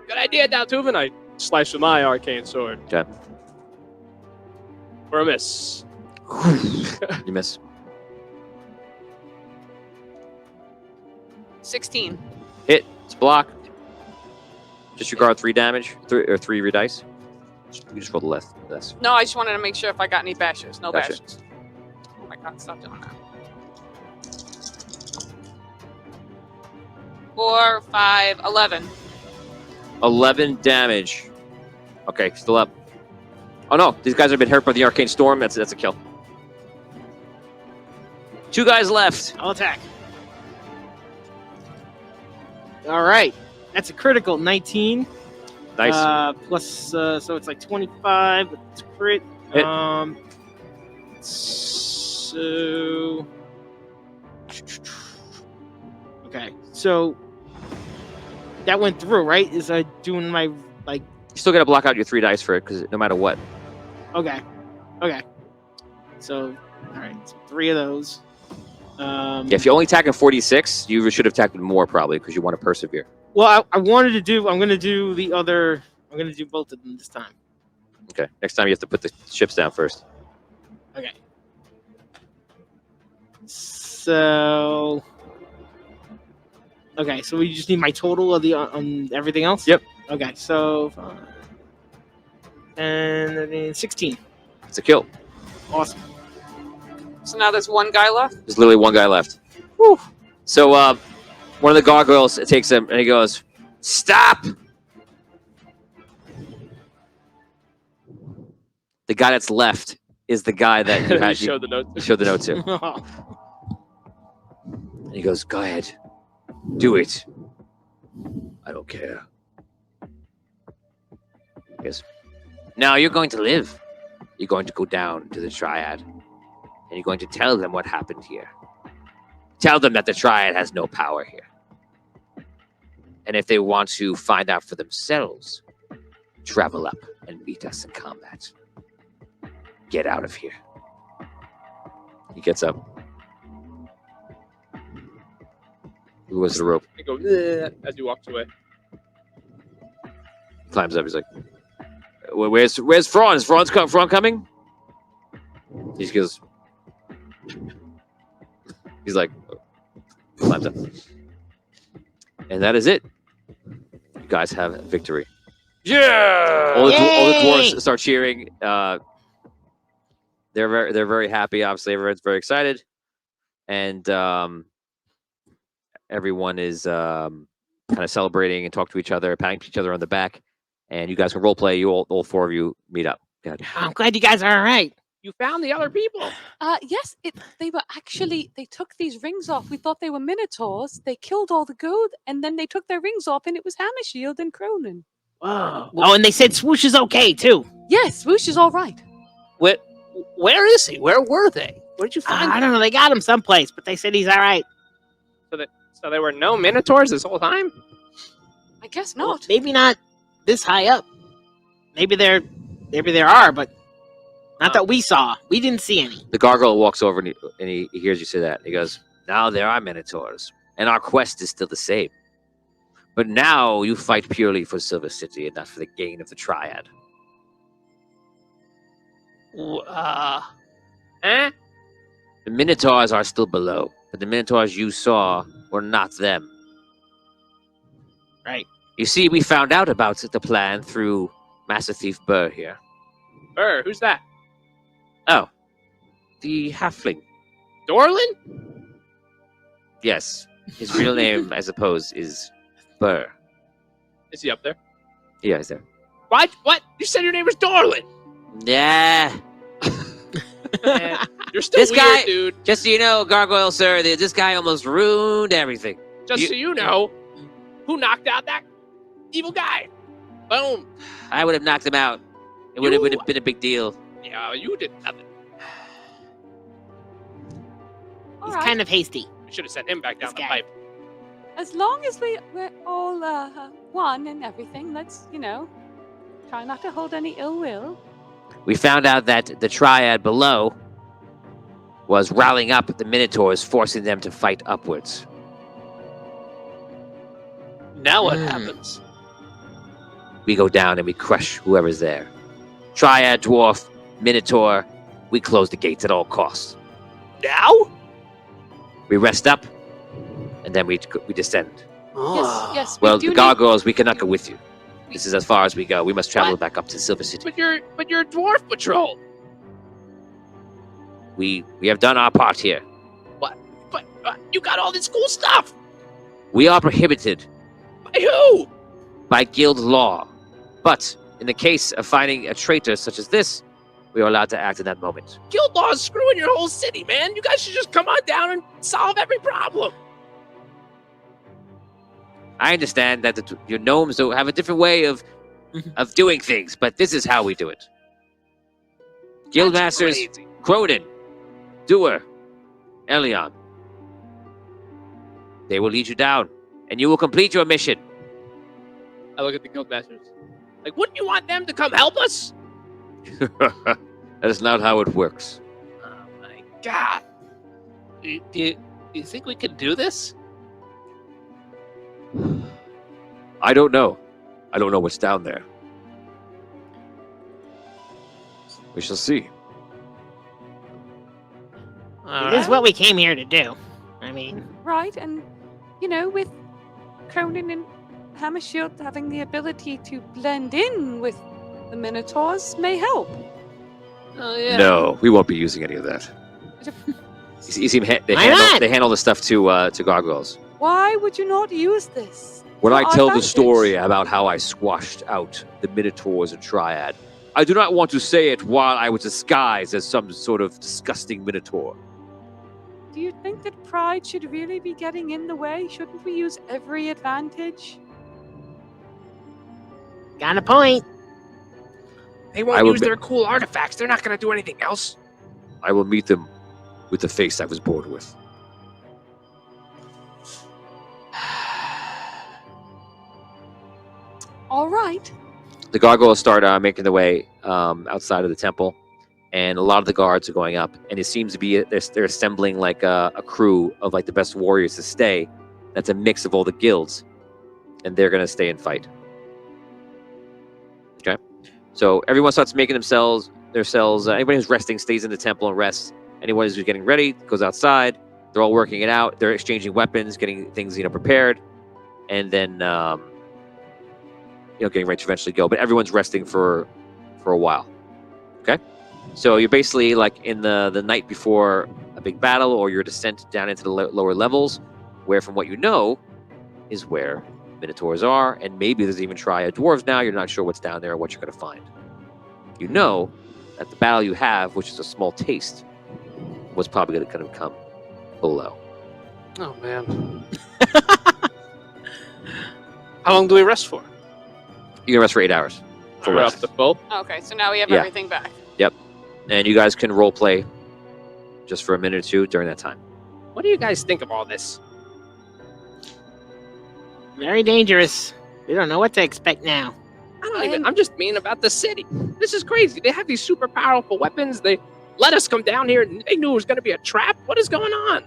Speaker 6: Good idea, Daltuven. I slice with my arcane sword.
Speaker 2: Okay.
Speaker 6: For a miss.
Speaker 2: You miss.
Speaker 7: 16.
Speaker 2: Hit. It's block. Disregard 3 damage. 3 of your dice. You just roll the less.
Speaker 7: No, I just wanted to make sure if I got any bashes. No
Speaker 2: Gotcha.
Speaker 7: bashes. Oh my god, stop doing that. 4, 5, 11.
Speaker 2: 11 damage. Okay, still up. Oh no, these guys have been hurt by the arcane storm. That's a kill. 2 guys left.
Speaker 4: I'll attack. All right. That's a critical 19.
Speaker 2: Nice.
Speaker 4: Plus, so it's like 25. It's crit.
Speaker 2: Hit.
Speaker 4: So. Okay, so that went through, right? Is I doing my like?
Speaker 2: You still got to block out your 3 dice for it, because no matter what.
Speaker 4: Okay. So, all right, so 3 of those.
Speaker 2: Yeah, if you're only attacking 46, you should have attacked more probably, because you want to persevere.
Speaker 4: Well, I wanted to do. I'm going to do the other. I'm going to do both of them this time.
Speaker 2: Okay. Next time you have to put the ships down first.
Speaker 4: Okay. So. Okay, so we just need my total of the on everything else.
Speaker 2: Yep.
Speaker 4: Okay, so. And then 16.
Speaker 2: It's a kill.
Speaker 4: Awesome.
Speaker 7: So now there's one guy left.
Speaker 2: There's literally 1 guy left.
Speaker 4: Whew.
Speaker 2: So one of the gargoyles takes him and he goes, "Stop!" The guy that's left is the guy that you had
Speaker 6: Show the note.
Speaker 2: you showed the note to. And he goes, "Go ahead. Do it. I don't care." He goes, "Now you're going to live. You're going to go down to the Triad. And you're going to tell them what happened here. Tell them that the Triad has no power here. And if they want to find out for themselves, travel up and meet us in combat. Get out of here." He gets up. Who was the rope?
Speaker 6: I go "Ugh," as he walks away.
Speaker 2: Climbs up. He's like, "Where's Franz? Is Franz coming?" He goes. He's like, climbs up. And that is it. You guys have victory.
Speaker 6: Yeah.
Speaker 2: All the dwarves start cheering. They're very happy. Obviously, everyone's very excited, and everyone is kind of celebrating and talk to each other, patting each other on the back. And you guys can role play. You all 4 of you meet up.
Speaker 4: I'm glad you guys are all right.
Speaker 6: You found the other people.
Speaker 5: Yes, they were actually, they took these rings off. We thought they were minotaurs. They killed all the gold, and then they took their rings off, and it was Hammershield and Cronin.
Speaker 4: Whoa. Oh, and they said Swoosh is okay too.
Speaker 5: Yes, Swoosh is all right.
Speaker 3: Where is he? Where were they? Where did you find
Speaker 4: I
Speaker 3: him?
Speaker 4: don't know. They got him someplace, but they said he's all right.
Speaker 6: So there were no minotaurs this whole time?
Speaker 5: I guess
Speaker 4: Well,
Speaker 5: not.
Speaker 4: maybe not this high up. Maybe there are, but not that we saw. We didn't see any.
Speaker 2: The gargoyle walks over and he hears you say that. He goes, "Now there are minotaurs, and our quest is still the same. But now you fight purely for Silver City and not for the gain of the Triad."
Speaker 6: Eh?
Speaker 2: The minotaurs are still below, but the minotaurs you saw were not them.
Speaker 4: Right.
Speaker 2: You see, we found out about the plan through Master Thief Burr here.
Speaker 6: Burr, who's that?
Speaker 2: Oh, the halfling.
Speaker 6: Dorlin?
Speaker 2: Yes, his real name, I suppose, is Burr.
Speaker 6: Is he up there?
Speaker 2: Yeah, he's there.
Speaker 6: What? You said your name was Dorlin.
Speaker 2: Yeah.
Speaker 6: Man, you're still
Speaker 2: This
Speaker 6: weird,
Speaker 2: guy-
Speaker 6: dude.
Speaker 2: Just so you know, Gargoyle, sir, this guy almost ruined everything.
Speaker 6: Just so you know, who knocked out that evil guy? Boom.
Speaker 2: I would have knocked him out. It would have been a big deal.
Speaker 6: Yeah, you did nothing.
Speaker 5: All
Speaker 4: He's
Speaker 5: right.
Speaker 4: kind of hasty.
Speaker 6: We should have sent him back down
Speaker 4: This
Speaker 6: the
Speaker 4: guy.
Speaker 6: pipe.
Speaker 5: As long as we're all one and everything, let's, try not to hold any ill will.
Speaker 2: We found out that the Triad below was rallying up the Minotaurs, forcing them to fight upwards.
Speaker 3: Now what happens?
Speaker 2: We go down and we crush whoever's there. Triad, Dwarf, Minotaur, we close the gates at all costs.
Speaker 3: Now?
Speaker 2: We rest up, and then we descend.
Speaker 5: Yes.
Speaker 2: Well,
Speaker 5: we do
Speaker 2: the
Speaker 5: need-
Speaker 2: gargoyles, we cannot go with you. This is as far as we go. We must travel
Speaker 6: What?
Speaker 2: back up to Silver City.
Speaker 6: But you're a dwarf patrol.
Speaker 2: We have done our part here.
Speaker 6: But you got all this cool stuff.
Speaker 2: We are prohibited
Speaker 6: By who?
Speaker 2: by guild law. But in the case of finding a traitor such as this, we are allowed to act in that moment.
Speaker 6: Guild law is screwing your whole city, man. You guys should just come on down and solve every problem.
Speaker 2: I understand that your gnomes don't have a different way of of doing things, but this is how we do it. Guildmasters,
Speaker 3: crazy.
Speaker 2: Cronin, Doer, Elion. They will lead you down, and you will complete your mission.
Speaker 6: I look at the guildmasters. Like, wouldn't you want them to come help us?
Speaker 2: That is not how it works.
Speaker 6: Oh my god.
Speaker 3: Do you think we can do this?
Speaker 2: I don't know. I don't know what's down there. We shall see.
Speaker 4: It is what we came here to do. I mean,
Speaker 5: Right, and you know, with Cronin and Hammershield having the ability to blend in with the Minotaurs may help.
Speaker 3: Oh yeah.
Speaker 2: No, we won't be using any of that. You see, they
Speaker 4: Why not?
Speaker 2: hand all the stuff to gargoyles.
Speaker 5: Why would you not use this?
Speaker 2: When
Speaker 5: For
Speaker 2: I
Speaker 5: our
Speaker 2: tell the
Speaker 5: advantage?
Speaker 2: story about how I squashed out the Minotaurs and Triad, I do not want to say it while I was disguised as some sort of disgusting Minotaur.
Speaker 5: Do you think that pride should really be getting in the way? Shouldn't we use every advantage?
Speaker 4: got a point.
Speaker 6: They
Speaker 2: I
Speaker 6: won't
Speaker 2: will
Speaker 6: use
Speaker 2: be-
Speaker 6: their cool artifacts. They're not going to do anything else.
Speaker 2: I will meet them with the face I was born with.
Speaker 5: All right.
Speaker 2: The gargoyles start making their way outside of the temple, and a lot of the guards are going up. And it seems to be they're assembling like a crew of like the best warriors to stay. That's a mix of all the guilds, and they're gonna stay and fight. Okay, so everyone starts making their cells. Anybody who's resting stays in the temple and rests. Anyone who's getting ready goes outside. They're all working it out. They're exchanging weapons, getting things prepared, and then getting ready to eventually go. But everyone's resting for a while. Okay, so you're basically like in the night before a big battle, or your descent down into the lower levels, where from what you know is where Minotaurs are, and maybe there's even Triad dwarves now. You're not sure what's down there or what you're going to find. You know that the battle you have, which is a small taste, was probably going to come below.
Speaker 3: Oh man. How long do we rest for?
Speaker 2: You can rest for 8 hours. Full
Speaker 6: We're
Speaker 2: rest.
Speaker 6: up to full.
Speaker 7: Okay, so now we have
Speaker 2: Yeah.
Speaker 7: everything back.
Speaker 2: And you guys can role play just for a minute or two during that time.
Speaker 6: What do you guys think of all this?
Speaker 4: Very dangerous. We don't know what to expect now.
Speaker 6: I'm just mean about the city. This is crazy. They have these super powerful weapons. They let us come down here, and they knew it was going to be a trap. What is going on?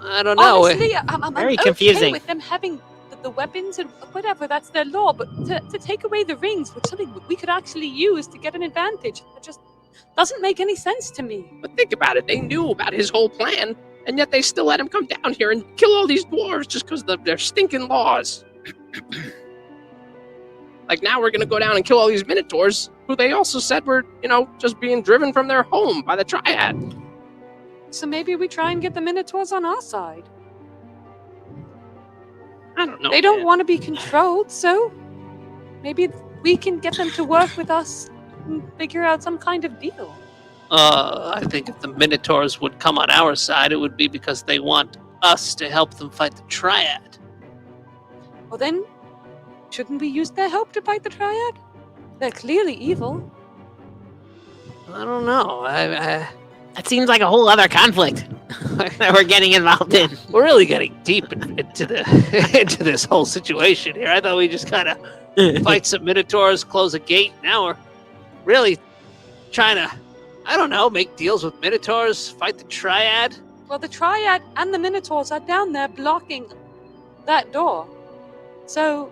Speaker 3: I don't know.
Speaker 5: Honestly, I'm
Speaker 4: Very
Speaker 5: okay
Speaker 4: confusing.
Speaker 5: with them having the weapons and whatever. That's their law. But to take away the rings was something we could actually use to get an advantage. It just doesn't make any sense to me.
Speaker 6: But think about it. They knew about his whole plan, and yet they still let him come down here and kill all these dwarves just because of their stinking laws. Like, now we're going to go down and kill all these Minotaurs, who they also said were, just being driven from their home by the Triad.
Speaker 5: So maybe we try and get the Minotaurs on our side.
Speaker 6: I don't know.
Speaker 5: They don't
Speaker 6: man.
Speaker 5: want to be controlled, so maybe we can get them to work with us and figure out some kind of deal.
Speaker 3: I think if the Minotaurs would come on our side, it would be because they want us to help them fight the Triad.
Speaker 5: Well then, shouldn't we use their help to fight the Triad? They're clearly evil.
Speaker 3: I don't know.
Speaker 4: That seems like a whole other conflict that we're getting involved in.
Speaker 3: We're really getting deep into into this whole situation here. I thought we just kind of fight some Minotaurs, close a gate. Now we're really trying to, I don't know, make deals with Minotaurs, fight the Triad.
Speaker 5: Well, the Triad and the Minotaurs are down there blocking that door. So,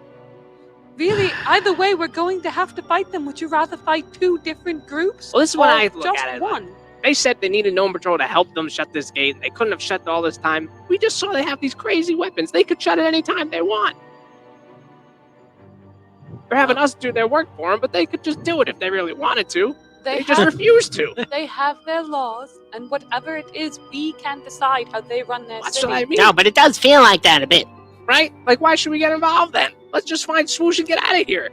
Speaker 5: really, either way, we're going to have to fight them. Would you rather fight two different groups?
Speaker 6: Well, this is what
Speaker 5: or
Speaker 6: I look
Speaker 5: just
Speaker 6: at it.
Speaker 5: one?
Speaker 6: They said they needed Gnome Patrol to help them shut this gate. They couldn't have shut it all this time. We just saw they have these crazy weapons. They could shut it any time they want. They're having us do their work for them, but they could just do it if they really wanted to. They just
Speaker 5: have,
Speaker 6: refuse to.
Speaker 5: they have their laws, and whatever it is, we can't decide how they run their
Speaker 6: That's
Speaker 5: city.
Speaker 6: what I mean,
Speaker 4: No, but it does feel like that a bit.
Speaker 6: right? Like, why should we get involved then? Let's just find Swoosh and get out of here.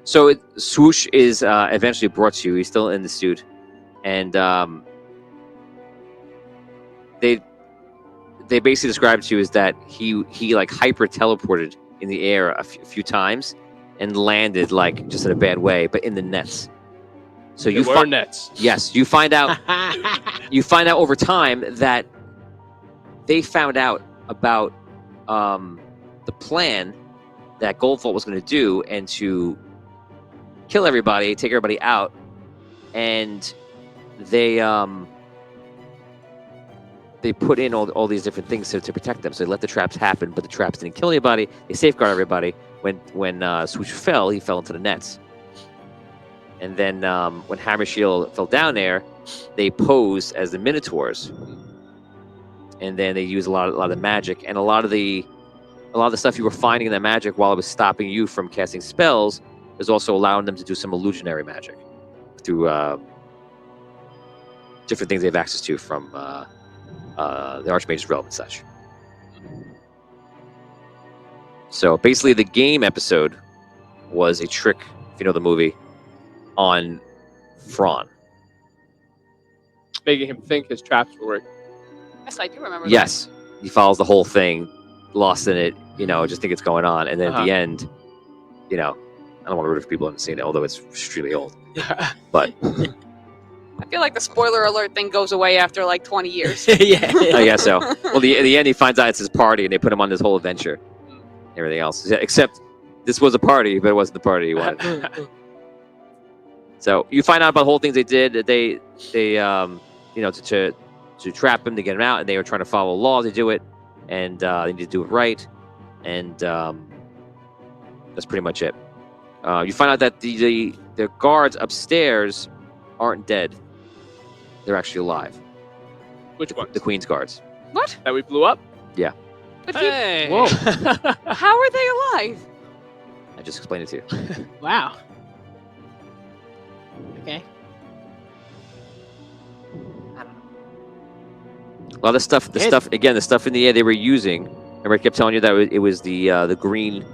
Speaker 2: So Swoosh is eventually brought to you. He's still in the suit, and they basically described to you as that he like hyper teleported in the air a few times, and landed like just in a bad way, but in the nets. So
Speaker 6: There were nets.
Speaker 2: Yes, you find out. You find out over time that they found out about the plan that Goldfault was going to do, and to kill everybody, take everybody out, and they put in all these different things to protect them. So they let the traps happen, but the traps didn't kill anybody. They safeguard everybody. When Swoosh fell, he fell into the nets. And then when Hammer Shield fell down there, they posed as the Minotaurs. And then they used a lot of the magic, and a lot of the stuff you were finding in that magic while it was stopping you from casting spells is also allowing them to do some illusionary magic through different things they have access to from the Archmage's realm and such. So basically, the game episode was a trick, if you know the movie, on Thrawn.
Speaker 6: Making him think his traps were working.
Speaker 7: Yes, I do remember.
Speaker 2: Yes, he follows the whole thing, lost in it, just think it's going on, and then at the end, I don't want to root for people who haven't seen it, although it's extremely old. But
Speaker 7: I feel like the spoiler alert thing goes away after like 20 years.
Speaker 4: Yeah.
Speaker 2: I guess so. Well, at the end, he finds out it's his party, and they put him on this whole adventure. Everything else, except this was a party, but it wasn't the party he wanted. So you find out about the whole things they did. They to trap him, to get him out, and they were trying to follow law to do it, and they need to do it right, and that's pretty much it. You find out that the guards upstairs aren't dead; they're actually alive.
Speaker 6: Which one?
Speaker 2: The Queen's guards.
Speaker 7: What?
Speaker 6: That we blew up?
Speaker 2: Yeah.
Speaker 7: But
Speaker 3: Hey.
Speaker 4: Whoa.
Speaker 7: how are they alive?
Speaker 2: I just explained it to you.
Speaker 4: Wow. Okay.
Speaker 2: A lot of stuff. The stuff in the air they were using. Remember, I kept telling you that it was the green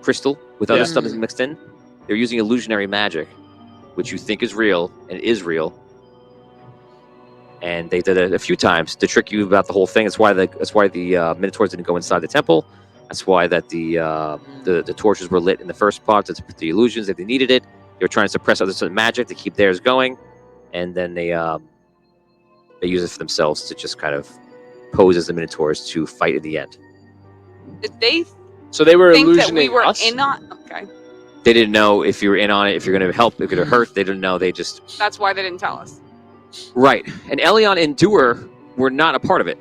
Speaker 2: crystal with other stuff that's mixed in. They're using illusionary magic, which you think is real and is real. And they did it a few times to trick you about the whole thing. That's why the Minotaurs didn't go inside the temple. That's why that the torches were lit in the first part. That's the illusions that they needed it. They were trying to suppress other magic to keep theirs going, and then they use it for themselves to just kind of pose as the Minotaurs to fight at the end.
Speaker 7: Did they
Speaker 6: So they were
Speaker 7: think that
Speaker 6: illusioning
Speaker 7: we were
Speaker 6: us?
Speaker 7: in on? Okay,
Speaker 2: They didn't know if you were in on it, if you're going to help, if you're going to hurt. They didn't know. They just
Speaker 7: that's why they didn't tell us.
Speaker 2: right. And Elion and Doer were not a part of it.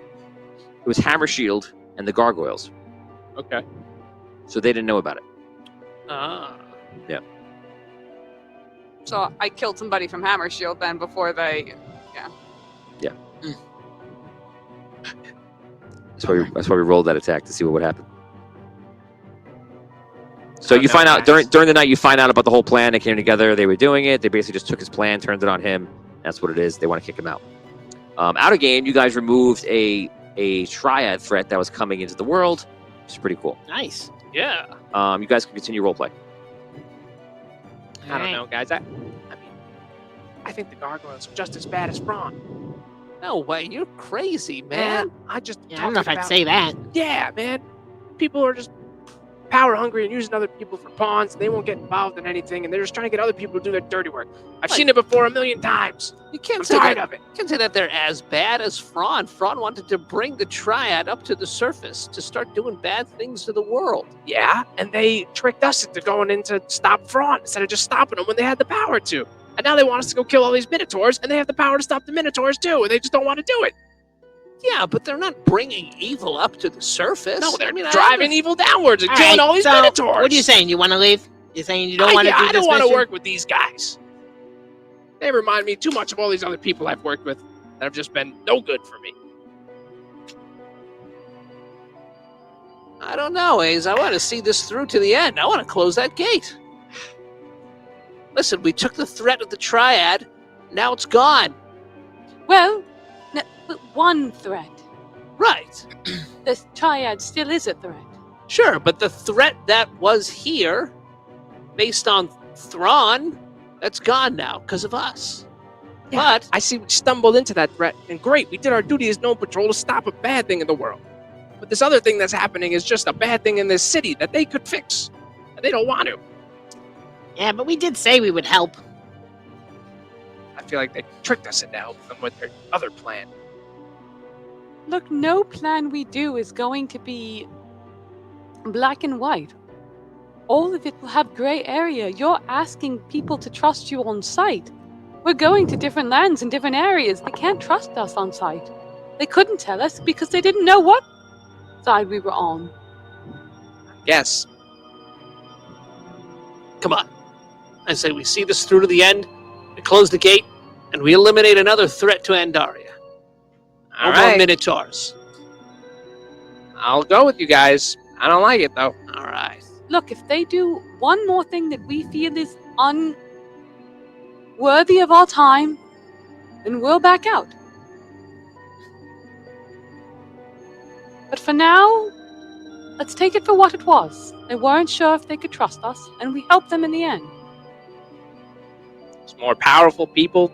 Speaker 2: It was Hammer Shield and the Gargoyles,
Speaker 6: Okay.
Speaker 2: so they didn't know about it.
Speaker 3: Ah.
Speaker 7: So I killed somebody from Hammer Shield then before they.
Speaker 2: That's why we rolled that attack to see what would happen. So you find out during the night. You find out about the whole plan. They came together. They were doing it. They basically just took his plan, turned it on him. That's what it is. They want to kick him out. Out of game, you guys removed a triad threat that was coming into the world, which is pretty cool.
Speaker 4: Nice.
Speaker 3: Yeah.
Speaker 2: You guys can continue roleplay.
Speaker 6: I don't know, guys. I think the gargoyles are just as bad as Thrawn.
Speaker 3: No way. You're crazy, man.
Speaker 6: I just
Speaker 4: Yeah, I don't know if
Speaker 6: talking
Speaker 4: I'd
Speaker 6: about-
Speaker 4: say that.
Speaker 6: Yeah, man. People are just power hungry and using other people for pawns. And they won't get involved in anything, and they're just trying to get other people to do their dirty work. I've seen it before 1,000,000 times.
Speaker 3: You can't
Speaker 6: I'm
Speaker 3: say
Speaker 6: tired
Speaker 3: that.
Speaker 6: of it.
Speaker 3: You can't say that they're as bad as Thrawn. Thrawn wanted to bring the Triad up to the surface to start doing bad things to the world.
Speaker 6: Yeah, and they tricked us into going in to stop Thrawn instead of just stopping them when they had the power to. And now they want us to go kill all these Minotaurs, and they have the power to stop the Minotaurs too, and they just don't want to do it.
Speaker 3: Yeah, but they're not bringing evil up to the surface.
Speaker 6: No, they're
Speaker 3: I
Speaker 6: driving
Speaker 3: understand.
Speaker 6: evil downwards and
Speaker 4: All
Speaker 6: killing
Speaker 4: right,
Speaker 6: all these
Speaker 4: so
Speaker 6: Minotaurs.
Speaker 4: What are you saying? You want to leave? You're saying you don't want to do
Speaker 6: I
Speaker 4: this
Speaker 6: don't want to
Speaker 4: mission?
Speaker 6: work with these guys. They remind me too much of all these other people I've worked with that have just been no good for me.
Speaker 3: I don't know, Ace. I want to see this through to the end. I want to close that gate. Listen, we took the threat of the Triad. Now it's gone.
Speaker 5: Well, but one threat.
Speaker 3: Right.
Speaker 5: The Triad still is a threat.
Speaker 3: Sure, but the threat that was here, based on Thrawn, that's gone now because of us. But
Speaker 6: I see we stumbled into that threat, and great, we did our duty as Gnome Patrol to stop a bad thing in the world. But this other thing that's happening is just a bad thing in this city that they could fix, and they don't want to.
Speaker 4: Yeah, but we did say we would help.
Speaker 6: I feel like they tricked us into helping them with their other plan.
Speaker 5: Look, no plan we do is going to be black and white. All of it will have gray area. You're asking people to trust you on site. We're going to different lands and different areas. They can't trust us on site. They couldn't tell us because they didn't know what side we were on.
Speaker 6: Yes.
Speaker 3: Come on. I say we see this through to the end, we close the gate, and we eliminate another threat to Andaria.
Speaker 6: All
Speaker 3: No more
Speaker 6: right.
Speaker 3: Minotaurs.
Speaker 6: I'll go with you guys. I don't like it, though.
Speaker 3: All right.
Speaker 5: Look, if they do one more thing that we feel is unworthy of our time, then we'll back out. But for now, let's take it for what it was. They weren't sure if they could trust us, and we helped them in the end.
Speaker 6: It's more powerful people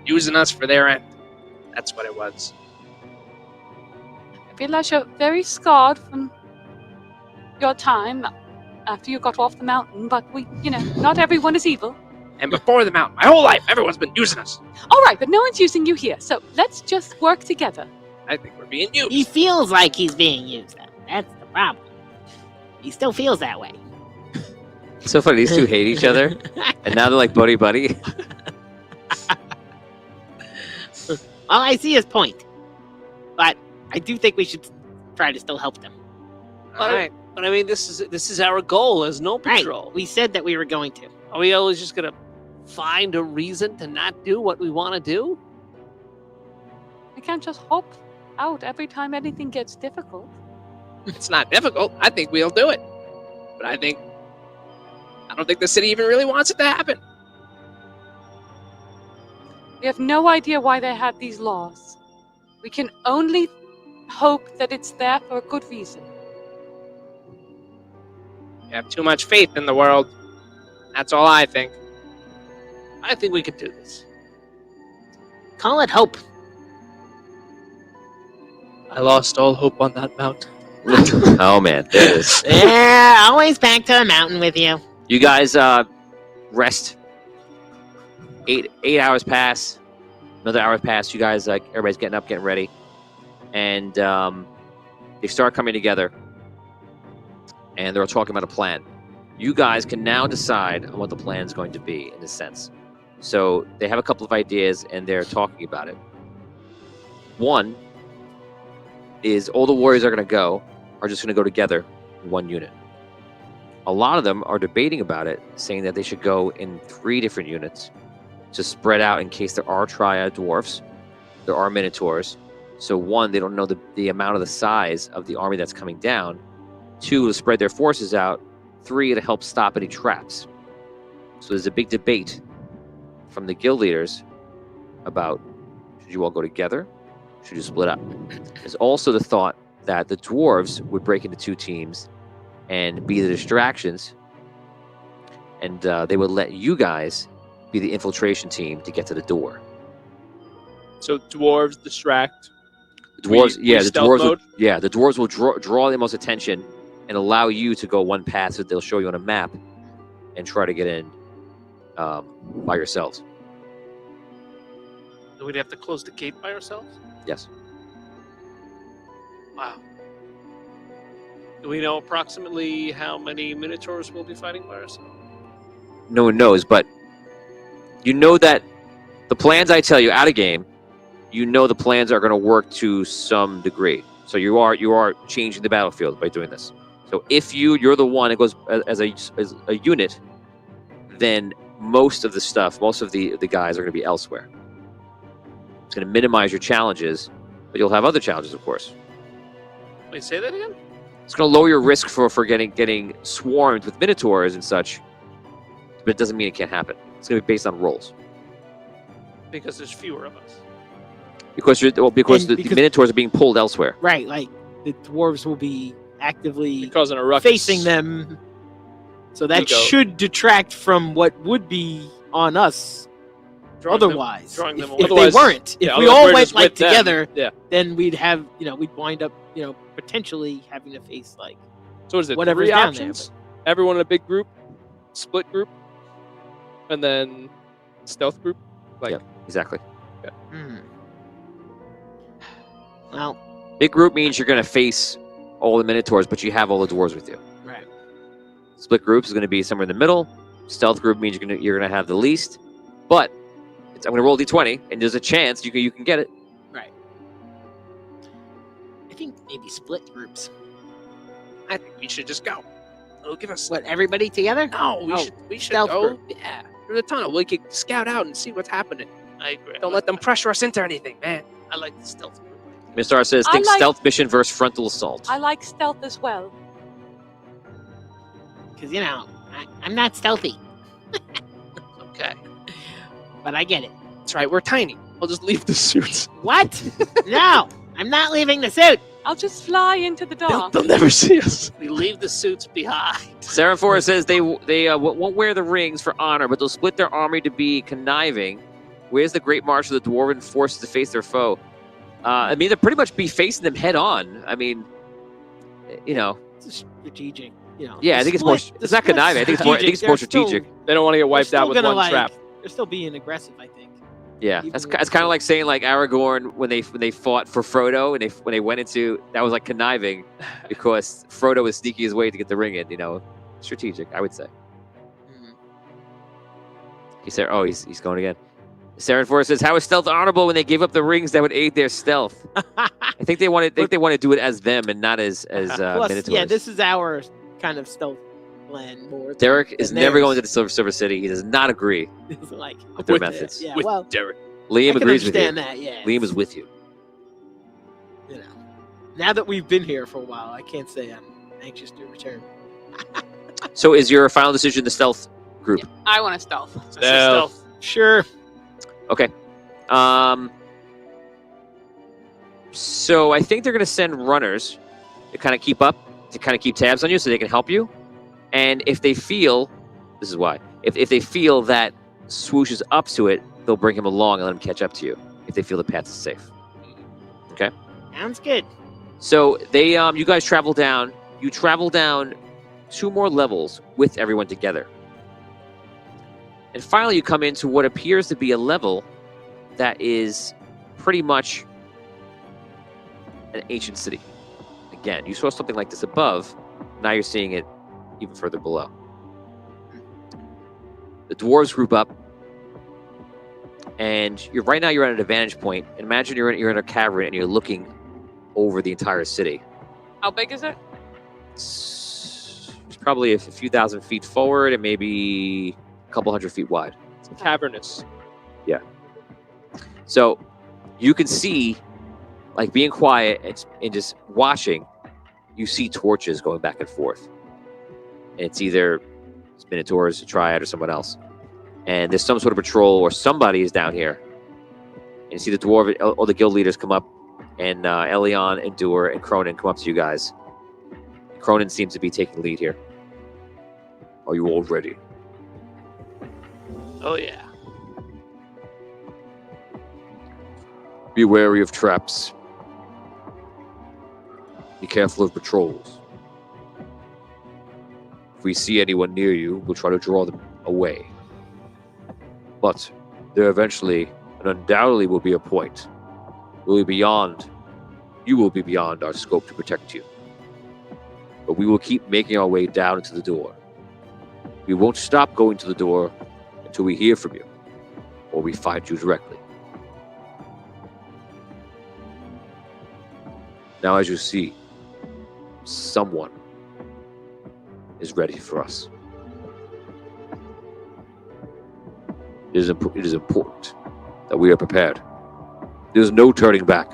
Speaker 6: using us for their end. That's what it was.
Speaker 5: I realize you're very scarred from your time after you got off the mountain, but not everyone is evil.
Speaker 6: And before the mountain, my whole life, everyone's been using us.
Speaker 5: All right, but no one's using you here, so let's just work together.
Speaker 6: I think we're being used.
Speaker 4: He feels like he's being used, though. That's the problem. He still feels that way.
Speaker 2: It's so funny. These two hate each other, and now they're like buddy buddy.
Speaker 4: Well, I see his point. But I do think we should try to still help them.
Speaker 6: All right.
Speaker 3: But I mean, this is our goal as Gnome
Speaker 4: Right.
Speaker 3: Patrol.
Speaker 4: We said that we were going to.
Speaker 3: Are we always just gonna find a reason to not do what we want to do?
Speaker 5: I can't just hop out every time anything gets difficult.
Speaker 6: It's not difficult. I think we'll do it. But I don't think the city even really wants it to happen.
Speaker 5: We have no idea why they have these laws. We can only hope that it's there for a good reason.
Speaker 6: You have too much faith in the world. That's all I think.
Speaker 3: I think we could do this.
Speaker 4: Call it hope.
Speaker 6: I lost all hope on that mountain.
Speaker 2: Oh man, there it is.
Speaker 4: Yeah, always back to the mountain with you.
Speaker 2: You guys rest. 8 hours pass. Another hour pass. You guys everybody's getting up, getting ready, and they start coming together, and they're talking about a plan. You guys can now decide on what the plan is going to be in a sense. So they have a couple of ideas, and they're talking about it. One is all the warriors are just going to go together in one unit. A lot of them are debating about it, saying that they should go in 3 different units to spread out in case there are triad dwarfs, there are minotaurs. So 1, they don't know the amount of the size of the army that's coming down. 2, to spread their forces out. 3, to help stop any traps. So there's a big debate from the guild leaders about should you all go together, should you split up. There's also the thought that the dwarves would break into 2 teams and be the distractions, and they would let you guys be the infiltration team to get to the door.
Speaker 6: So dwarves distract.
Speaker 2: The dwarves,
Speaker 6: We stealth mode?
Speaker 2: the dwarves will draw the most attention and allow you to go one path, so they'll show you on a map and try to get in by yourselves.
Speaker 3: Do we have to close the gate by ourselves?
Speaker 2: Yes.
Speaker 3: Wow. Do we know approximately how many Minotaurs we'll be fighting by ourselves?
Speaker 2: No one knows, but you know that the plans I tell you out of game, you know the plans are going to work to some degree. So you are changing the battlefield by doing this. So if you're the one that goes as a unit, then most of the guys are going to be elsewhere. It's going to minimize your challenges, but you'll have other challenges, of course.
Speaker 3: Wait, say that again?
Speaker 2: It's going to lower your risk for getting swarmed with minotaurs and such, but it doesn't mean it can't happen. It's going to be based on rolls.
Speaker 3: Because there's fewer of us.
Speaker 2: Because the minotaurs are being pulled elsewhere.
Speaker 4: Right, like the dwarves will be actively
Speaker 6: Causing a ruckus.
Speaker 4: facing them. So that
Speaker 6: Ego.
Speaker 4: should detract from what would be on us otherwise.
Speaker 3: Drawing them
Speaker 4: if
Speaker 3: away.
Speaker 4: they
Speaker 6: Otherwise-
Speaker 4: weren't.
Speaker 6: yeah,
Speaker 4: If we
Speaker 6: otherwise
Speaker 4: all
Speaker 6: we're
Speaker 4: went
Speaker 6: just
Speaker 4: like
Speaker 6: with them.
Speaker 4: together,
Speaker 6: Yeah.
Speaker 4: then we'd have, we'd wind up, potentially having to face like
Speaker 6: So what is it?
Speaker 4: whatever's
Speaker 6: 3
Speaker 4: down there,
Speaker 6: options? Everyone in a big group? Split group? And then stealth group? Like,
Speaker 2: Yep. Exactly.
Speaker 4: Well,
Speaker 2: Big group means you're going to face all the Minotaurs, but you have all the dwarves with you.
Speaker 4: right.
Speaker 2: Split groups is going to be somewhere in the middle. Stealth group means you're going to have the least. But I'm going to roll d20, and there's a chance you can get it.
Speaker 4: Right. I think maybe split groups.
Speaker 6: I think we should just go. It'll give us.
Speaker 4: What, everybody together?
Speaker 6: No, we
Speaker 4: Oh,
Speaker 6: should
Speaker 4: stealth
Speaker 6: go.
Speaker 4: group.
Speaker 6: Yeah, through the tunnel. We could scout out and see what's happening.
Speaker 3: I agree.
Speaker 6: Don't let them pressure us into anything, man.
Speaker 3: I like the stealth group.
Speaker 2: Mr. says,
Speaker 5: I
Speaker 2: think
Speaker 5: like-
Speaker 2: stealth mission versus frontal assault.
Speaker 5: I like stealth as well.
Speaker 4: Because, I'm not stealthy,
Speaker 3: Okay.
Speaker 4: but I get it.
Speaker 6: That's right. We're tiny. I'll just leave the suits.
Speaker 4: What? No, I'm not leaving the suit.
Speaker 5: I'll just fly into the dark.
Speaker 6: They'll never see us.
Speaker 3: We leave the suits behind.
Speaker 2: Seraphora says they won't wear the rings for honor, but they'll split their army to be conniving. Where's the great march of the dwarven forces to face their foe? I mean, they'll pretty much be facing them head on. I mean,
Speaker 4: It's a strategic,
Speaker 2: Yeah, I think it's more. It's not conniving. I think it's more strategic.
Speaker 6: They don't want to get wiped out with one trap.
Speaker 4: They're still being aggressive, I think.
Speaker 2: Yeah,
Speaker 4: Even
Speaker 2: that's
Speaker 4: with
Speaker 2: it's kind of like saying like Aragorn when they fought for Frodo and when they went into that was like conniving because Frodo was sneaking his way to get the ring in. Strategic, I would say. He said, "Oh, he's going again." Seraphora says, "How is stealth honorable when they gave up the rings that would aid their stealth?" I think they want to do it as them and not as
Speaker 4: Plus,
Speaker 2: Minotaurs.
Speaker 4: yeah, this is our kind of stealth plan more.
Speaker 2: Derek is
Speaker 4: than
Speaker 2: never
Speaker 4: theirs.
Speaker 2: going to the Silver City. He does not agree
Speaker 4: It's like,
Speaker 2: with their
Speaker 6: With-
Speaker 2: methods.
Speaker 4: yeah,
Speaker 6: With
Speaker 4: well,
Speaker 6: Derek.
Speaker 2: Liam
Speaker 4: I can
Speaker 2: agrees with you.
Speaker 4: understand that. Yeah,
Speaker 2: Liam is with you.
Speaker 4: Now that we've been here for a while, I can't say I'm anxious to return.
Speaker 2: So, is your final decision the stealth group?
Speaker 7: I want a stealth.
Speaker 3: That's the stealth.
Speaker 4: Sure.
Speaker 2: Okay. So I think they're going to send runners to kind of keep tabs on you so they can help you. And if they feel, this is why, if they feel that Swoosh is up to it, they'll bring him along and let him catch up to you if they feel the path is safe. Okay?
Speaker 4: Sounds good.
Speaker 2: So they, you guys travel down. You travel down 2 more levels with everyone together. And finally, you come into what appears to be a level that is pretty much an ancient city. Again, you saw something like this above. Now you're seeing it even further below. The dwarves group up, and right now you're at an advantage point. And imagine you're in a cavern and you're looking over the entire city.
Speaker 7: How big is it?
Speaker 2: It's probably a few thousand feet forward and maybe a couple hundred feet wide.
Speaker 6: It's cavernous.
Speaker 2: So you can see, like being quiet and just watching, you see torches going back and forth. And it's either Minotaurs, a Triad, or someone else. And there's some sort of patrol or somebody is down here. And you see the dwarf, all the guild leaders come up, and Elion, Endure, and Cronin come up to you guys. Cronin seems to be taking lead here. Are you all ready?
Speaker 3: Oh yeah.
Speaker 2: Be wary of traps. Be careful of patrols. If we see anyone near you, we'll try to draw them away. But there eventually and undoubtedly will be a point where you will be beyond our scope to protect you. But we will keep making our way down into the door. We won't stop going to the door until we hear from you or we find you directly. Now, as you see, someone is ready for us. It is important that we are prepared. There's no turning back.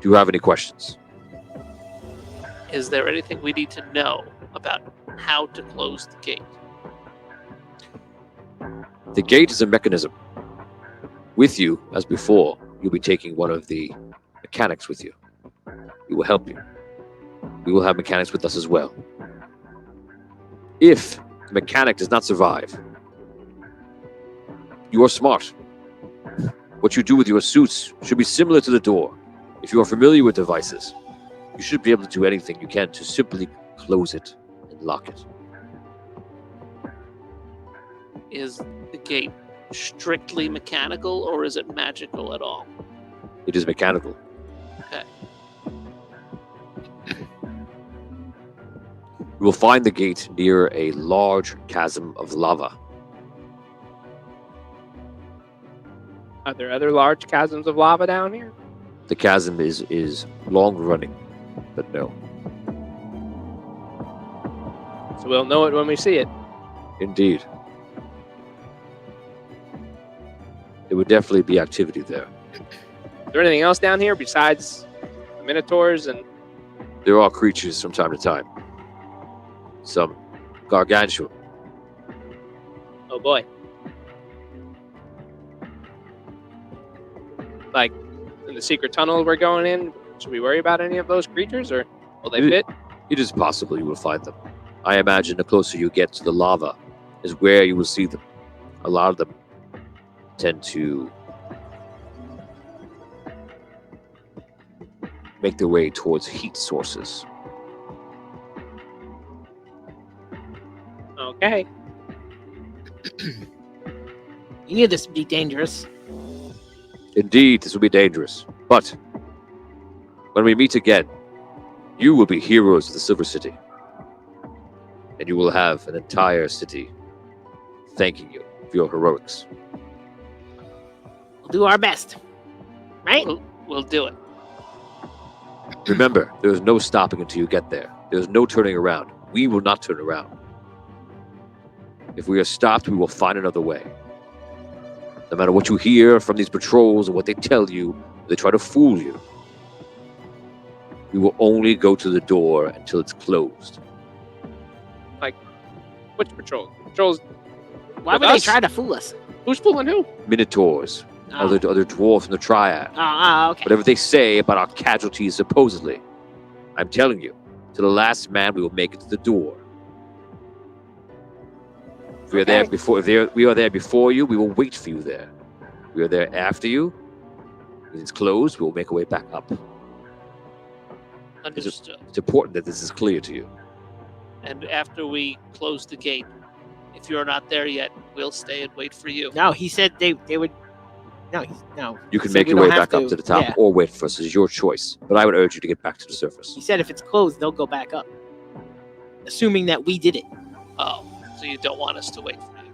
Speaker 2: Do you have any questions?
Speaker 3: Is there anything we need to know about how to close the gate?
Speaker 2: The gate is a mechanism. With you, as before, you'll be taking one of the mechanics with you. We will help you. We will have mechanics with us as well. If the mechanic does not survive, you are smart. What you do with your suits should be similar to the door. If you are familiar with devices, you should be able to do anything you can to simply close it and lock it.
Speaker 3: Is the gate strictly mechanical or is it magical at all?
Speaker 2: It is mechanical.
Speaker 3: Okay.
Speaker 2: You will find the gate near a large chasm of lava.
Speaker 6: Are there other large chasms of lava down here?
Speaker 2: The chasm is long running, but no.
Speaker 6: So we'll know it when we see it.
Speaker 2: Indeed. There would definitely be activity there.
Speaker 6: Is there anything else down here besides the minotaurs and
Speaker 2: There are creatures from time to time. Some gargantuan.
Speaker 6: oh boy. Like in the secret tunnel we're going in, should we worry about any of those creatures or will they fit?
Speaker 2: It is possible you will find them. I imagine the closer you get to the lava is where you will see them. A lot of them tend to make their way towards heat sources.
Speaker 6: Okay.
Speaker 4: You knew this would be dangerous.
Speaker 2: Indeed, this will be dangerous. But when we meet again, you will be heroes of the Silver City. And you will have an entire city thanking you for your heroics.
Speaker 4: We'll do our best. Right?
Speaker 3: We'll do it.
Speaker 2: Remember, there is no stopping until you get there. There is no turning around. We will not turn around. If we are stopped, we will find another way. No matter what you hear from these patrols or what they tell you, they try to fool you. We will only go to the door until it's closed.
Speaker 6: Which patrol? Patrols
Speaker 4: Why
Speaker 6: with
Speaker 4: would they
Speaker 6: us?
Speaker 4: try to fool us?
Speaker 6: Who's fooling who?
Speaker 2: Minotaurs,
Speaker 4: Oh,
Speaker 2: other dwarves from the Triad.
Speaker 4: Okay.
Speaker 2: Whatever they say about our casualties, supposedly. I'm telling you, to the last man, we will make it to the door. If we are there
Speaker 4: Okay.
Speaker 2: before, we are there before you, we will wait for you there. If we are there after you. When it's closed, we will make our way back up.
Speaker 3: Understood.
Speaker 2: It's important that this is clear to you.
Speaker 3: And after we close the gate, if you're not there yet, we'll stay and wait for you.
Speaker 4: No, he said they would. No, no.
Speaker 2: You can
Speaker 4: So
Speaker 2: make
Speaker 4: we
Speaker 2: your way
Speaker 4: don't have
Speaker 2: back up to the top
Speaker 4: yeah.
Speaker 2: or wait for us. It's your choice. But I would urge you to get back to the surface.
Speaker 4: He said if it's closed, they'll go back up. Assuming that we did it.
Speaker 3: Oh, so you don't want us to wait for you.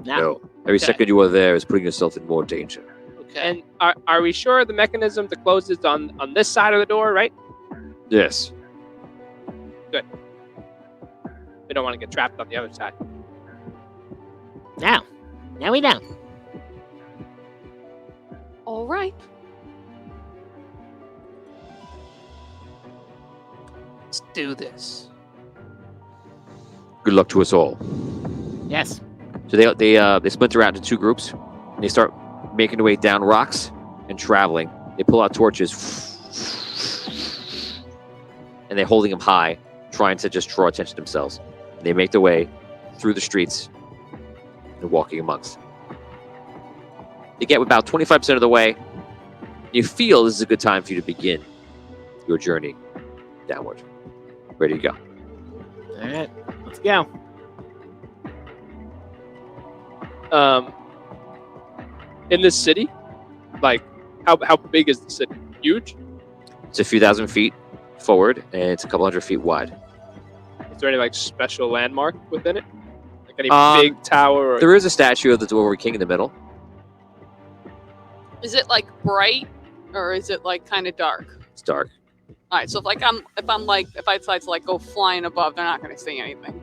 Speaker 2: No. Every
Speaker 3: Okay.
Speaker 2: second you are there is putting yourself in more danger.
Speaker 3: Okay.
Speaker 6: And are we sure the mechanism to close is on this side of the door, right?
Speaker 2: Yes.
Speaker 6: We don't want to get trapped on the other side.
Speaker 4: Now we know.
Speaker 5: All right.
Speaker 3: Let's do this.
Speaker 2: Good luck to us all.
Speaker 4: Yes.
Speaker 2: So they splinter out into two groups, and they start making their way down rocks and traveling. They pull out torches, and they're holding them high, trying to just draw attention to themselves. And they make their way through the streets and walking amongst. They get about 25% of the way. You feel this is a good time for you to begin your journey downward. Ready to go.
Speaker 4: All right. Let's go.
Speaker 6: In this city, like how big is the city? Huge?
Speaker 2: It's a few thousand feet forward, and it's a couple hundred feet wide.
Speaker 6: Is there any like special landmark within it? Like any big tower? Or...
Speaker 2: There is a statue of the Dwarven King in the middle.
Speaker 7: Is it like bright or is it like kind of dark?
Speaker 2: It's dark.
Speaker 7: All right, so if I decide to like go flying above, they're not going to see anything.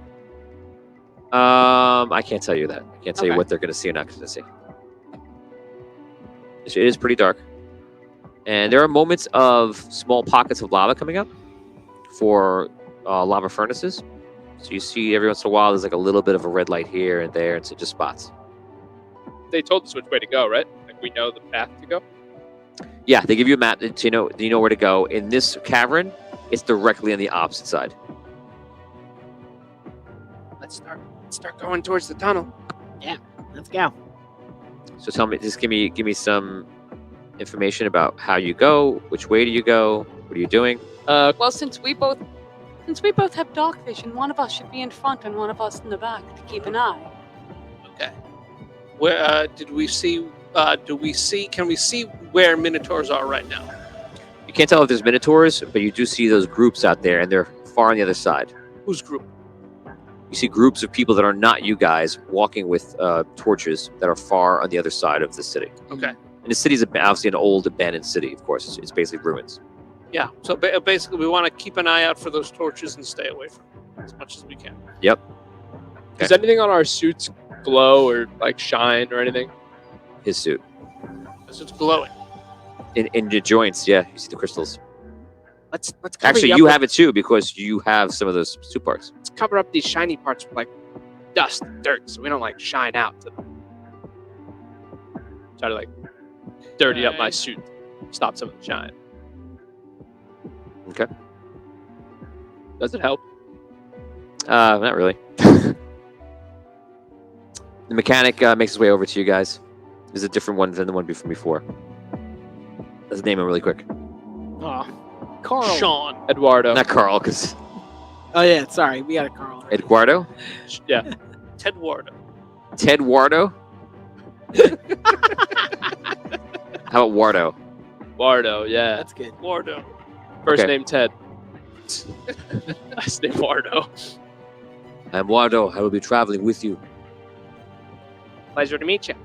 Speaker 2: I can't tell you that. I can't tell you
Speaker 7: Okay.
Speaker 2: what they're going to see or not going to see. It is pretty dark. And there are moments of small pockets of lava coming up for lava furnaces. So you see every once in a while there's like a little bit of a red light here and there, and so just spots.
Speaker 6: They told us which way to go, right? Like we know the path to go.
Speaker 2: Yeah, they give you a map so you know where to go. In this cavern, it's directly on the opposite side.
Speaker 6: Let's start going towards the tunnel.
Speaker 4: Let's go.
Speaker 2: So tell me, just give me some information about how you go, which way do you go, what are you doing?
Speaker 7: Well, since we both
Speaker 5: have dark vision, one of us should be in front and one of us in the back to keep an eye.
Speaker 3: Okay. Where did we see? Do we see? Can we see where minotaurs are right now?
Speaker 2: You can't tell if there's minotaurs, but you do see those groups out there, and they're far on the other side.
Speaker 3: Whose group?
Speaker 2: You see groups of people that are not you guys walking with torches that are far on the other side of the city.
Speaker 3: Okay.
Speaker 2: And the city's obviously an old abandoned city, of course. It's basically ruins.
Speaker 3: Yeah. So basically, we want to keep an eye out for those torches and stay away from them as much as we can.
Speaker 2: Yep.
Speaker 6: Does anything on our suits glow or like shine or anything?
Speaker 2: His suit.
Speaker 3: Because it's glowing.
Speaker 2: In your joints, yeah, you see the crystals.
Speaker 6: Let's cover
Speaker 2: Actually,
Speaker 6: up
Speaker 2: you
Speaker 6: with-
Speaker 2: have it too because you have some of those suit parts.
Speaker 6: Let's cover up these shiny parts with like dust, and dirt, so we don't like shine out. Try to like dirty up my suit, stop some of the shine.
Speaker 2: Okay.
Speaker 6: Does it help?
Speaker 2: Not really. The mechanic makes his way over to you guys. There's a different one than the one from before. Let's name him really quick.
Speaker 4: Oh, Carl.
Speaker 3: Sean.
Speaker 6: Eduardo.
Speaker 2: Not Carl, because
Speaker 4: Oh yeah, sorry, we got a Carl.
Speaker 2: Eduardo?
Speaker 6: Yeah.
Speaker 3: Ted Wardo.
Speaker 2: Ted Wardo? How about Wardo?
Speaker 6: Wardo, yeah.
Speaker 4: That's good.
Speaker 3: Wardo.
Speaker 6: First
Speaker 2: Okay.
Speaker 6: name Ted. Last name Wardo.
Speaker 2: I'm Wardo. I will be traveling with you.
Speaker 6: Pleasure to meet you.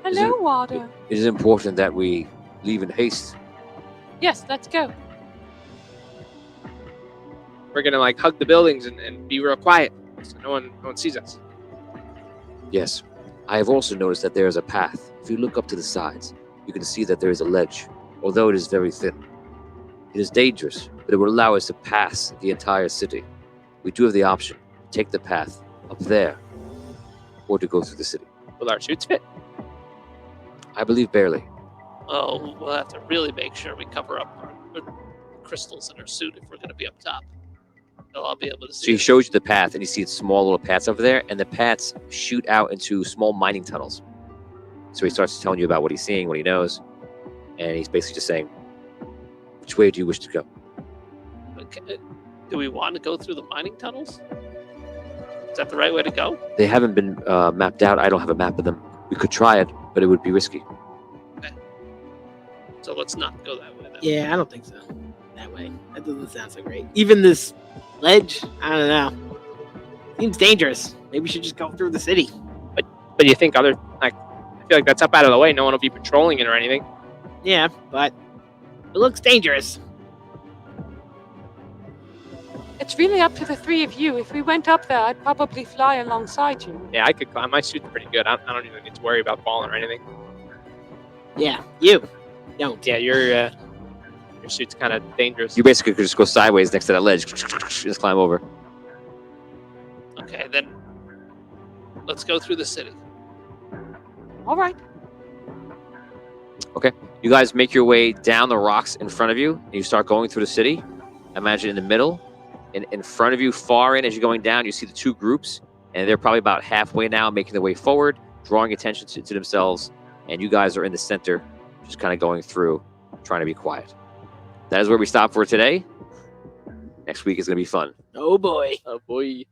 Speaker 5: Hello, Wardo.
Speaker 2: It is important that we leave in haste.
Speaker 5: Yes, let's go.
Speaker 6: We're gonna like hug the buildings and be real quiet so no one sees us.
Speaker 2: Yes. I have also noticed that there is a path. If you look up to the sides, you can see that there is a ledge, although it is very thin. It is dangerous, but it will allow us to pass the entire city. We do have the option to take the path up there or to go through the city.
Speaker 6: Will our suits fit?
Speaker 2: I believe barely.
Speaker 3: Oh, we'll have to really make sure we cover up our crystals in our suit if we're going to be up top. They'll all be able to
Speaker 2: So
Speaker 3: see.
Speaker 2: he
Speaker 3: us.
Speaker 2: shows you the path, and you see small little paths over there, and the paths shoot out into small mining tunnels. So he starts telling you about what he's seeing, what he knows, and he's basically just saying, which way do you wish to go?
Speaker 3: Okay. Do we want to go through the mining tunnels? Is that the right way to go?
Speaker 2: They haven't been mapped out. I don't have a map of them. We could try it, but it would be risky.
Speaker 3: So let's not go that way then.
Speaker 4: Yeah, I don't think so. That way, that doesn't sound so great. Even this ledge, I don't know. Seems dangerous. Maybe we should just go through the city.
Speaker 6: But you think other like I feel like that's up out of the way. No one will be patrolling it or anything.
Speaker 4: Yeah, but it looks dangerous.
Speaker 5: It's really up to the three of you. If we went up there, I'd probably fly alongside you.
Speaker 6: Yeah, I could climb. My suit's pretty good. I don't even need to worry about falling or anything.
Speaker 4: Yeah, you don't.
Speaker 6: Yeah, your suit's kind of dangerous.
Speaker 2: You basically could just go sideways next to that ledge, just climb over.
Speaker 3: Okay, then let's go through the city.
Speaker 5: All right.
Speaker 2: You guys make your way down the rocks in front of you, and you start going through the city. Imagine in the middle, and in front of you, far in as you're going down, you see the two groups, and they're probably about halfway now, making their way forward, drawing attention to themselves, and you guys are in the center, just kind of going through, trying to be quiet. That is where we stop for today. Next week is going to be fun.
Speaker 4: Oh boy.
Speaker 6: Oh boy.